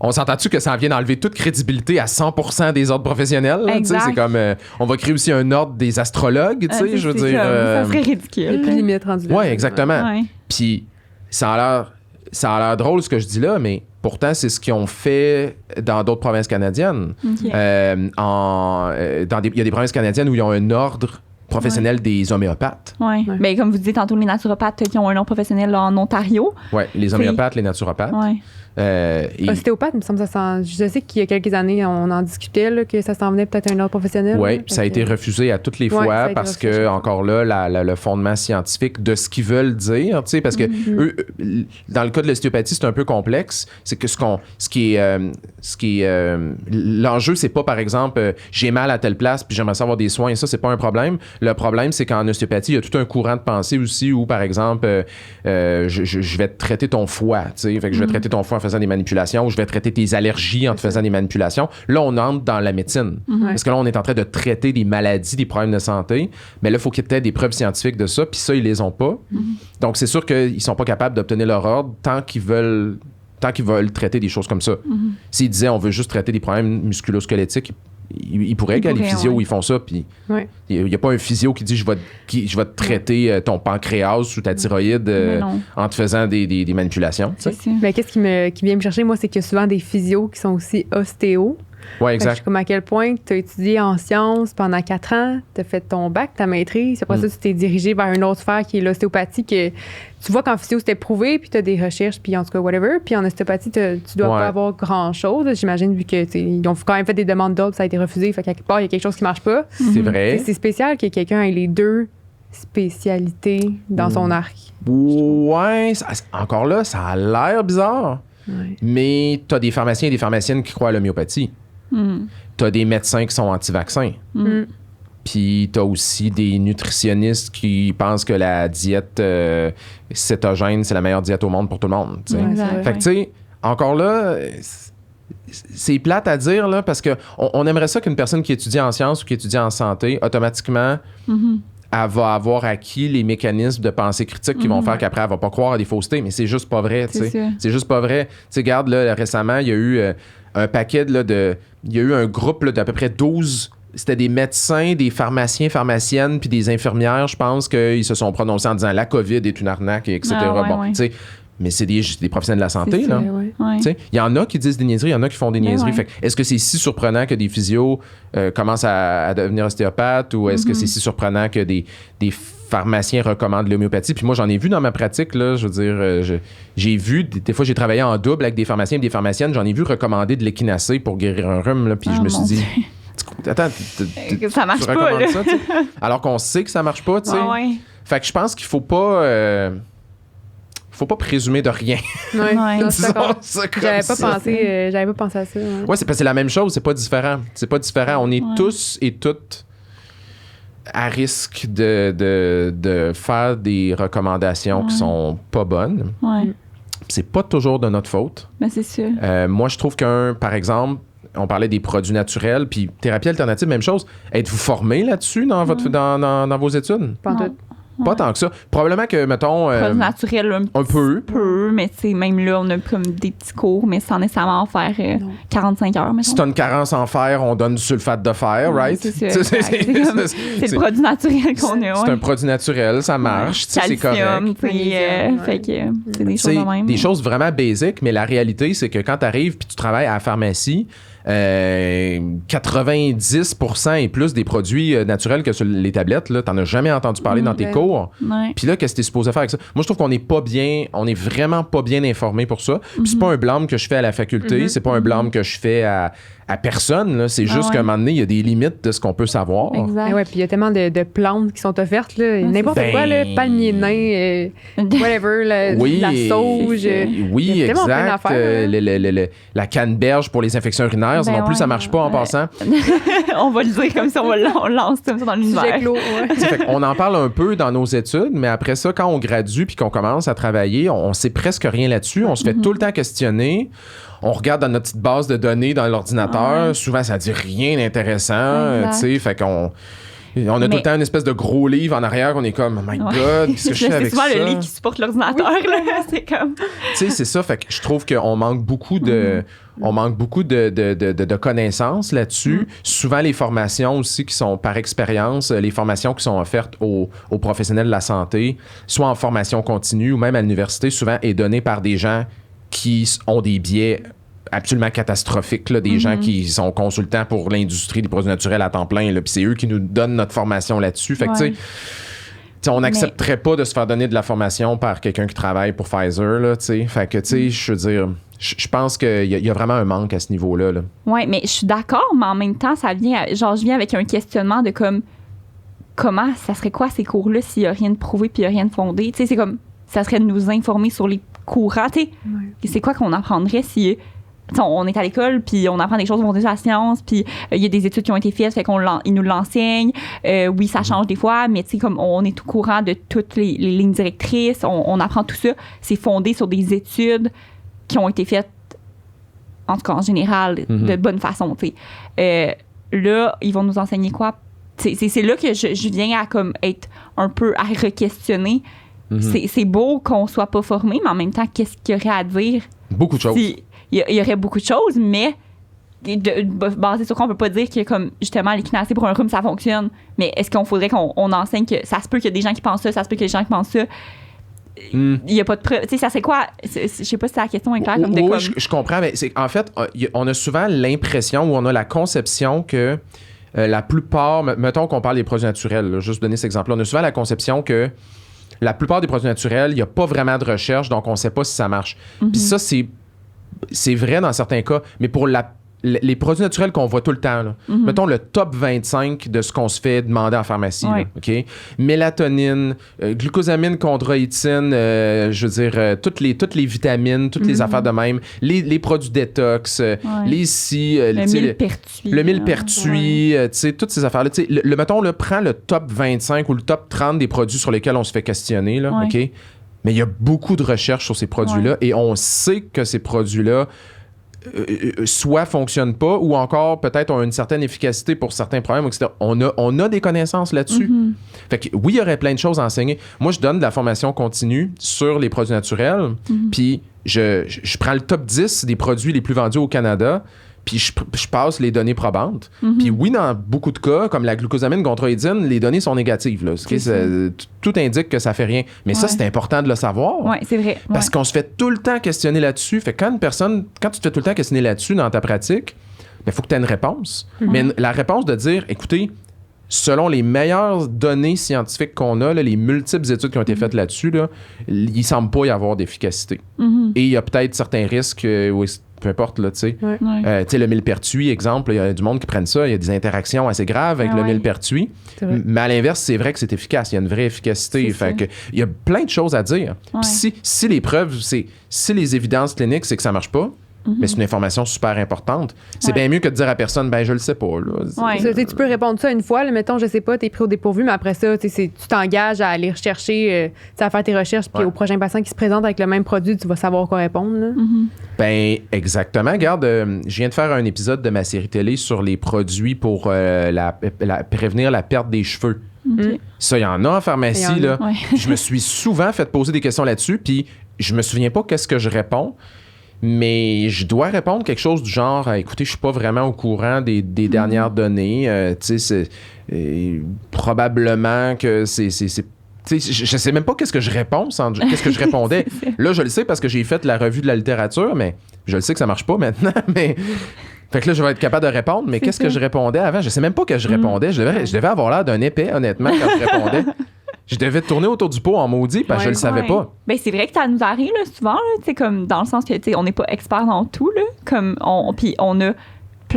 on s'entend-tu que ça vient d'enlever toute crédibilité à 100% des ordres professionnels? Là, Exact. c'est comme, on va créer aussi un ordre des astrologues, tu sais, je veux dire. Ça serait Il y a ridicule. plus de limite rendu là. Oui, exactement. Ouais. Puis ça a l'air drôle ce que je dis là, mais pourtant, c'est ce qu'ils ont fait dans d'autres provinces canadiennes. Ok. Il y a des provinces canadiennes où ils ont un ordre professionnel des homéopathes. Oui. Ouais. Ben, comme vous dites tantôt, les naturopathes qui ont un nom professionnel là, en Ontario. Ouais, les homéopathes, les naturopathes. Oui. Et- Ostéopathe, il me semble que ça sent. Je sais qu'il y a quelques années, on en discutait, là, que ça s'en venait peut-être à un ordre professionnel. Oui, là. ça a Fait été que- refusé à toutes les Ouais, ça fois a été parce refusé, que, je crois. encore là, le fondement scientifique de ce qu'ils veulent dire, tu sais, parce que eux, dans le cas de l'ostéopathie, c'est un peu complexe. C'est que l'enjeu, c'est pas, par exemple, j'ai mal à telle place puis j'aimerais savoir des soins. Ça, c'est pas un problème. Le problème, c'est qu'en ostéopathie, il y a tout un courant de pensée aussi où, par exemple, je vais traiter ton foie, tu sais, fait que je vais traiter ton foie en faisant des manipulations, ou je vais traiter tes allergies en te faisant des manipulations. Là, on entre dans la médecine. Parce que là, on est en train de traiter des maladies, des problèmes de santé, mais là, il faut qu'il y ait des preuves scientifiques de ça, puis ça, ils les ont pas. Donc, c'est sûr qu'ils sont pas capables d'obtenir leur ordre tant qu'ils veulent traiter des choses comme ça. S'ils disaient on veut juste traiter des problèmes musculo-squelettiques, ils pourraient, les physios, ouais. ils font ça, puis Ouais. il n'y a pas un physio qui dit je vais te traiter ton pancréas ou ta thyroïde Mais non. en te faisant des manipulations. tu sais. C'est ça. Mais qu'est-ce qui vient me chercher, moi, c'est qu'il y a souvent des physios qui sont aussi ostéos. Ouais, Fait que je exact. suis comme à quel point tu as étudié en sciences pendant 4 ans, tu as fait ton bac, ta maîtrise, après ça, tu t'es dirigé vers une autre sphère qui est l'ostéopathie, que tu vois qu'en physio, c'était prouvé, puis tu as des recherches, puis en tout cas, whatever. Puis en ostéopathie, tu dois Ouais. pas avoir grand-chose, j'imagine, vu qu'ils ont quand même fait des demandes d'ordre, ça a été refusé, fait qu'à quelque part, il y a quelque chose qui marche pas. C'est vrai. C'est spécial que quelqu'un ait les deux spécialités dans son arc. Ouais, encore là, ça a l'air bizarre, Ouais. mais t'as des pharmaciens et des pharmaciennes qui croient à l'homéopathie. T'as des médecins qui sont anti-vaccins. Mm. Puis t'as aussi des nutritionnistes qui pensent que la diète cétogène, c'est la meilleure diète au monde pour tout le monde. tu sais. Ouais, Exact. c'est vrai. Fait que, tu sais, encore là, c'est plate à dire, là, parce que on aimerait ça qu'une personne qui étudie en sciences ou qui étudie en santé, automatiquement, elle va avoir acquis les mécanismes de pensée critique qui vont faire qu'après, elle va pas croire à des faussetés, mais c'est juste pas vrai, tu C'est sais. sûr. C'est juste pas vrai. Tu sais, regarde, là, récemment, il y a eu un paquet là, il y a eu un groupe là, d'à peu près 12. C'était des médecins, des pharmaciens, pharmaciennes, puis des infirmières, je pense, qu'ils se sont prononcés en disant la COVID est une arnaque, etc. Ah, ouais, bon, ouais. tu sais, mais c'est des professionnels de la santé, C'est là. ça, ouais. Ouais. Tu sais, il y en a qui disent des niaiseries, il y en a qui font des Ben niaiseries. ouais. Fait que est-ce que c'est si surprenant que des physios commencent à devenir ostéopathes ou est-ce que c'est si surprenant que des pharmaciens recommandent l'homéopathie? Puis moi, j'en ai vu dans ma pratique, là, je veux dire, j'ai vu, des fois, j'ai travaillé en double avec des pharmaciens et des pharmaciennes, j'en ai vu recommander de l'équinacée pour guérir un rhume, là, puis je Oh, me suis mon dit, Dieu. attends, Ça marche tu pas, recommandes là. ça, tu sais? Alors qu'on sait que ça marche pas, tu sais. Ouais, ouais. Fait que je pense qu'il faut pas présumer de rien. Ouais. Ouais. Non, je suis d'accord. Disons ça comme J'avais pas ça. j'avais pas pensé à ça. Ouais. Ouais, c'est parce que c'est la même chose, c'est pas différent. C'est pas différent. On est Ouais. tous et toutes à risque de faire des recommandations qui sont pas bonnes. Ouais. C'est pas toujours de notre faute. Ben, c'est sûr. Moi, je trouve par exemple, on parlait des produits naturels, puis thérapie alternative, même chose. Êtes-vous formé là-dessus dans vos études? Pas en Non. tout. Pas tant que ça. Probablement que, mettons, Produit naturel, un peu. peu, mais tu sais, même là, on a comme des petits cours, mais sans nécessairement en faire Non. 45 heures, mettons. Si t'as une carence en fer, on donne du sulfate de fer, Ouais, right? c'est ça, exact. C'est le produit naturel qu'on a, C'est ouais. un produit naturel, ça marche, tu sais, c'est correct. Calcium, tu sais, Magnésium, ouais. fait que c'est des choses C'est de même. des choses vraiment basiques, mais la réalité, c'est que quand tu arrives puis tu travailles à la pharmacie, 90% et plus des produits naturels que sur les tablettes, là, t'en as jamais entendu parler dans tes ben cours. Ouais. Puis là, qu'est-ce que t'es supposé faire avec ça? Moi, je trouve qu'on n'est pas bien, on est vraiment pas bien informé pour ça. Puis c'est pas un blâme que je fais à la faculté, c'est pas un blâme que je fais à personne, là. C'est juste ouais. qu'à un moment donné, il y a des limites de ce qu'on peut savoir. Exact. Ah ouais, puis il y a tellement de plantes qui sont offertes, là. N'importe Ben- quoi, là, palmier nain, whatever, Oui, la sauge. oui, il y a tellement plein exact. d'affaires, là. La canneberge pour les infections urinaires, ça Ben non plus, ça ouais. marche pas en Ouais. passant. On va le dire comme ça, on lance comme ça dans Sujet l'univers. clos, ouais. Fait on en parle un peu dans nos études, mais après ça, quand on gradue puis qu'on commence à travailler, on sait presque rien là-dessus. On se fait tout le temps questionner. On regarde dans notre petite base de données dans l'ordinateur. Ouais. Souvent, ça dit rien d'intéressant. Exact. Tu sais, fait qu'on... On a tout le Mais- temps une espèce de gros livre en arrière. On est comme, oh my God, qu'est-ce que je fais C'est avec souvent ça? le lit qui supporte l'ordinateur, là. C'est comme... Tu sais, c'est ça. Fait que je trouve qu'on manque beaucoup de... On manque beaucoup de connaissances là-dessus. Souvent, les formations aussi qui sont par expérience, les formations qui sont offertes aux professionnels de la santé, soit en formation continue ou même à l'université, souvent est donnée par des gens qui ont des biais absolument catastrophiques, là, des gens qui sont consultants pour l'industrie des produits naturels à temps plein, là, puis c'est eux qui nous donnent notre formation là-dessus. Fait que, tu sais, on n'accepterait pas de se faire donner de la formation par quelqu'un qui travaille pour Pfizer, là, tu sais. Fait que, tu sais, je veux dire, je pense qu'il y a vraiment un manque à ce niveau-là, là. Oui, mais je suis d'accord, mais en même temps, ça vient, genre, je viens avec un questionnement de comme, comment, ça serait quoi ces cours-là s'il n'y a rien de prouvé puis il n'y a rien de fondé? Tu sais, c'est comme, ça serait de nous informer sur les courants, tu sais. C'est quoi qu'on apprendrait si... on est à l'école, puis on apprend des choses au fond de la science, puis il y a des études qui ont été faites, fait qu'ils nous l'enseignent. Oui, ça change des fois, mais tu sais, comme on est au courant de toutes les lignes directrices, on apprend tout ça. C'est fondé sur des études qui ont été faites, en tout cas en général, de bonne façon, tu sais. Là, ils vont nous enseigner quoi? C'est là que je viens à comme être un peu à re-questionner. C'est beau qu'on soit pas formé, mais en même temps, qu'est-ce qu'il y aurait à dire? Beaucoup de choses. Il y aurait beaucoup de choses, mais basé sur quoi on peut pas dire que comme justement l'équinacée pour un rhume ça fonctionne, mais est-ce qu'on faudrait qu'on enseigne que ça se peut qu'il y a des gens qui pensent ça se peut qu'il y a des gens qui pensent ça, il y a pas de preuve, tu sais, ça c'est quoi, je sais pas si la question est claire comme oui, comme... je comprends, mais c'est en fait on a souvent l'impression ou on a la conception que la plupart, mettons qu'on parle des produits naturels, là, juste donner cet exemple-là, on a souvent la conception que la plupart des produits naturels, il n'y a pas vraiment de recherche, donc on ne sait pas si ça marche. Puis ça, c'est vrai dans certains cas, mais pour les produits naturels qu'on voit tout le temps, là, mettons le top 25 de ce qu'on se fait demander en pharmacie, là, OK? Mélatonine, glucosamine, chondroïtine, je veux dire, toutes les vitamines, toutes les affaires de même, les produits détox, les le millepertuis, tu sais, toutes ces affaires-là. Mettons, prends le top 25 ou le top 30 des produits sur lesquels on se fait questionner, là, OK? Mais il y a beaucoup de recherches sur ces produits-là et on sait que ces produits-là soit fonctionnent pas ou encore peut-être ont une certaine efficacité pour certains problèmes, etc. On a des connaissances là-dessus. Fait que oui, il y aurait plein de choses à enseigner. Moi, je donne de la formation continue sur les produits naturels, puis je prends le top 10 des produits les plus vendus au Canada, puis je passe les données probantes. Puis oui, dans beaucoup de cas, comme la glucosamine chondroïtine, les données sont négatives. Là. Tout indique que ça fait rien. Mais ça, c'est important de le savoir. Oui, c'est vrai. Parce qu'on se fait tout le temps questionner là-dessus. Fait que quand tu te fais tout le temps questionner là-dessus dans ta pratique, il faut que tu aies une réponse. Mais la réponse de dire, écoutez, selon les meilleures données scientifiques qu'on a, là, les multiples études qui ont été faites là-dessus, là, il ne semble pas y avoir d'efficacité. Et il y a peut-être certains risques, peu importe, là, tu sais. Tu sais, le millepertuis, exemple, il y a du monde qui prennent ça, il y a des interactions assez graves avec le millepertuis. Mais à l'inverse, c'est vrai que c'est efficace, il y a une vraie efficacité. Fait que, il y a plein de choses à dire. Puis si les preuves, si les évidences cliniques, c'est que ça marche pas, mais c'est une information super importante. C'est bien mieux que de dire à personne, ben je le sais pas. Là. Tu peux répondre ça une fois, là, mettons, je sais pas, t'es pris au dépourvu, mais après ça, tu t'engages à aller rechercher, à faire tes recherches, puis au prochain patient qui se présente avec le même produit, tu vas savoir quoi répondre. Là. Ben exactement. Regarde, je viens de faire un épisode de ma série télé sur les produits pour prévenir la perte des cheveux. Ça, il y en a en pharmacie. Là. Je me suis souvent fait poser des questions là-dessus, puis je me souviens pas qu'est-ce que je réponds. Mais je dois répondre quelque chose du genre, écoutez, je suis pas vraiment au courant des dernières données. Tu sais, probablement que c'est je sais même pas qu'est-ce que je réponds, qu'est-ce que je répondais. Là, je le sais parce que j'ai fait la revue de la littérature, mais je le sais que ça marche pas maintenant. Mais fait que là, je vais être capable de répondre. Mais qu'est-ce que je répondais avant? Je sais même pas que je répondais. Je devais avoir l'air d'un épais, honnêtement, quand je répondais. Je devais tourner autour du pot en maudit parce que je le savais pas. Ben c'est vrai que ça nous arrive là, souvent, là, comme dans le sens que on n'est pas expert dans tout. Là, comme puis on a,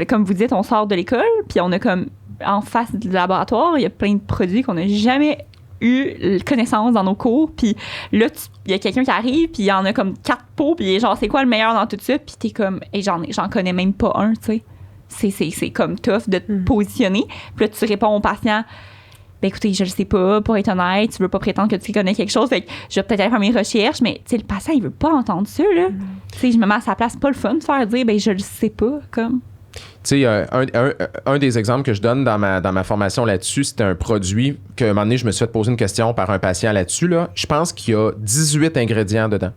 comme vous dites, on sort de l'école, puis on a comme en face du laboratoire, il y a plein de produits qu'on n'a jamais eu connaissance dans nos cours. Puis là, il y a quelqu'un qui arrive, puis il y en a comme 4 pots, puis genre, c'est quoi le meilleur dans tout ça? Puis t'es comme, j'en connais même pas un, tu sais. C'est comme tough de te positionner. Puis là, tu réponds au patient, ben écoutez, je le sais pas, pour être honnête, tu veux pas prétendre que tu connais quelque chose, fait que je vais peut-être aller faire mes recherches, mais tu sais, le patient, il veut pas entendre ça, là. Tu sais, je me mets à sa place, c'est pas le fun de faire dire, ben je le sais pas, comme. Tu sais, un des exemples que je donne dans ma formation là-dessus, c'était un produit qu'à un moment donné, je me suis fait poser une question par un patient là-dessus, là. Je pense qu'il y a 18 ingrédients dedans.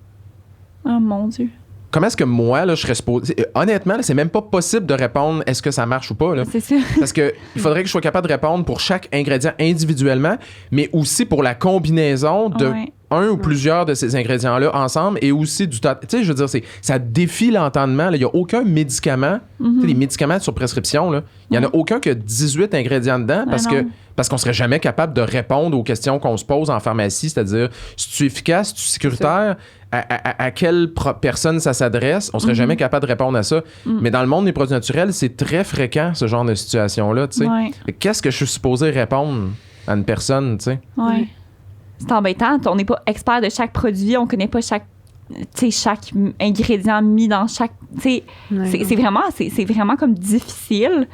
Oh mon Dieu. comment est-ce que moi, là, je serais supposé... Honnêtement, là, c'est même pas possible de répondre est-ce que ça marche ou pas. Là. C'est sûr. Parce que il faudrait que je sois capable de répondre pour chaque ingrédient individuellement, mais aussi pour la combinaison de Ouais. un ou plusieurs de ces ingrédients-là ensemble et aussi du... Tu sais, je veux dire, ça défie l'entendement. Il n'y a aucun médicament, tu sais, les médicaments sur prescription, là, il n'y en a aucun qui a 18 ingrédients dedans parce qu'on serait jamais capable de répondre aux questions qu'on se pose en pharmacie, c'est-à-dire, si tu es efficace, si tu es sécuritaire, à quelle personne ça s'adresse, on serait jamais capable de répondre à ça. Mais dans le monde des produits naturels, c'est très fréquent, ce genre de situation-là, tu sais. Ouais. Qu'est-ce que je suis supposé répondre à une personne, tu sais? Ouais. C'est embêtant. On n'est pas expert de chaque produit. On connaît pas chaque ingrédient mis dans chaque... Ouais. C'est vraiment comme difficile.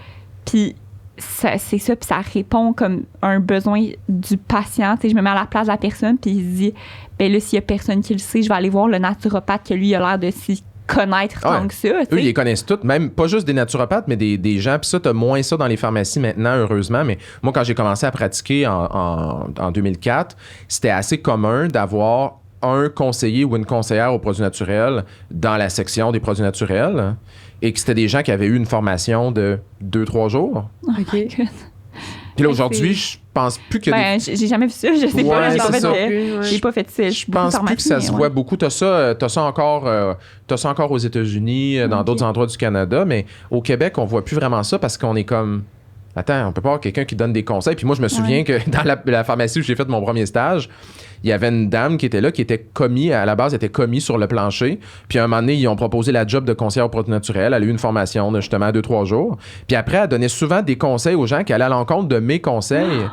Puis c'est ça. Puis ça répond comme un besoin du patient. Je me mets à la place de la personne puis il se dit, ben là, s'il y a personne qui le sait, je vais aller voir le naturopathe que lui, il a l'air de s'y connaître tant que ça. Eux, ils les connaissent toutes, même pas juste des naturopathes, mais des gens. Puis ça, t'as moins ça dans les pharmacies maintenant, heureusement. Mais moi, quand j'ai commencé à pratiquer en 2004, c'était assez commun d'avoir un conseiller ou une conseillère aux produits naturels dans la section des produits naturels et que c'était des gens qui avaient eu une formation de 2-3 jours. OK. Puis là, aujourd'hui, je pense plus que... J'ai jamais vu ça. Je sais pas. J'ai pas fait ça. Je pense plus que ça se voit beaucoup. T'as ça encore aux États-Unis, dans d'autres endroits du Canada, mais au Québec, on voit plus vraiment ça parce qu'on est comme... Attends, on peut pas avoir quelqu'un qui donne des conseils. Puis moi, je me souviens que dans la pharmacie où j'ai fait mon premier stage, il y avait une dame qui était là, qui était commis, à la base, elle était commis sur le plancher. Puis à un moment donné, ils ont proposé la job de conseillère aux produits naturels. Elle a eu une formation de justement 2-3 jours. Puis après, elle donnait souvent des conseils aux gens qui allaient à l'encontre de mes conseils.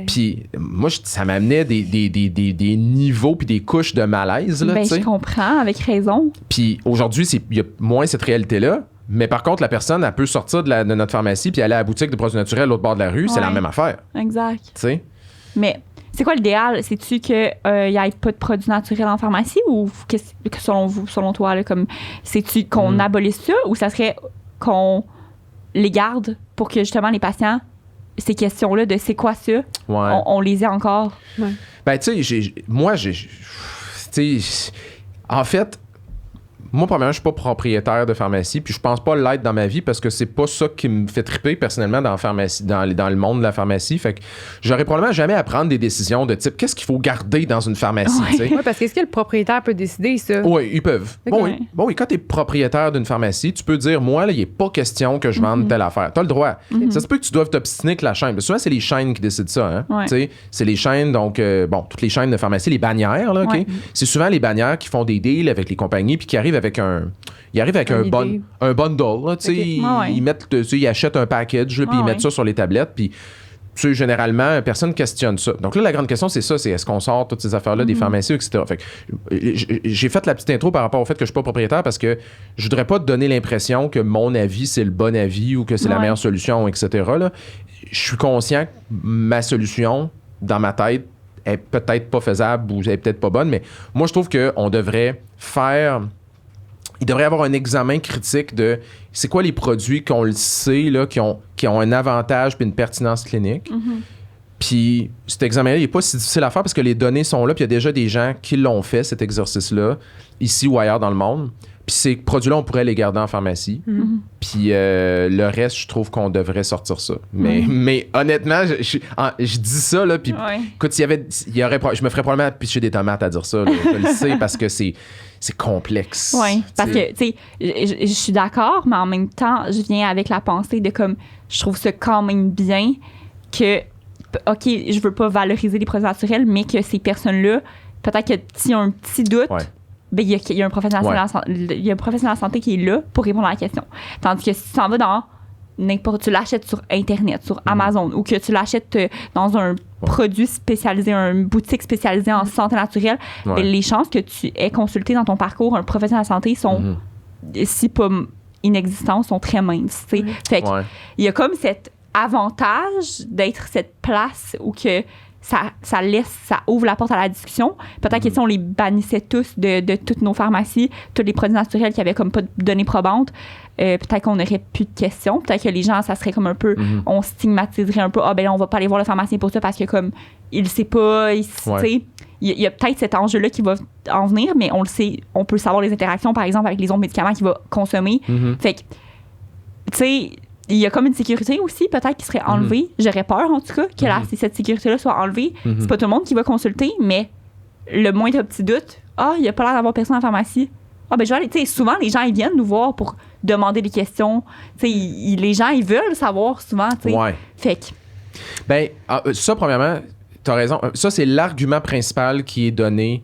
Puis moi, ça m'amenait des niveaux puis des couches de malaise. Là, je comprends, avec raison. Puis aujourd'hui, il y a moins cette réalité-là. Mais par contre, la personne, elle peut sortir de notre pharmacie puis aller à la boutique de produits naturels à l'autre bord de la rue. C'est la même affaire. Exact. Tu sais? Mais c'est quoi l'idéal? C'est-tu qu'il n'y ait pas de produits naturels en pharmacie ou selon toi, là, comme, c'est-tu qu'on abolisse ça ou ça serait qu'on les garde pour que justement les patients, ces questions-là de c'est quoi ça, on les ait encore? Ouais. Ben, tu sais, en fait, moi, premièrement, je suis pas propriétaire de pharmacie, puis je pense pas l'être dans ma vie parce que c'est pas ça qui me fait triper personnellement dans la pharmacie, dans le monde de la pharmacie. Fait que j'aurais probablement jamais à prendre des décisions de type qu'est-ce qu'il faut garder dans une pharmacie. Oui, parce qu'est-ce que le propriétaire peut décider, ça? Oui, ils peuvent. Okay. Bon, oui, quand tu es propriétaire d'une pharmacie, tu peux dire moi, là, il n'est pas question que je vende telle affaire. Tu as le droit. Ça se peut que tu doives t'obstiner avec la chaîne. Mais souvent, c'est les chaînes qui décident ça. Hein? C'est les chaînes, donc, toutes les chaînes de pharmacie, les bannières, là, OK? C'est souvent les bannières qui font des deals avec les compagnies puis qui arrivent avec un bundle. Là, ils mettent, ils achètent un package, puis ils mettent ça sur les tablettes. Puis, généralement, personne ne questionne ça. Donc là, la grande question, c'est ça, c'est est-ce qu'on sort toutes ces affaires-là des pharmacies, etc. Fait que, j'ai fait la petite intro par rapport au fait que je ne suis pas propriétaire parce que je voudrais pas te donner l'impression que mon avis, c'est le bon avis ou que c'est la meilleure solution, etc. Là. Je suis conscient que ma solution, dans ma tête, est peut-être pas faisable ou est peut-être pas bonne, mais moi, je trouve qu'on devrait faire... Il devrait y avoir un examen critique de c'est quoi les produits qu'on le sait, là, qui ont un avantage puis une pertinence clinique. Puis cet examen-là, il n'est pas si difficile à faire parce que les données sont là, puis il y a déjà des gens qui l'ont fait, cet exercice-là, ici ou ailleurs dans le monde. Puis ces produits-là, on pourrait les garder en pharmacie. Puis le reste, je trouve qu'on devrait sortir ça. Mais honnêtement, je dis ça, là, puis écoute, je me ferais probablement picher des tomates à dire ça. Là, je le sais parce que c'est complexe. Oui, parce que, tu sais, je suis d'accord, mais en même temps, je viens avec la pensée de comme, je trouve ça quand même bien que, OK, je veux pas valoriser les produits naturels, mais que ces personnes-là, peut-être que s'il y a un petit doute, ben, il y a un professionnel de la santé qui est là pour répondre à la question. Tandis que si tu s'en vas dans n'importe, tu l'achètes sur Internet, sur Amazon, ou que tu l'achètes dans un produit spécialisé, une boutique spécialisée en santé naturelle, ben, les chances que tu aies consulté dans ton parcours un professionnel de la santé sont, si pas inexistantes, sont très minces. Fait que il y a comme cet avantage d'être cette place où que ça ouvre la porte à la discussion. Peut-être que si on les bannissait tous de toutes nos pharmacies, tous les produits naturels qui avaient comme pas de données probantes, peut-être qu'on n'aurait plus de questions. Peut-être que les gens, ça serait comme un peu, on stigmatiserait un peu, ben là, on va pas aller voir le pharmacien pour ça parce que comme, il sait pas, tu sais. il y a peut-être cet enjeu-là qui va en venir, mais on le sait, on peut savoir les interactions, par exemple, avec les autres médicaments qu'il va consommer. Fait que, tu sais, il y a comme une sécurité aussi, peut-être, qui serait enlevée. J'aurais peur, en tout cas, que cette sécurité-là soit enlevée. C'est pas tout le monde qui va consulter, mais le moindre petit doute, il n'y a pas l'air d'avoir personne en pharmacie. Ben je vais aller, tu sais, souvent, les gens, ils viennent nous voir pour demander des questions. Tu sais, les gens, ils veulent savoir souvent, tu sais. Ouais. Fait que... Ben, ça, premièrement, t'as raison. Ça, c'est l'argument principal qui est donné,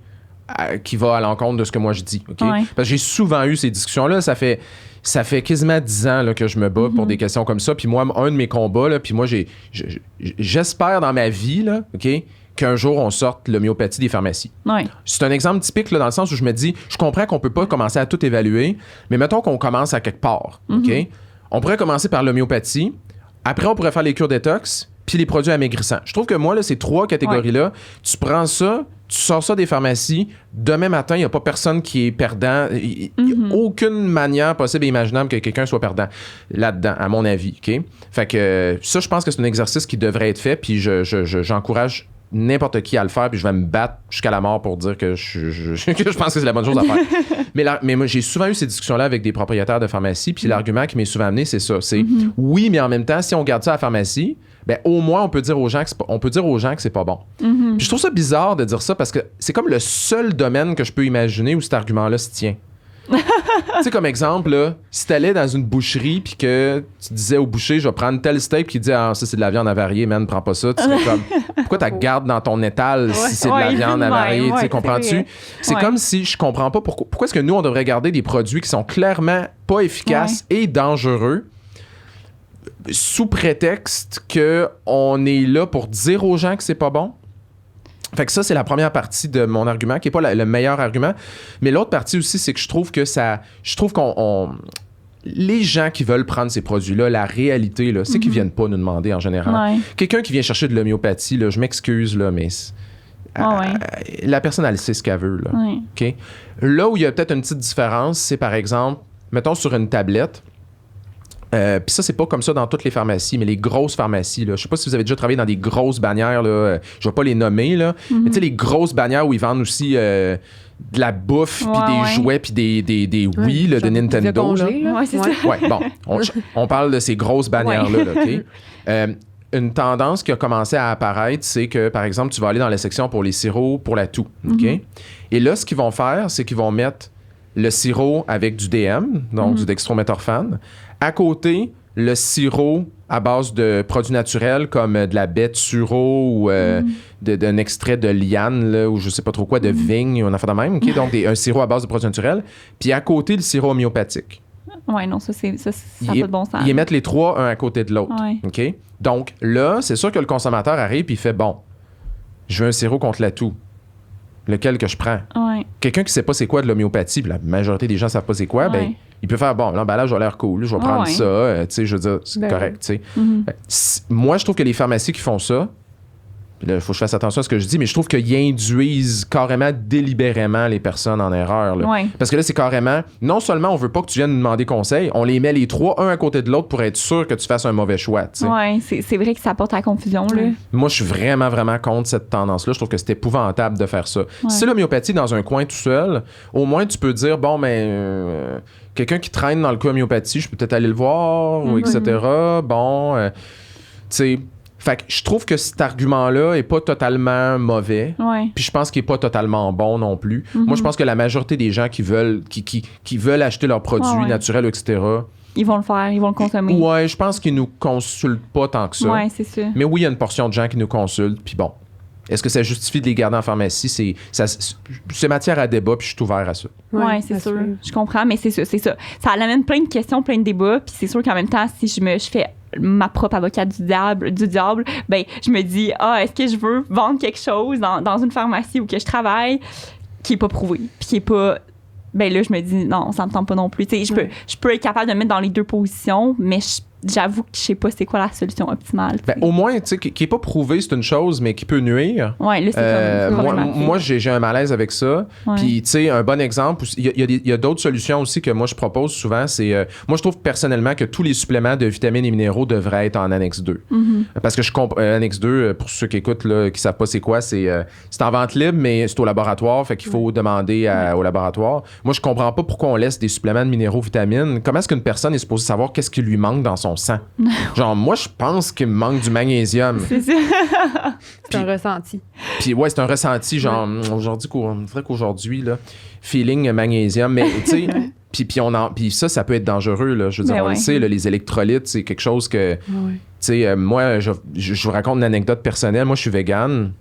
qui va à l'encontre de ce que moi je dis. OK? Ouais. Parce que j'ai souvent eu ces discussions-là. Ça fait quasiment 10 ans là, que je me bats pour des questions comme ça. Puis moi, un de mes combats, là, puis moi, j'espère dans ma vie, là, OK, qu'un jour, on sorte l'homéopathie des pharmacies. Ouais. C'est un exemple typique là, dans le sens où je me dis, je comprends qu'on peut pas commencer à tout évaluer, mais mettons qu'on commence à quelque part. OK? On pourrait commencer par l'homéopathie. Après, on pourrait faire les cures détox, puis les produits amaigrissants. Je trouve que moi, là, ces 3 catégories-là, tu prends ça, tu sors ça des pharmacies, demain matin, il n'y a pas personne qui est perdant. Il n'y a aucune manière possible et imaginable que quelqu'un soit perdant là-dedans, à mon avis. OK? Fait que ça, je pense que c'est un exercice qui devrait être fait, puis j'encourage n'importe qui à le faire, puis je vais me battre jusqu'à la mort pour dire que je pense que c'est la bonne chose à faire. mais moi, j'ai souvent eu ces discussions-là avec des propriétaires de pharmacie, puis l'argument qui m'est souvent amené, c'est ça. C'est oui, mais en même temps, si on garde ça à la pharmacie, ben au moins on peut dire aux gens que c'est pas bon. Puis je trouve ça bizarre de dire ça parce que c'est comme le seul domaine que je peux imaginer où cet argument-là se tient. Tu sais, comme exemple, là, si t'allais dans une boucherie puis que tu disais au boucher, je vais prendre tel steak, puis il dit, ça c'est de la viande avariée, man, prends pas ça. Tu serais comme, pourquoi tu gardes dans ton étal si c'est de la viande avariée, tu sais, comprends-tu? C'est comme si je comprends pas pourquoi est-ce que nous, on devrait garder des produits qui sont clairement pas efficaces et dangereux sous prétexte qu'on est là pour dire aux gens que c'est pas bon. Fait que ça, c'est la première partie de mon argument, qui n'est pas le meilleur argument. Mais l'autre partie aussi, c'est que je trouve qu'on les gens qui veulent prendre ces produits-là, la réalité, là, c'est qu'ils viennent pas nous demander en général. Ouais. Quelqu'un qui vient chercher de l'homéopathie, là, je m'excuse, là, mais la personne, elle sait ce qu'elle veut. Là. Ouais. OK? Là où il y a peut-être une petite différence, c'est par exemple, mettons sur une tablette. Puis ça, c'est pas comme ça dans toutes les pharmacies, mais les grosses pharmacies, là. Je sais pas si vous avez déjà travaillé dans des grosses bannières, là. Je vais pas les nommer, là. Mais tu sais, les grosses bannières où ils vendent aussi de la bouffe, puis des jouets, puis des Wii là, de Nintendo. Là. Ouais, c'est ça. Ouais, bon, on parle de ces grosses bannières-là, là, OK? Une tendance qui a commencé à apparaître, c'est que, par exemple, tu vas aller dans la section pour les sirops pour la toux, OK? Et là, ce qu'ils vont faire, c'est qu'ils vont mettre le sirop avec du DM, donc du dextrométhorphane. À côté, le sirop à base de produits naturels comme de la baie de sureau ou d'un extrait de liane là, ou je sais pas trop quoi, de vigne ou un affaire de même. Okay? Donc, un sirop à base de produits naturels. Puis à côté, le sirop homéopathique. Ouais, non, ça n'a pas de bon sens. Ils mettent les 3 un à côté de l'autre. Ouais. OK? Donc là, c'est sûr que le consommateur arrive et il fait, bon, je veux un sirop contre la toux. Lequel que je prends? Ouais. Quelqu'un qui sait pas c'est quoi de l'homéopathie, puis la majorité des gens savent pas c'est quoi, ben il peut faire, bon, l'emballage a l'air cool, je vais prendre ça, tu sais, je veux dire, c'est correct, tu sais. Moi, je trouve que les pharmacies qui font ça, puis là, il faut que je fasse attention à ce que je dis, mais je trouve qu'ils induisent carrément délibérément les personnes en erreur. Là. Ouais. Parce que là, c'est carrément, non seulement on veut pas que tu viennes nous demander conseil, on les met les 3 un à côté de l'autre pour être sûr que tu fasses un mauvais choix. Oui, c'est vrai que ça porte à la confusion. Là. Moi, je suis vraiment, vraiment contre cette tendance-là. Je trouve que c'est épouvantable de faire ça. Si c'est l'homéopathie dans un coin tout seul, au moins tu peux dire, bon, mais quelqu'un qui traîne dans le cas homéopathie, je peux peut-être aller le voir, ou etc. Bon, tu sais... Fait que je trouve que cet argument-là est pas totalement mauvais. Ouais. Puis je pense qu'il est pas totalement bon non plus. Moi, je pense que la majorité des gens qui veulent acheter leurs produits naturels, etc., ils vont le faire, ils vont le consommer. Ouais, je pense qu'ils nous consultent pas tant que ça. Ouais, c'est ça. Mais oui, il y a une portion de gens qui nous consultent. Puis bon, est-ce que ça justifie de les garder en pharmacie? C'est matière à débat, puis je suis ouvert à ça. Oui, c'est sûr. Je comprends, mais c'est ça. Ça amène plein de questions, plein de débats. Puis c'est sûr qu'en même temps, si je fais ma propre avocate du diable, ben je me dis, est-ce que je veux vendre quelque chose dans une pharmacie où que je travaille qui est pas prouvé, puis qui est pas... Ben là, je me dis, non, ça me tente pas non plus. Je peux être capable de me mettre dans les deux positions, mais j'avoue que je sais pas c'est quoi la solution optimale. Ben, au moins, tu sais, qui est pas prouvé, c'est une chose, mais qui peut nuire. Ouais, là, c'est comme problématique. Moi, j'ai un malaise avec ça. Ouais. Puis, tu sais, un bon exemple, il y a d'autres solutions aussi que moi, je propose souvent. C'est, moi, je trouve personnellement que tous les suppléments de vitamines et minéraux devraient être en annexe 2. Parce que annexe 2, pour ceux qui écoutent, là, qui savent pas c'est quoi, c'est en vente libre, mais c'est au laboratoire, fait qu'il faut demander au laboratoire. Moi, je comprends pas pourquoi on laisse des suppléments de minéraux, vitamines. Comment est-ce qu'une personne est supposée savoir qu'est-ce qui lui manque dans son sang? Genre, moi, je pense qu'il me manque du magnésium. C'est ça. C'est un ressenti. Puis ouais, c'est un ressenti, genre, qu'aujourd'hui, là, feeling magnésium, mais tu sais, puis ça peut être dangereux, là. Je veux dire, on le sait, là, les électrolytes, c'est quelque chose que, tu sais, moi, je vous raconte une anecdote personnelle. Moi, je suis végane.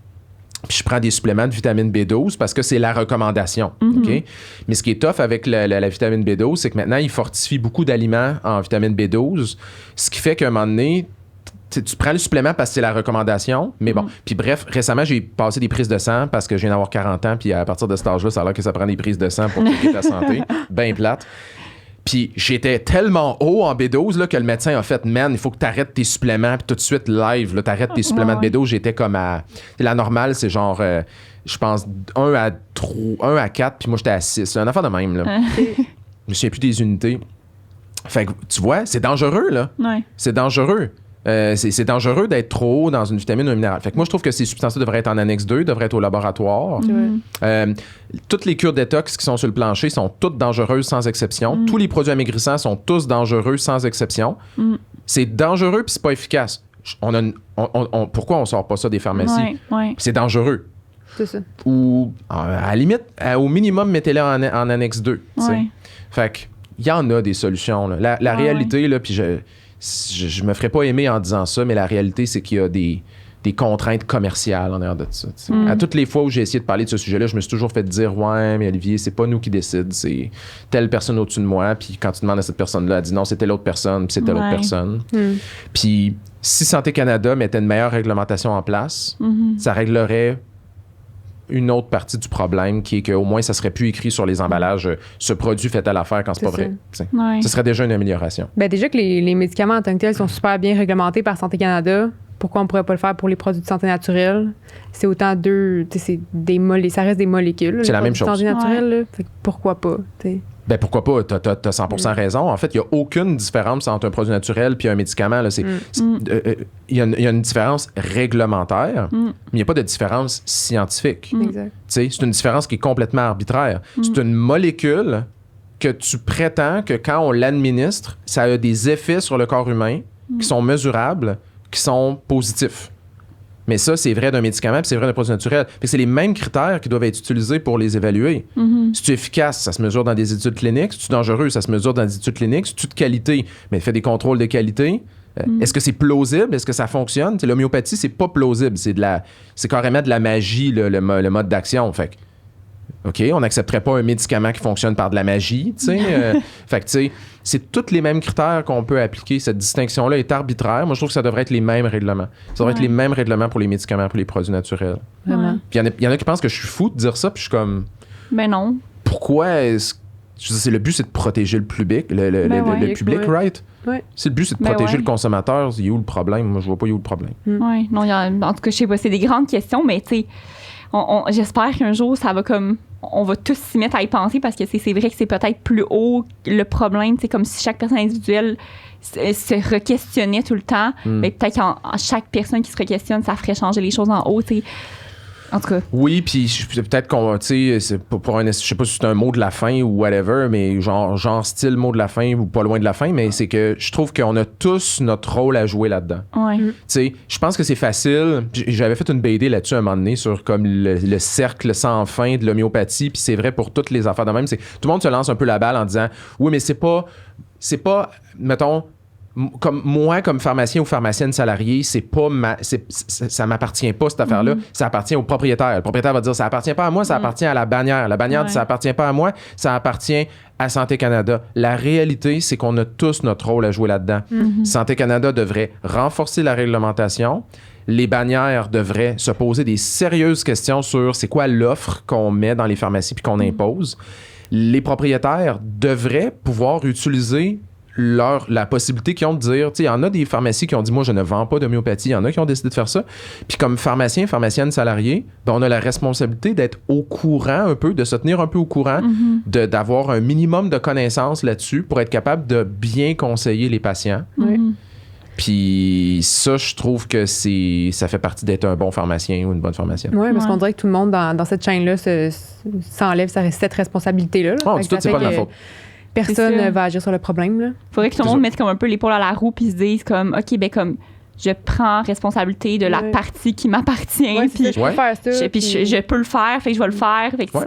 Puis je prends des suppléments de vitamine B12 parce que c'est la recommandation. OK? Mais ce qui est tough avec la vitamine B12, c'est que maintenant, il fortifie beaucoup d'aliments en vitamine B12, ce qui fait qu'à un moment donné, tu prends le supplément parce que c'est la recommandation, mais bon. Puis bref, récemment, j'ai passé des prises de sang parce que je viens d'avoir 40 ans, puis à partir de cet âge-là, ça a l'air que ça prend des prises de sang pour checker ta santé. Ben plate. Puis j'étais tellement haut en B12 là, que le médecin a fait « Man, il faut que tu arrêtes tes suppléments. » Puis tout de suite, live, tu arrêtes tes suppléments de B12. J'étais comme à... La normale, c'est genre, je pense, 1 à 4, puis moi, j'étais à 6. C'est un affaire de même, là. Je me souviens plus des unités. Fait que, tu vois, c'est dangereux, là. Ouais. C'est dangereux. C'est dangereux d'être trop haut dans une vitamine ou un minéral. Fait que moi, je trouve que ces substances-là devraient être en annexe 2, devraient être au laboratoire. Toutes les cures détox qui sont sur le plancher sont toutes dangereuses sans exception. Tous les produits amaigrissants sont tous dangereux sans exception. C'est dangereux puis c'est pas efficace. Pourquoi on sort pas ça des pharmacies? C'est dangereux. C'est ça. Ou, à la limite, au minimum, mettez-les en annexe 2. Fait que, il y en a des solutions. Là. La réalité, là, puis je me ferais pas aimer en disant ça, mais la réalité, c'est qu'il y a des contraintes commerciales en arrière de ça. À toutes les fois où j'ai essayé de parler de ce sujet-là, je me suis toujours fait dire « Ouais, mais Olivier, c'est pas nous qui décide, c'est telle personne au-dessus de moi. » Puis quand tu demandes à cette personne-là, elle dit « Non, c'est telle autre personne, puis c'est telle autre personne. » Puis si Santé Canada mettait une meilleure réglementation en place, ça réglerait une autre partie du problème qui est qu'au moins ça serait plus écrit sur les emballages ce produit fait à l'affaire quand c'est pas vrai. Ce serait déjà une amélioration. Ben déjà que les médicaments en tant que tels sont super bien réglementés par Santé Canada. Pourquoi on pourrait pas le faire pour les produits de santé naturelle? C'est autant c'est ça reste des molécules. C'est la même chose. Santé naturelle, là. Fait que pourquoi pas? T'sais. Ben pourquoi pas? T'as 100% raison. En fait, il n'y a aucune différence entre un produit naturel et un médicament. Il y a une différence réglementaire, mais il n'y a pas de différence scientifique. Exact. C'est une différence qui est complètement arbitraire. C'est une molécule que tu prétends que quand on l'administre, ça a des effets sur le corps humain qui sont mesurables, qui sont positifs. Mais ça, c'est vrai d'un médicament puis c'est vrai d'un produit naturel. Fait que c'est les mêmes critères qui doivent être utilisés pour les évaluer. Si tu es efficace, ça se mesure dans des études cliniques. Si tu es dangereux, ça se mesure dans des études cliniques. Si tu es de qualité, mais fais des contrôles de qualité. Est-ce que c'est plausible? Est-ce que ça fonctionne? T'sais, l'homéopathie, c'est pas plausible. C'est carrément de la magie, le mode d'action. Fait que, OK, on n'accepterait pas un médicament qui fonctionne par de la magie, tu sais. Fait que, tu sais, c'est tous les mêmes critères qu'on peut appliquer. Cette distinction-là est arbitraire. Moi, je trouve que ça devrait être les mêmes règlements. Ça devrait être les mêmes règlements pour les médicaments, pour les produits naturels. Vraiment. Puis il y en a qui pensent que je suis fou de dire ça, puis je suis comme... Ben non. Pourquoi est-ce... Je veux dire, le but, c'est de protéger le public, le public, right? Ouais. Si le but, c'est de protéger le consommateur, il y a où le problème? Moi, je vois pas où est le problème. Oui, non, en tout cas, je sais pas, c'est des grandes questions, mais tu sais, j'espère qu'un jour, ça va comme... On va tous s'y mettre à y penser parce que c'est vrai que c'est peut-être plus haut le problème. C'est comme si chaque personne individuelle se re-questionnait tout le temps. Mais peut-être qu'en chaque personne qui se re-questionne, ça ferait changer les choses en haut, tu sais. En tout cas. Oui, puis peut-être qu'on, tu sais, c'est je sais pas si c'est un mot de la fin ou whatever, mais genre style mot de la fin ou pas loin de la fin, mais c'est que je trouve qu'on a tous notre rôle à jouer là-dedans. Ouais. Tu sais, je pense que c'est facile. J'avais fait une BD là-dessus un moment donné sur comme le cercle sans fin de l'homéopathie, puis c'est vrai pour toutes les affaires de même. Tout le monde se lance un peu la balle en disant oui, mais c'est pas, mettons, comme moi, comme pharmacien ou pharmacienne salariée, ça m'appartient pas, cette affaire-là. Ça appartient au propriétaire. Le propriétaire va dire, ça appartient pas à moi, ça appartient à la bannière. La bannière dit, ça appartient pas à moi, ça appartient à Santé Canada. La réalité, c'est qu'on a tous notre rôle à jouer là-dedans. Santé Canada devrait renforcer la réglementation. Les bannières devraient se poser des sérieuses questions sur c'est quoi l'offre qu'on met dans les pharmacies puis qu'on impose. Les propriétaires devraient pouvoir utiliser la possibilité qu'ils ont de dire, tu sais, il y en a des pharmacies qui ont dit, moi, je ne vends pas d'homéopathie. Il y en a qui ont décidé de faire ça. Puis comme pharmacien, pharmacienne salarié, ben, on a la responsabilité d'être au courant un peu, de se tenir un peu au courant, d'avoir un minimum de connaissances là-dessus pour être capable de bien conseiller les patients. Oui. Puis ça, je trouve que ça fait partie d'être un bon pharmacien ou une bonne pharmacienne. Oui, parce qu'on dirait que tout le monde dans cette chaîne-là s'enlève cette responsabilité-là. Oh, Fait du que tout, c'est ça pas de fait ma que faute. Personne C'est ça. va agir sur le problème. Là. Faudrait que tout le monde mette comme un peu l'épaule à la roue puis se dise comme, OK, ben comme, je prends responsabilité de la Ouais. partie qui m'appartient. Ouais, Puis je peux faire ça. je peux le faire, fait que je vais le faire. Fait que Ouais.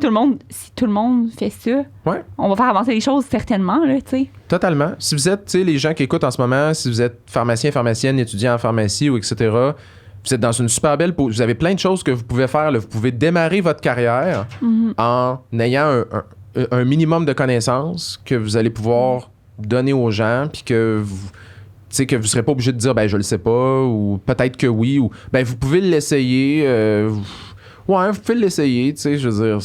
si tout le monde fait ça, Ouais. on va faire avancer les choses certainement, là, tu sais. Totalement. Si vous êtes, tu sais, les gens qui écoutent en ce moment, si vous êtes pharmacien, pharmacienne, étudiant en pharmacie ou etc., vous êtes dans une super belle position. Vous avez plein de choses que vous pouvez faire. Là. Vous pouvez démarrer votre carrière en ayant un minimum de connaissances que vous allez pouvoir donner aux gens, puis que vous... Tu sais, que vous ne serez pas obligé de dire, ben je le sais pas, ou peut-être que oui, ou ben vous pouvez l'essayer. Ouais, vous pouvez l'essayer, tu sais, je veux dire,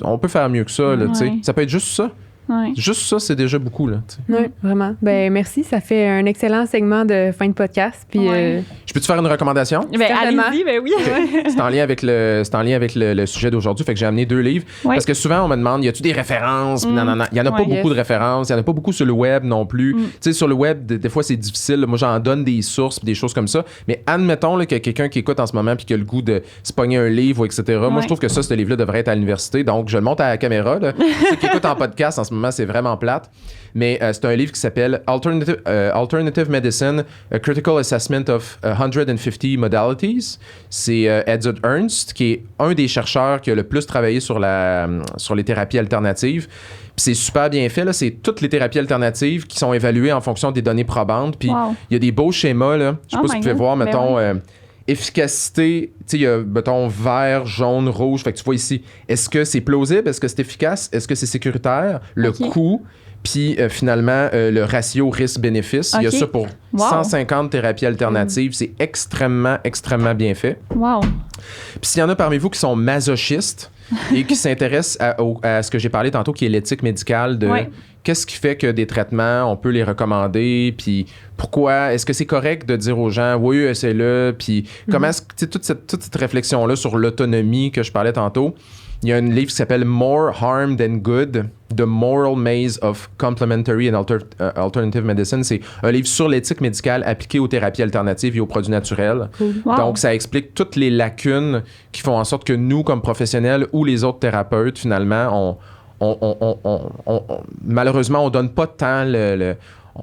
on peut faire mieux que ça, là, tu sais. Ouais. Ça peut être juste ça. Ouais. Juste ça, c'est déjà beaucoup, là, tu sais. Oui, vraiment. Ben merci, ça fait un excellent segment de fin de podcast. Puis Ouais. Je peux te faire une recommandation? Ben, Certainement. allez-y, ben oui. C'est en lien avec le sujet d'aujourd'hui, fait que j'ai amené 2 livres. Ouais. Parce que souvent, on me demande, y a-tu des références? Puis nanana. Il y en a pas Ouais. beaucoup de références, il y en a pas beaucoup sur le web non plus. Tu sais, sur le web, des fois, c'est difficile. Moi, j'en donne des sources puis des choses comme ça. Mais admettons là, qu'il y a quelqu'un qui écoute en ce moment puis qui a le goût de se pogner un livre, etc. Moi, Ouais. je trouve que ce livre-là devrait être à l'université. Donc, je le monte à la caméra. Là. Ceux qui écoutent en podcast en ce moment, c'est vraiment plate. Mais c'est un livre qui s'appelle Alternative Medicine, A Critical Assessment of 150 Modalities. C'est Edzard Ernst, qui est un des chercheurs qui a le plus travaillé sur les thérapies alternatives. Puis c'est super bien fait. Là. C'est toutes les thérapies alternatives qui sont évaluées en fonction des données probantes. Puis Wow. il y a des beaux schémas. Là. Je sais Oh pas si my vous pouvez God. voir, Ben mettons... efficacité, tu sais, il y a, mettons, vert, jaune, rouge. Fait que tu vois ici, est-ce que c'est plausible? Est-ce que c'est efficace? Est-ce que c'est sécuritaire? Le Ok. coût, puis finalement, le ratio risque-bénéfice. Il y a Ok. ça pour Wow. 150 thérapies alternatives. C'est extrêmement, extrêmement bien fait. Wow. Puis s'il y en a parmi vous qui sont masochistes et qui s'intéressent à ce que j'ai parlé tantôt, qui est l'éthique médicale de Ouais. qu'est-ce qui fait que des traitements, on peut les recommander, puis pourquoi, est-ce que c'est correct de dire aux gens, oui, essaie-le, puis comment est-ce que, tu sais, toute cette réflexion-là sur l'autonomie que je parlais tantôt, il y a un livre qui s'appelle More Harm Than Good, The Moral Maze of Complementary and Alternative Medicine. C'est un livre sur l'éthique médicale appliquée aux thérapies alternatives et aux produits naturels. Wow. Donc, ça explique toutes les lacunes qui font en sorte que nous, comme professionnels ou les autres thérapeutes, finalement, malheureusement, on donne pas tant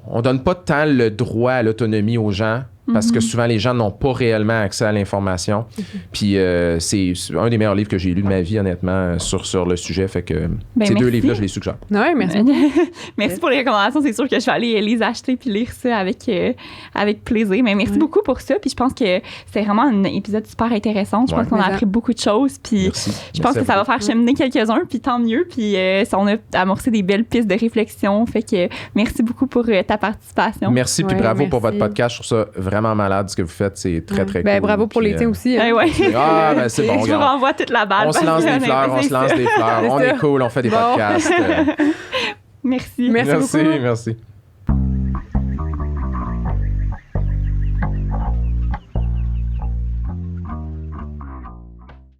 on donne pas tant le droit à l'autonomie aux gens parce que souvent les gens n'ont pas réellement accès à l'information. Puis c'est un des meilleurs livres que j'ai lu de ma vie, honnêtement, sur le sujet. Fait que Ben, ces 2 merci. livres-là, je les suggère. oui, merci. Merci pour les recommandations. C'est sûr que je vais aller les acheter puis lire ça avec plaisir. Mais merci beaucoup pour ça. Puis je pense que c'est vraiment un épisode super intéressant. Je pense Ouais. qu'on a appris beaucoup de choses. Puis Merci. je pense que ça va faire cheminer quelques-uns. Puis tant mieux. Puis on a amorcé des belles pistes de réflexion. Fait que merci beaucoup pour ta participation. Merci, puis Ouais, bravo pour merci. votre podcast. Je trouve ça vraiment malade ce que vous faites. C'est très, très Ben, cool. bravo pour Puis, les tiens aussi. hein. Ouais. Ah, ben c'est bon, Je vous regarde. renvoie toute la balle. On se lance des fleurs, on se lance des fleurs. C'est On ça. est cool, on fait des Bon. podcasts. Merci. Merci beaucoup. Merci.